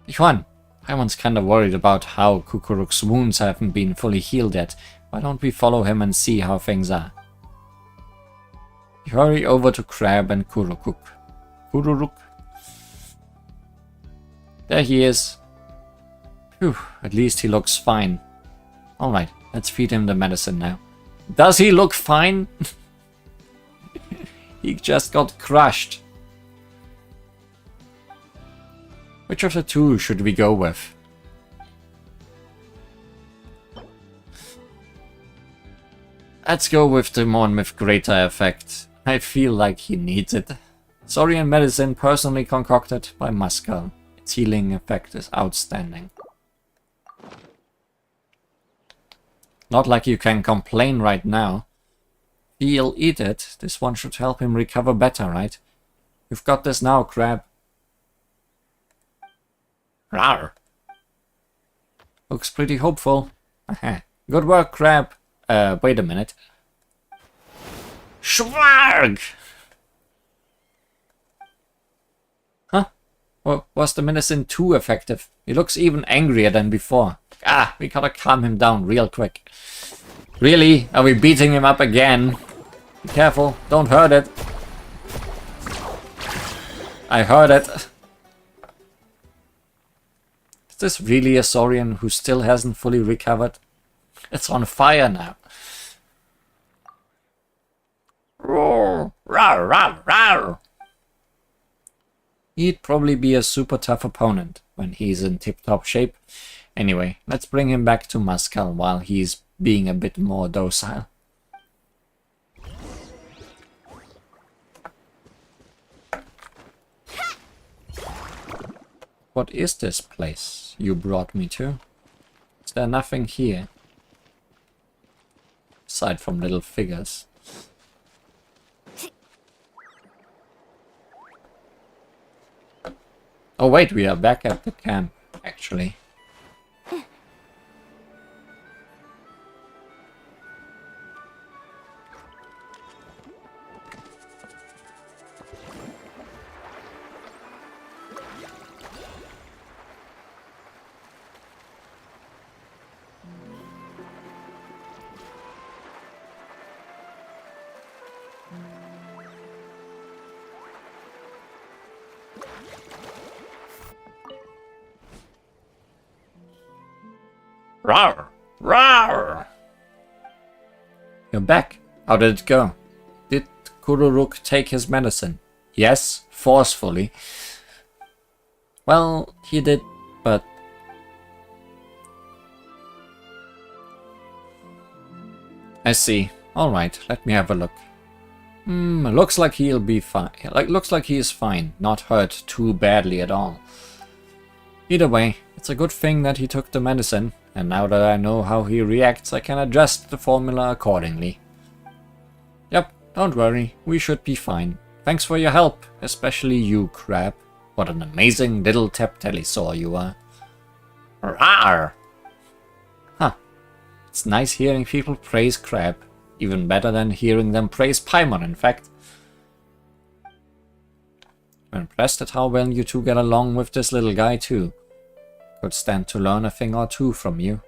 Yuan, I was kinda worried about how Kukuruk's wounds haven't been fully healed yet. Why don't we follow him and see how things are? You hurry over to Crab and Kururuk. There he is. Phew, at least he looks fine. Alright, let's feed him the medicine now. Does he look fine? He just got crushed. Which of the 2 should we go with? Let's go with the one with greater effect. I feel like he needs it. Saurian medicine personally concocted by Muscal. Its healing effect is outstanding. Not like you can complain right now. He'll eat it. This one should help him recover better, right? You've got this now, Crab. Rawr. Looks pretty hopeful. Good work, Crab. Wait a minute. Schwarg! Huh? Was the medicine too effective? He looks even angrier than before. Ah, we gotta calm him down real quick. Really? Are we beating him up again? Be careful, don't hurt it. I heard it. Is this really a Saurian who still hasn't fully recovered? It's on fire now. Roar, rawr, rawr, rawr. He'd probably be a super tough opponent when he's in tip-top shape. Anyway, let's bring him back to Muscal while he's being a bit more docile. What is this place you brought me to? Is there nothing here? Aside from little figures. Oh wait, we are back at the camp, actually. Rawr! Rawr! You're back. How did it go? Did Kururuk take his medicine? Yes, forcefully. Well, he did, but... I see. Alright, let me have a look. Looks like he'll be fine. Looks like he is fine, not hurt too badly at all. Either way, it's a good thing that he took the medicine, and now that I know how he reacts, I can adjust the formula accordingly. Yep, don't worry, we should be fine. Thanks for your help, especially you, Crab. What an amazing little Teptelisaur you are. Rawr! Huh. It's nice hearing people praise Crab. Even better than hearing them praise Paimon, in fact. I'm impressed at how well you two get along with this little guy, too. Could stand to learn a thing or two from you.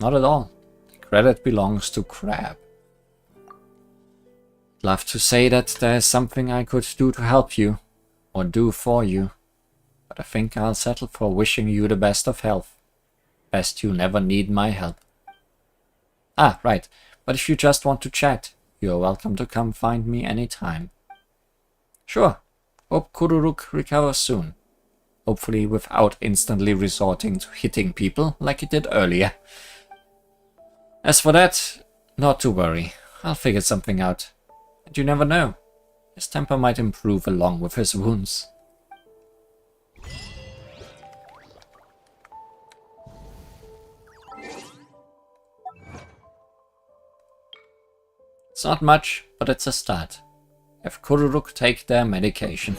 Not at all. The credit belongs to Crab. Love to say that there is something I could do to help you, or do for you, but I think I'll settle for wishing you the best of health. Best you never need my help. Ah, right, but if you just want to chat, you're welcome to come find me anytime. Sure, hope Kururuk recovers soon. Hopefully without instantly resorting to hitting people like he did earlier. As for that, not to worry, I'll figure something out. And you never know, his temper might improve along with his wounds. It's not much, but it's a start. Have Kururuk take their medication.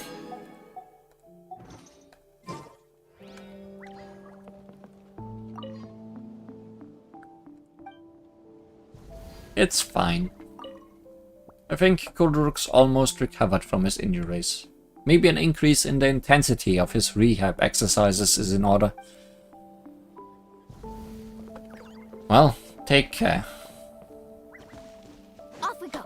It's fine. I think Kururuk's almost recovered from his injuries. Maybe an increase in the intensity of his rehab exercises is in order. Well, take care. Off we go.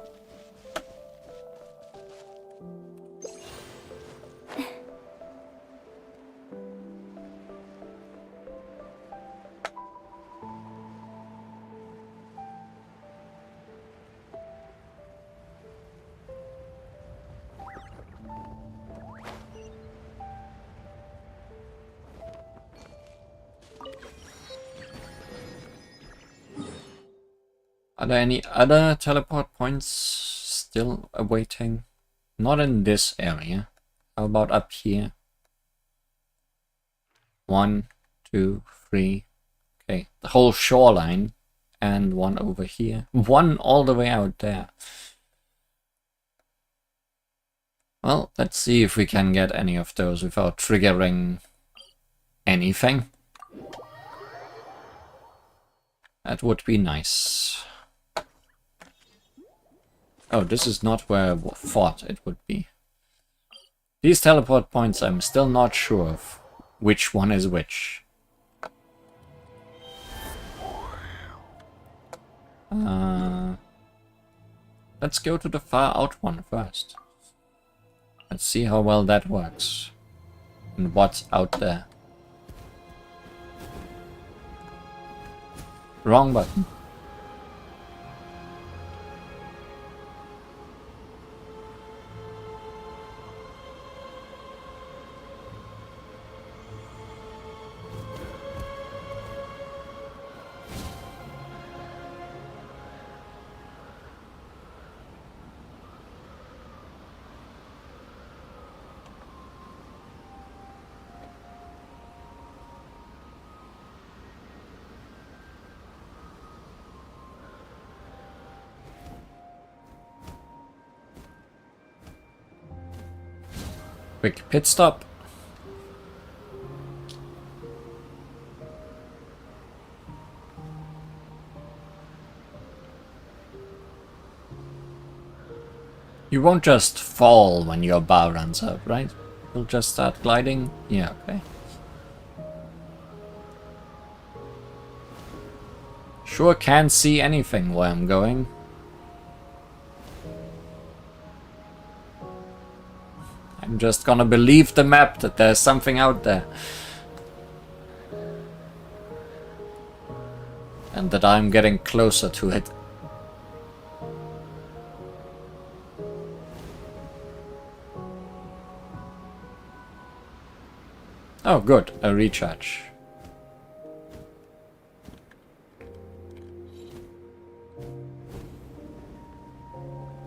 Are there any other teleport points still awaiting? Not in this area. How about up here? 1, 2, 3. Okay, the whole shoreline. And one over here. One all the way out there. Well, let's see if we can get any of those without triggering anything. That would be nice. Oh, this is not where I thought it would be. These teleport points, I'm still not sure of which one is which. Let's go to the far out one first. Let's see how well that works. And what's out there. Wrong button. Quick pit stop. You won't just fall when your bar runs up, right? You'll just start gliding? Yeah, okay. Sure can't see anything where I'm going. I'm just gonna believe the map that there's something out there. And that I'm getting closer to it. Oh good, a recharge.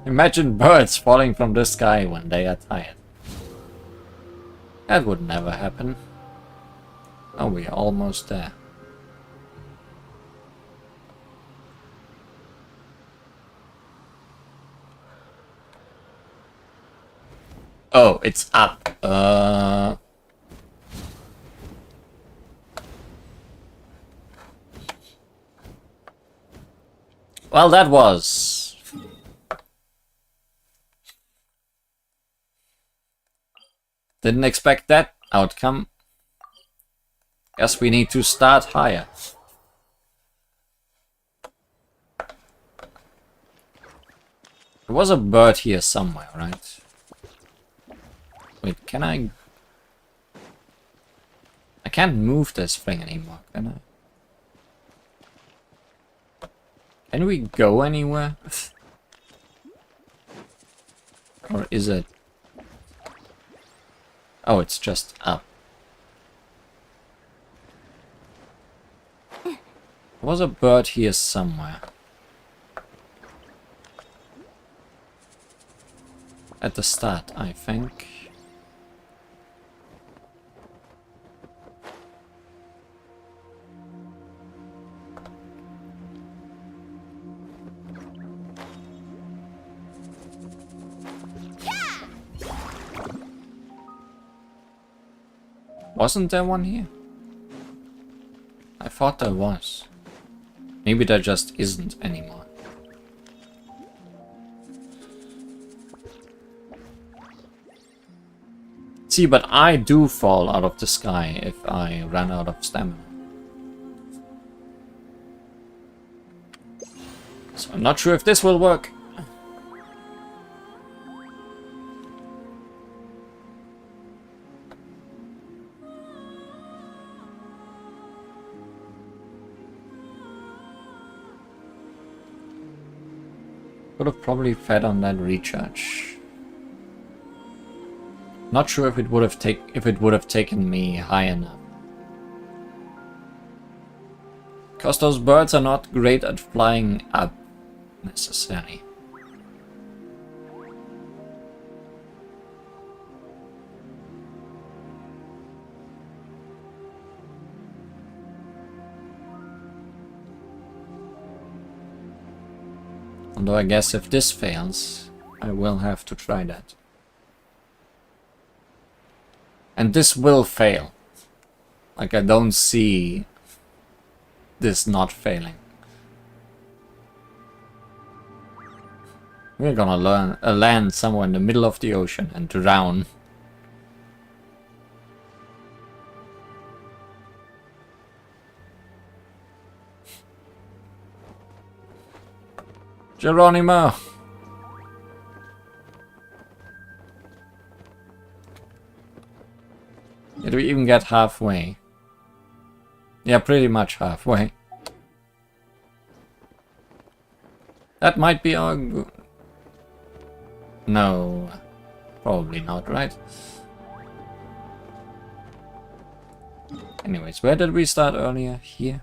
Imagine birds falling from the sky when they are tired. That would never happen. Oh, we're almost there. Oh, it's up. Well, that was... Didn't expect that outcome. Guess we need to start higher. There was a bird here somewhere, right? Wait, can I... I can't move this thing anymore, can I? Can we go anywhere? Or is it... Oh, it's just up. There was a bird here somewhere. At the start, I think. Wasn't there one here? I thought there was. Maybe there just isn't anymore. See, but I do fall out of the sky if I run out of stamina. So I'm not sure if this will work. Could have probably fed on that recharge. Not sure if it would have taken me high enough. Because those birds are not great at flying up necessarily. Although I guess if this fails, I will have to try that. And this will fail. Like, I don't see this not failing. We're gonna land somewhere in the middle of the ocean and drown. Geronimo! we even get halfway? Yeah, pretty much halfway. That might be our... No, probably not, right? Anyways, where did we start earlier? Here?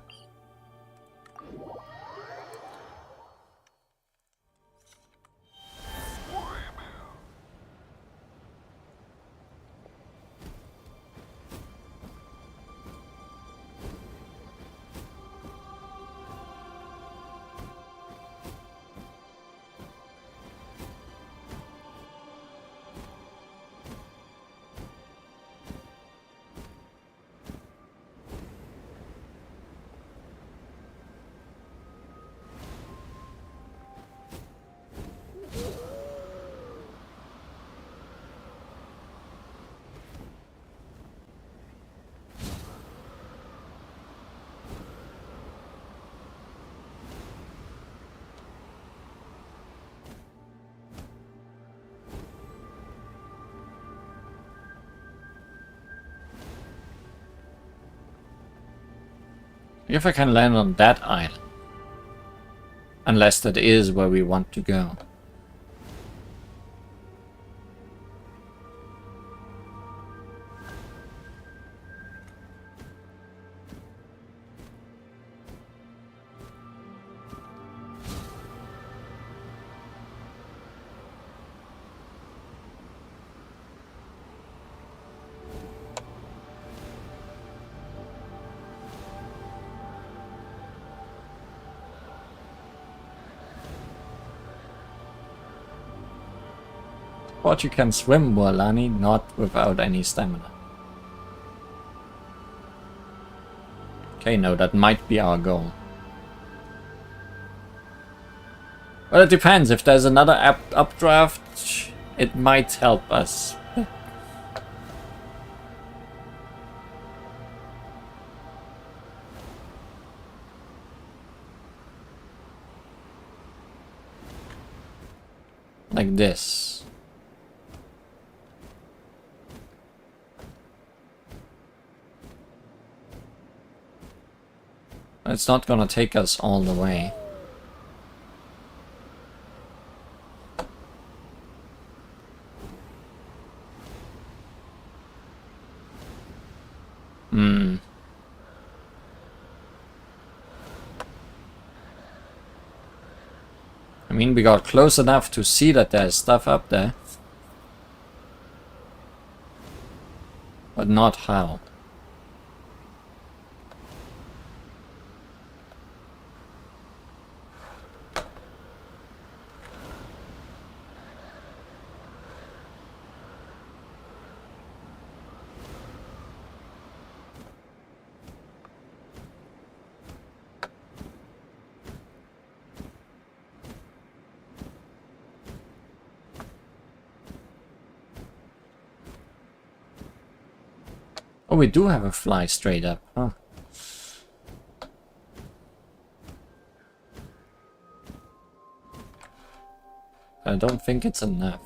If I can land on that island. Unless that is where we want to go. But you can swim, Walani, not without any stamina. Okay, no, that might be our goal. Well, it depends. If there's another updraft, it might help us. Like this. It's not gonna take us all the way. I mean, we got close enough to see that there's stuff up there. But not how. Oh, we do have a fly straight up, huh? I don't think it's enough.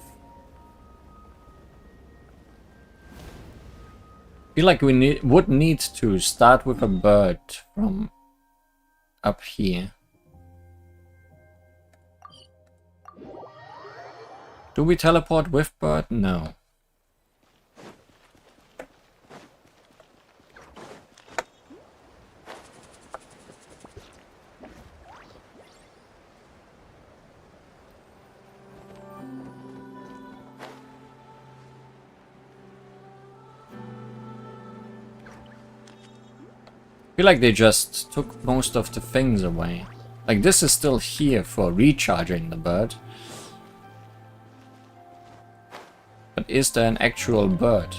I feel like we would need to start with a bird from up here. Do we teleport with bird? No. I feel like they just took most of the things away. Like, this is still here for recharging the bird. But is there an actual bird?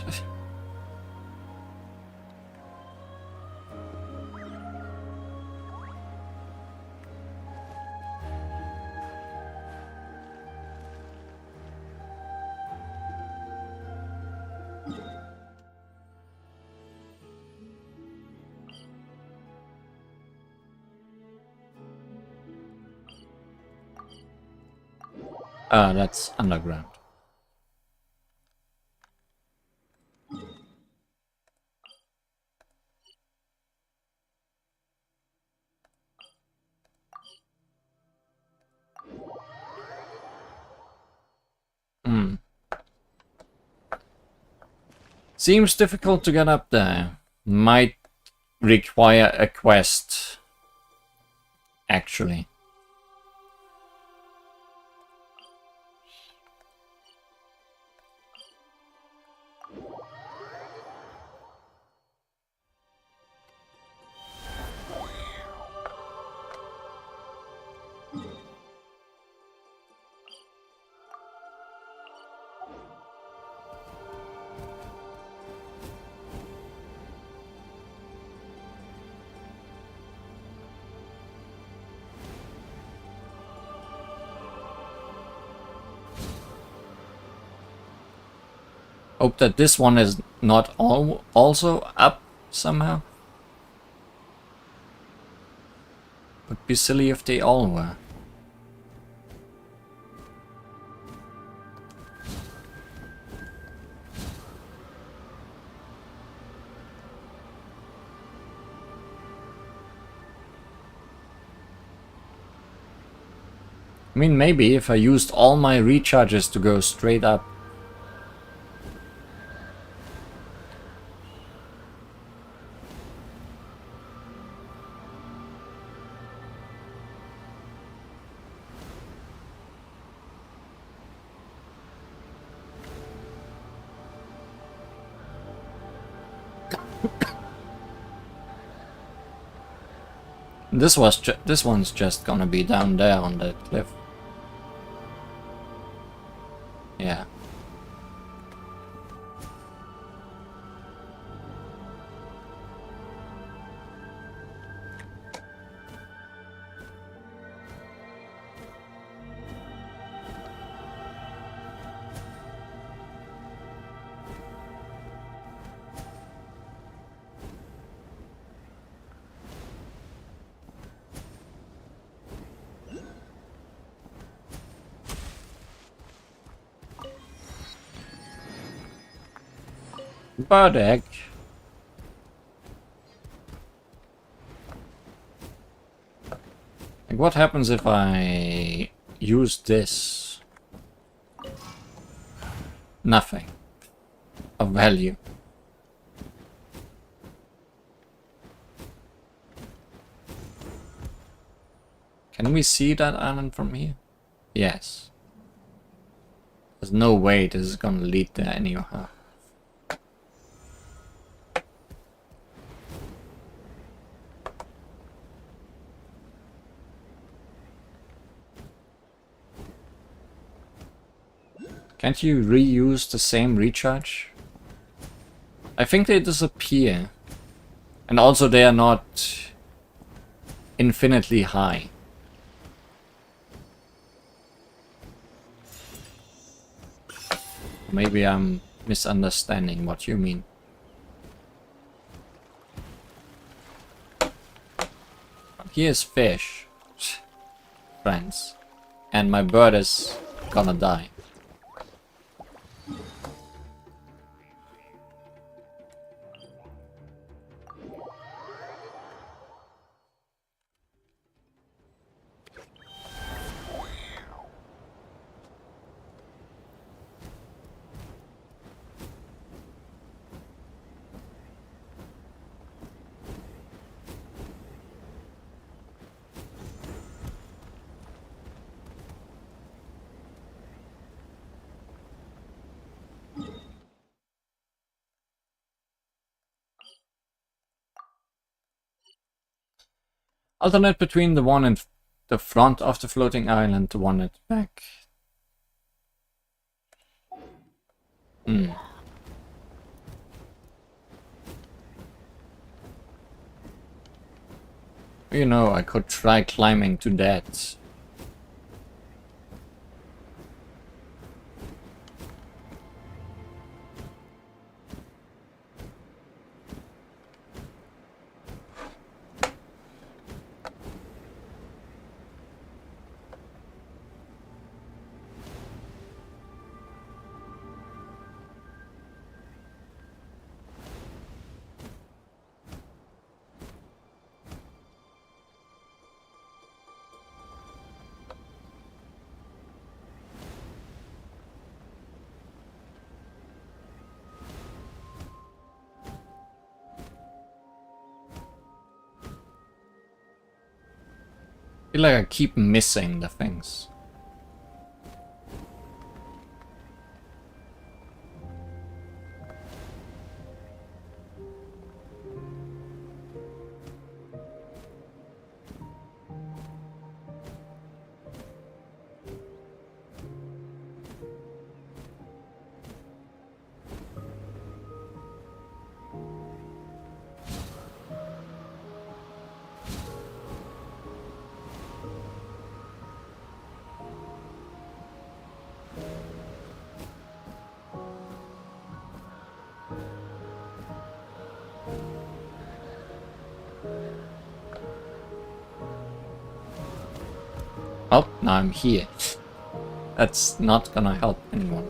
Ah, that's underground. Seems difficult to get up there. Might require a quest, actually. Hope that this one is not also up somehow. Would be silly if they all were. I mean, maybe if I used all my recharges to go straight up. This one's just gonna be down there on that cliff. Yeah. Bird egg. Like, what happens if I use this? Nothing of value. Can we see that island from here? Yes. There's no way this is gonna lead there anyhow. Can't you reuse the same recharge? I think they disappear. And also they are not infinitely high. Maybe I'm misunderstanding what you mean. Here's fish. Friends. And my bird is gonna die. Alternate between the one in the front of the floating island, the one at the back. You know, I could try climbing to that. feel like I keep missing the things. Oh, now I'm here. That's not gonna help anyone.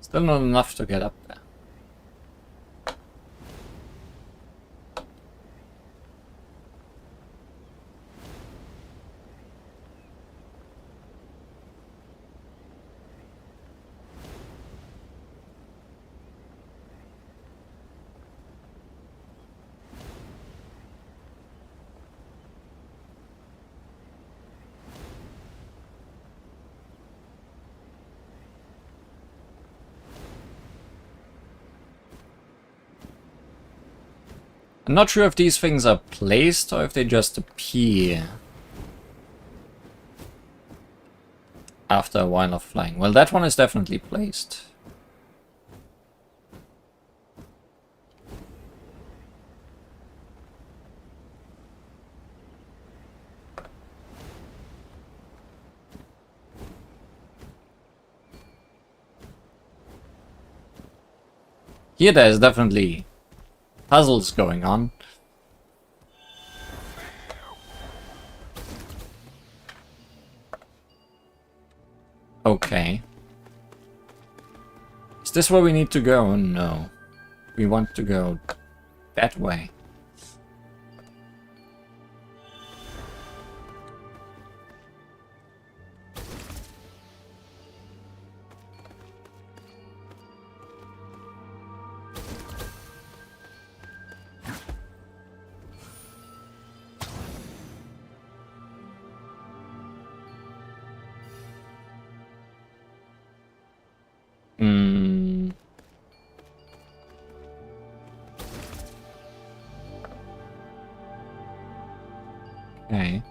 Still not enough to get up there. I'm not sure if these things are placed or if they just appear after a while of flying. Well, that one is definitely placed. Here there is definitely puzzles going on. Okay. Is this where we need to go? No. We want to go that way. Okay.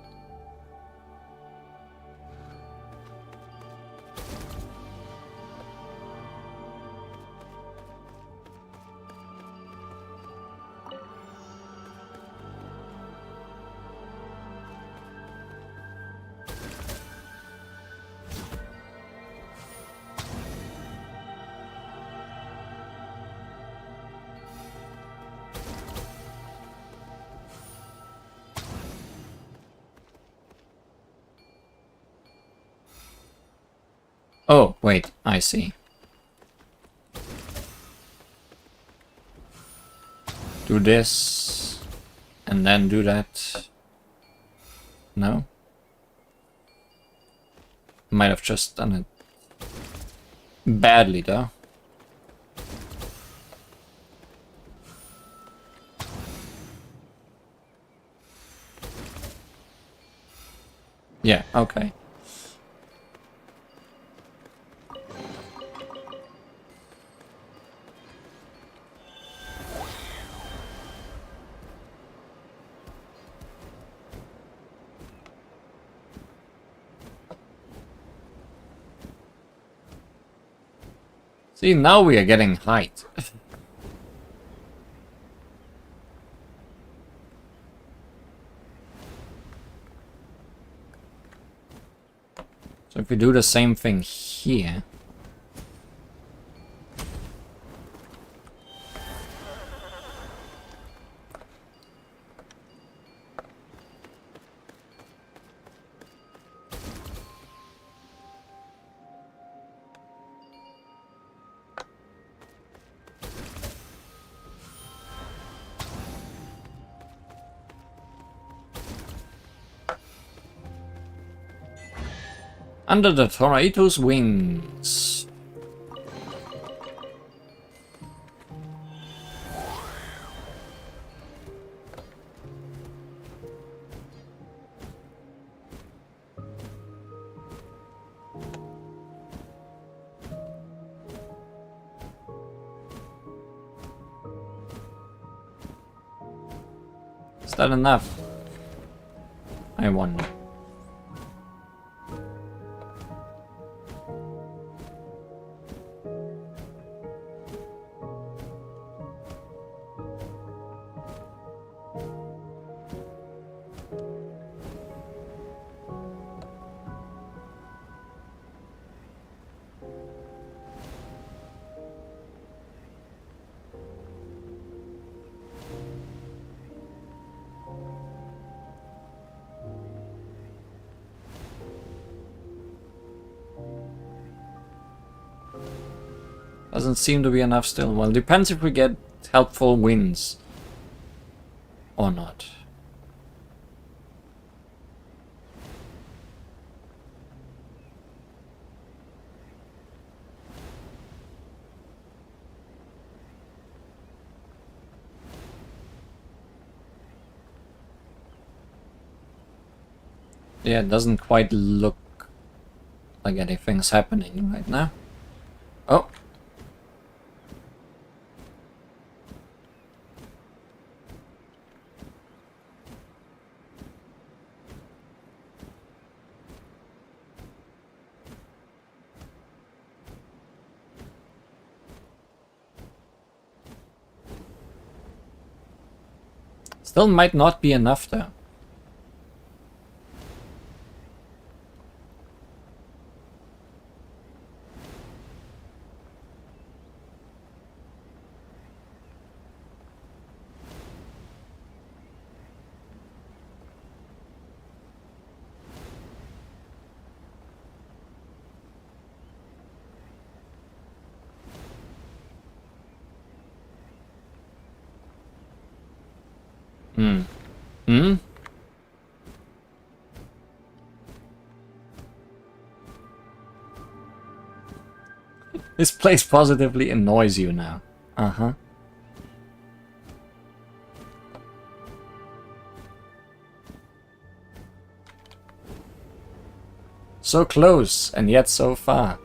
Oh, wait, I see. Do this, and then do that. No? Might have just done it badly, though. Yeah, okay. See, now we are getting height. So if we do the same thing here... Under the tornado's wings. Is that enough? I wonder. Doesn't seem to be enough still. Well, depends if we get helpful wins or not. Yeah, it doesn't quite look like anything's happening right now. Oh. Still might not be enough though. Hmm? This place positively annoys you now. Uh-huh. So close, and yet so far.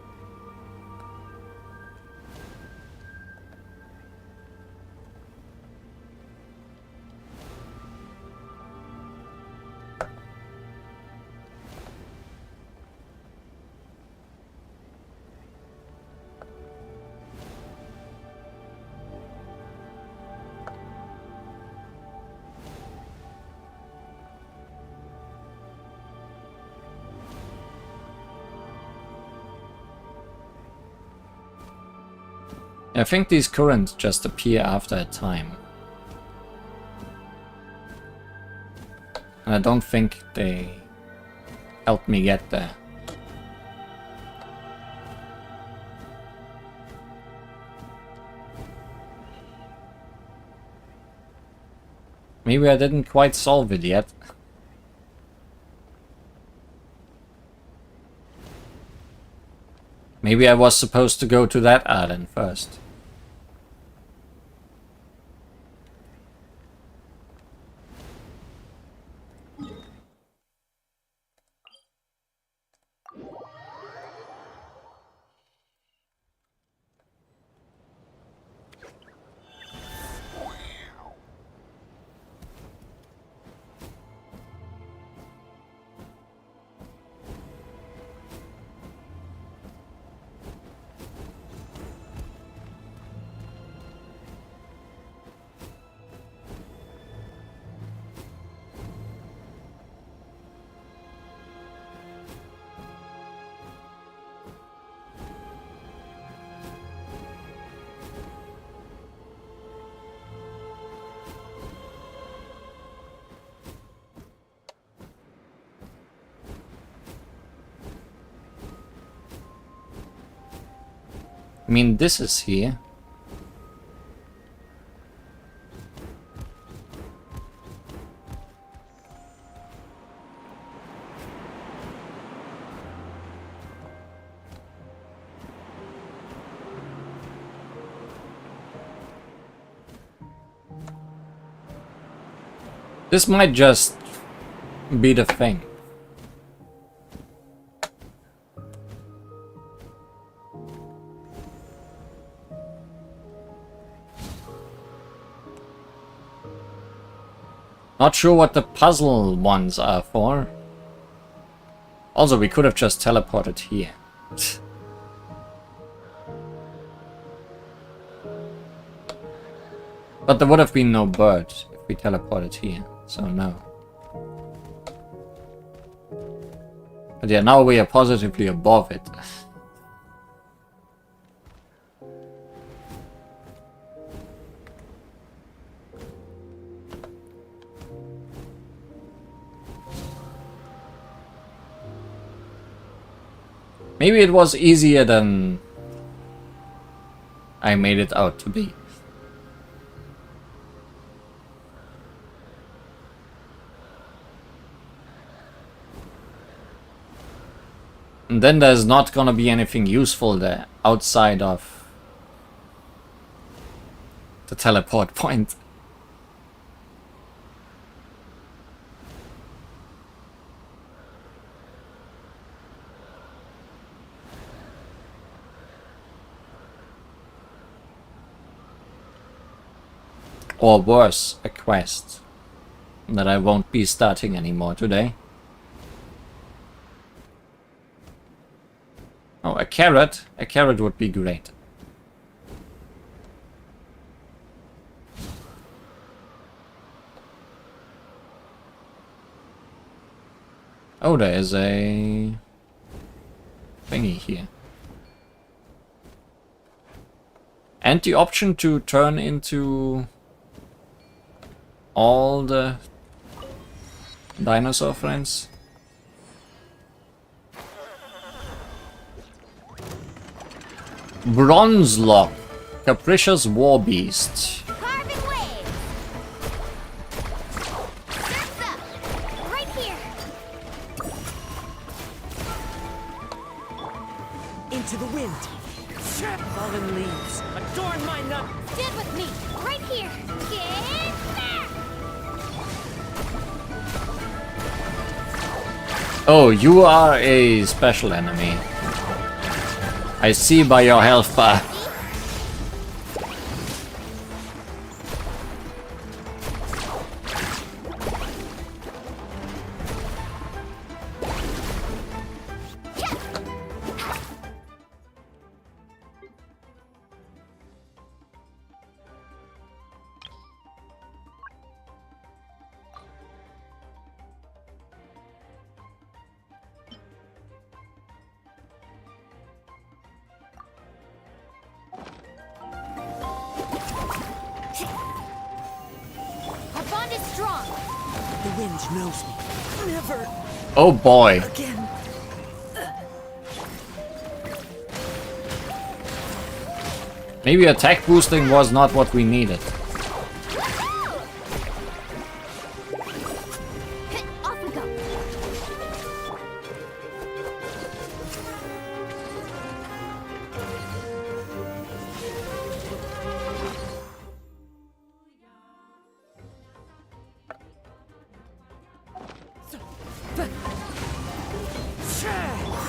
I think these currents just appear after a time. And I don't think they help me get there. Maybe I didn't quite solve it yet. Maybe I was supposed to go to that island first. I mean, this is here. This might just be the thing. Not sure what the puzzle ones are for. Also, we could have just teleported here. But there would have been no bird if we teleported here, so no. But yeah, now we are positively above it. Maybe it was easier than I made it out to be. And then there's not gonna be anything useful there outside of the teleport point. Or worse, a quest that I won't be starting anymore today. Oh, a carrot? A carrot would be great. Oh, there is a thingy here. And the option to turn into all the dinosaur friends. Bronze Lock, Capricious War Beast. Carving waves. Surf's up. Right here. Into the wind. Fallen leaves. Adorn my nut. Stand with me. Right here. Get back. Oh, you are a special enemy. I see by your health bar. Our bond is strong. The wind knows me. Never Oh boy. again. Maybe attack boosting was not what we needed. Off we go.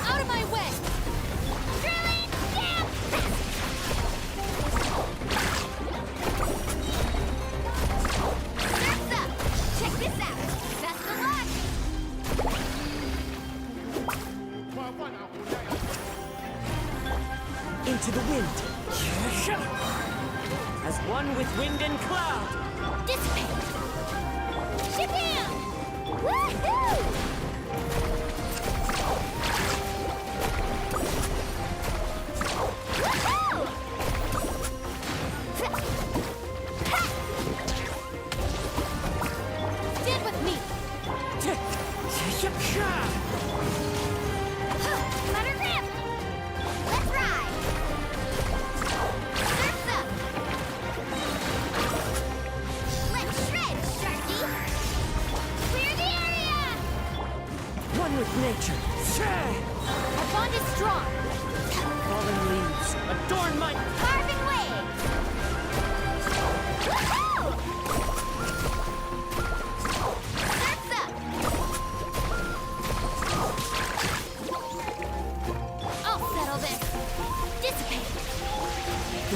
Out of my way. Drilling down. Surf's up. Check this out. Best of luck. Into the wind. As one with wind and cloud. Dissipate. Ship him. Woohoo! Stand with me. Let her rip. Let's ride. Surf's up. Let's shred, Sharky. Clear the area. One with nature. Our bond is strong. Fallen leaves. Adorn my... Carving waves. Woohoo!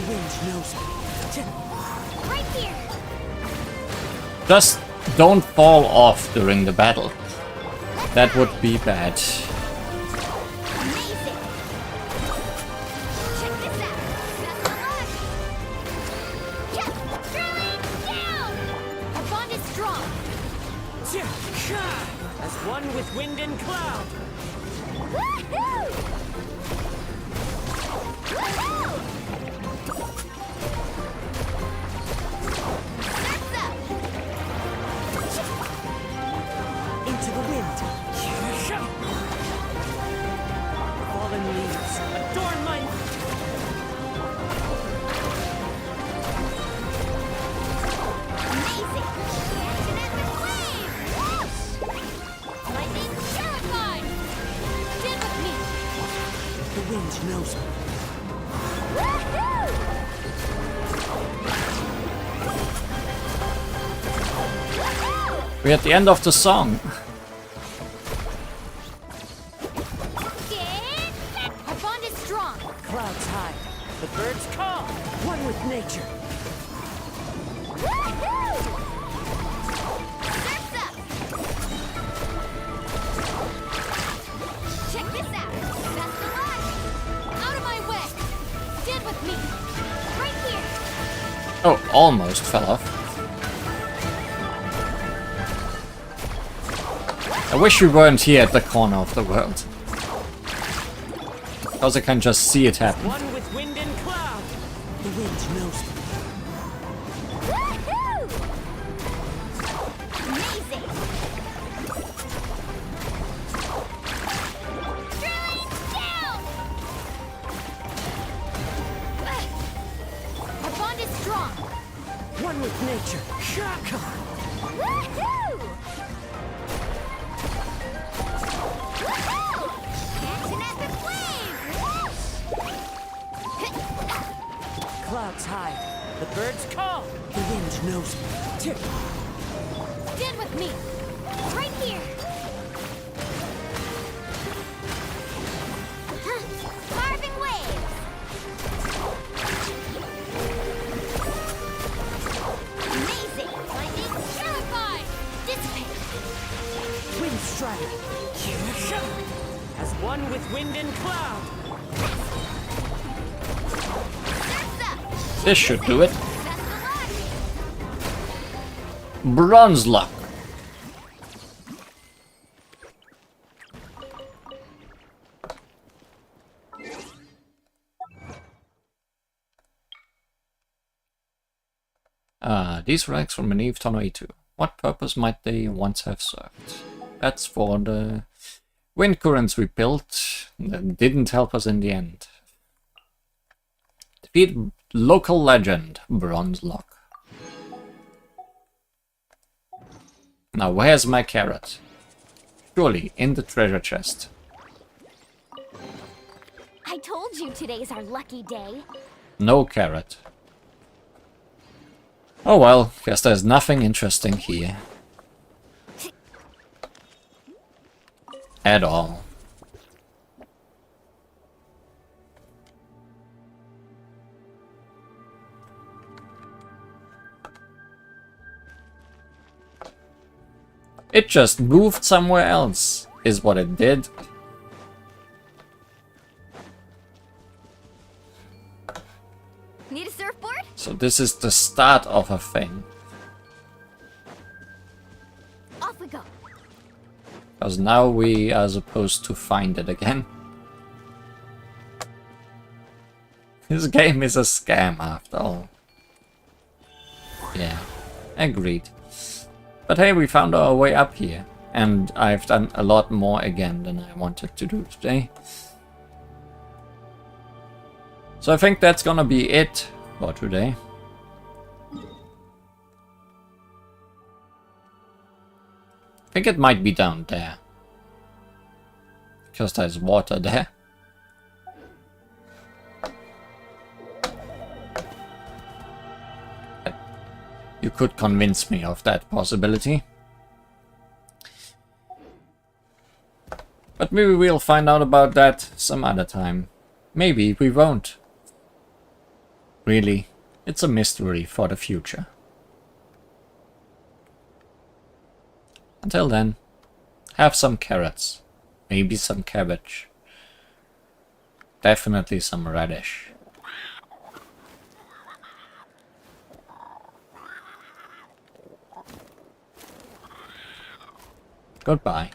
The wind knows me. Right here. Just don't fall off during the battle. That would be bad. Amazing. Check this out. Best of luck. Yes, drilling down. Our bond is strong. As one with wind and cloud. Woohoo! Woohoo! Surf's up. Into the wind. Fallen leaves adorn my... Amazing. Action at the flame. Lightning terrified. Stand with me. The wind knows me. Woohoo! Woohoo! We're at the end of the song. Get back. Our bond is strong. Clouds high. The birds call. One with nature. Woohoo! Surf's up. Check this out. Best of luck. Out of my way. Stand with me. Right here. Oh, almost fell off. I wish we weren't here at the corner of the world. Because I can just see it happen. One with wind and cloud. The wind knows me. Woohoo! Amazing. Drilling down. Our bond is strong. One with nature. Woohoo! Woohoo! Action at the flame. Clouds high. The birds call. The wind knows me. Stand with me. Right here. Carving waves. Amazing. Lightning terrified. Dissipate. Wind strider. As one with wind and cloud. Surf's up. This should do it. Best of luck. Bronze luck. These relics from Maneve Tono 2. What purpose might they once have served? That's for the wind currents we built that didn't help us in the end. Defeat local legend, Bronze Lock. Now where's my carrot? Surely in the treasure chest. I told you today's our lucky day. No carrot. Oh well, guess there's nothing interesting here. At all. It just moved somewhere else, is what it did. Need a surfboard? So this is the start of a thing. Off we go. Because now we are supposed to find it again. This game is a scam after all. Yeah, agreed. But hey, we found our way up here. And I've done a lot more again than I wanted to do today. So I think that's gonna be it for today. I think it might be down there. Because there's water there. You could convince me of that possibility. But maybe we'll find out about that some other time. Maybe we won't. Really, it's a mystery for the future. Until then, have some carrots, maybe some cabbage, definitely some radish. Goodbye.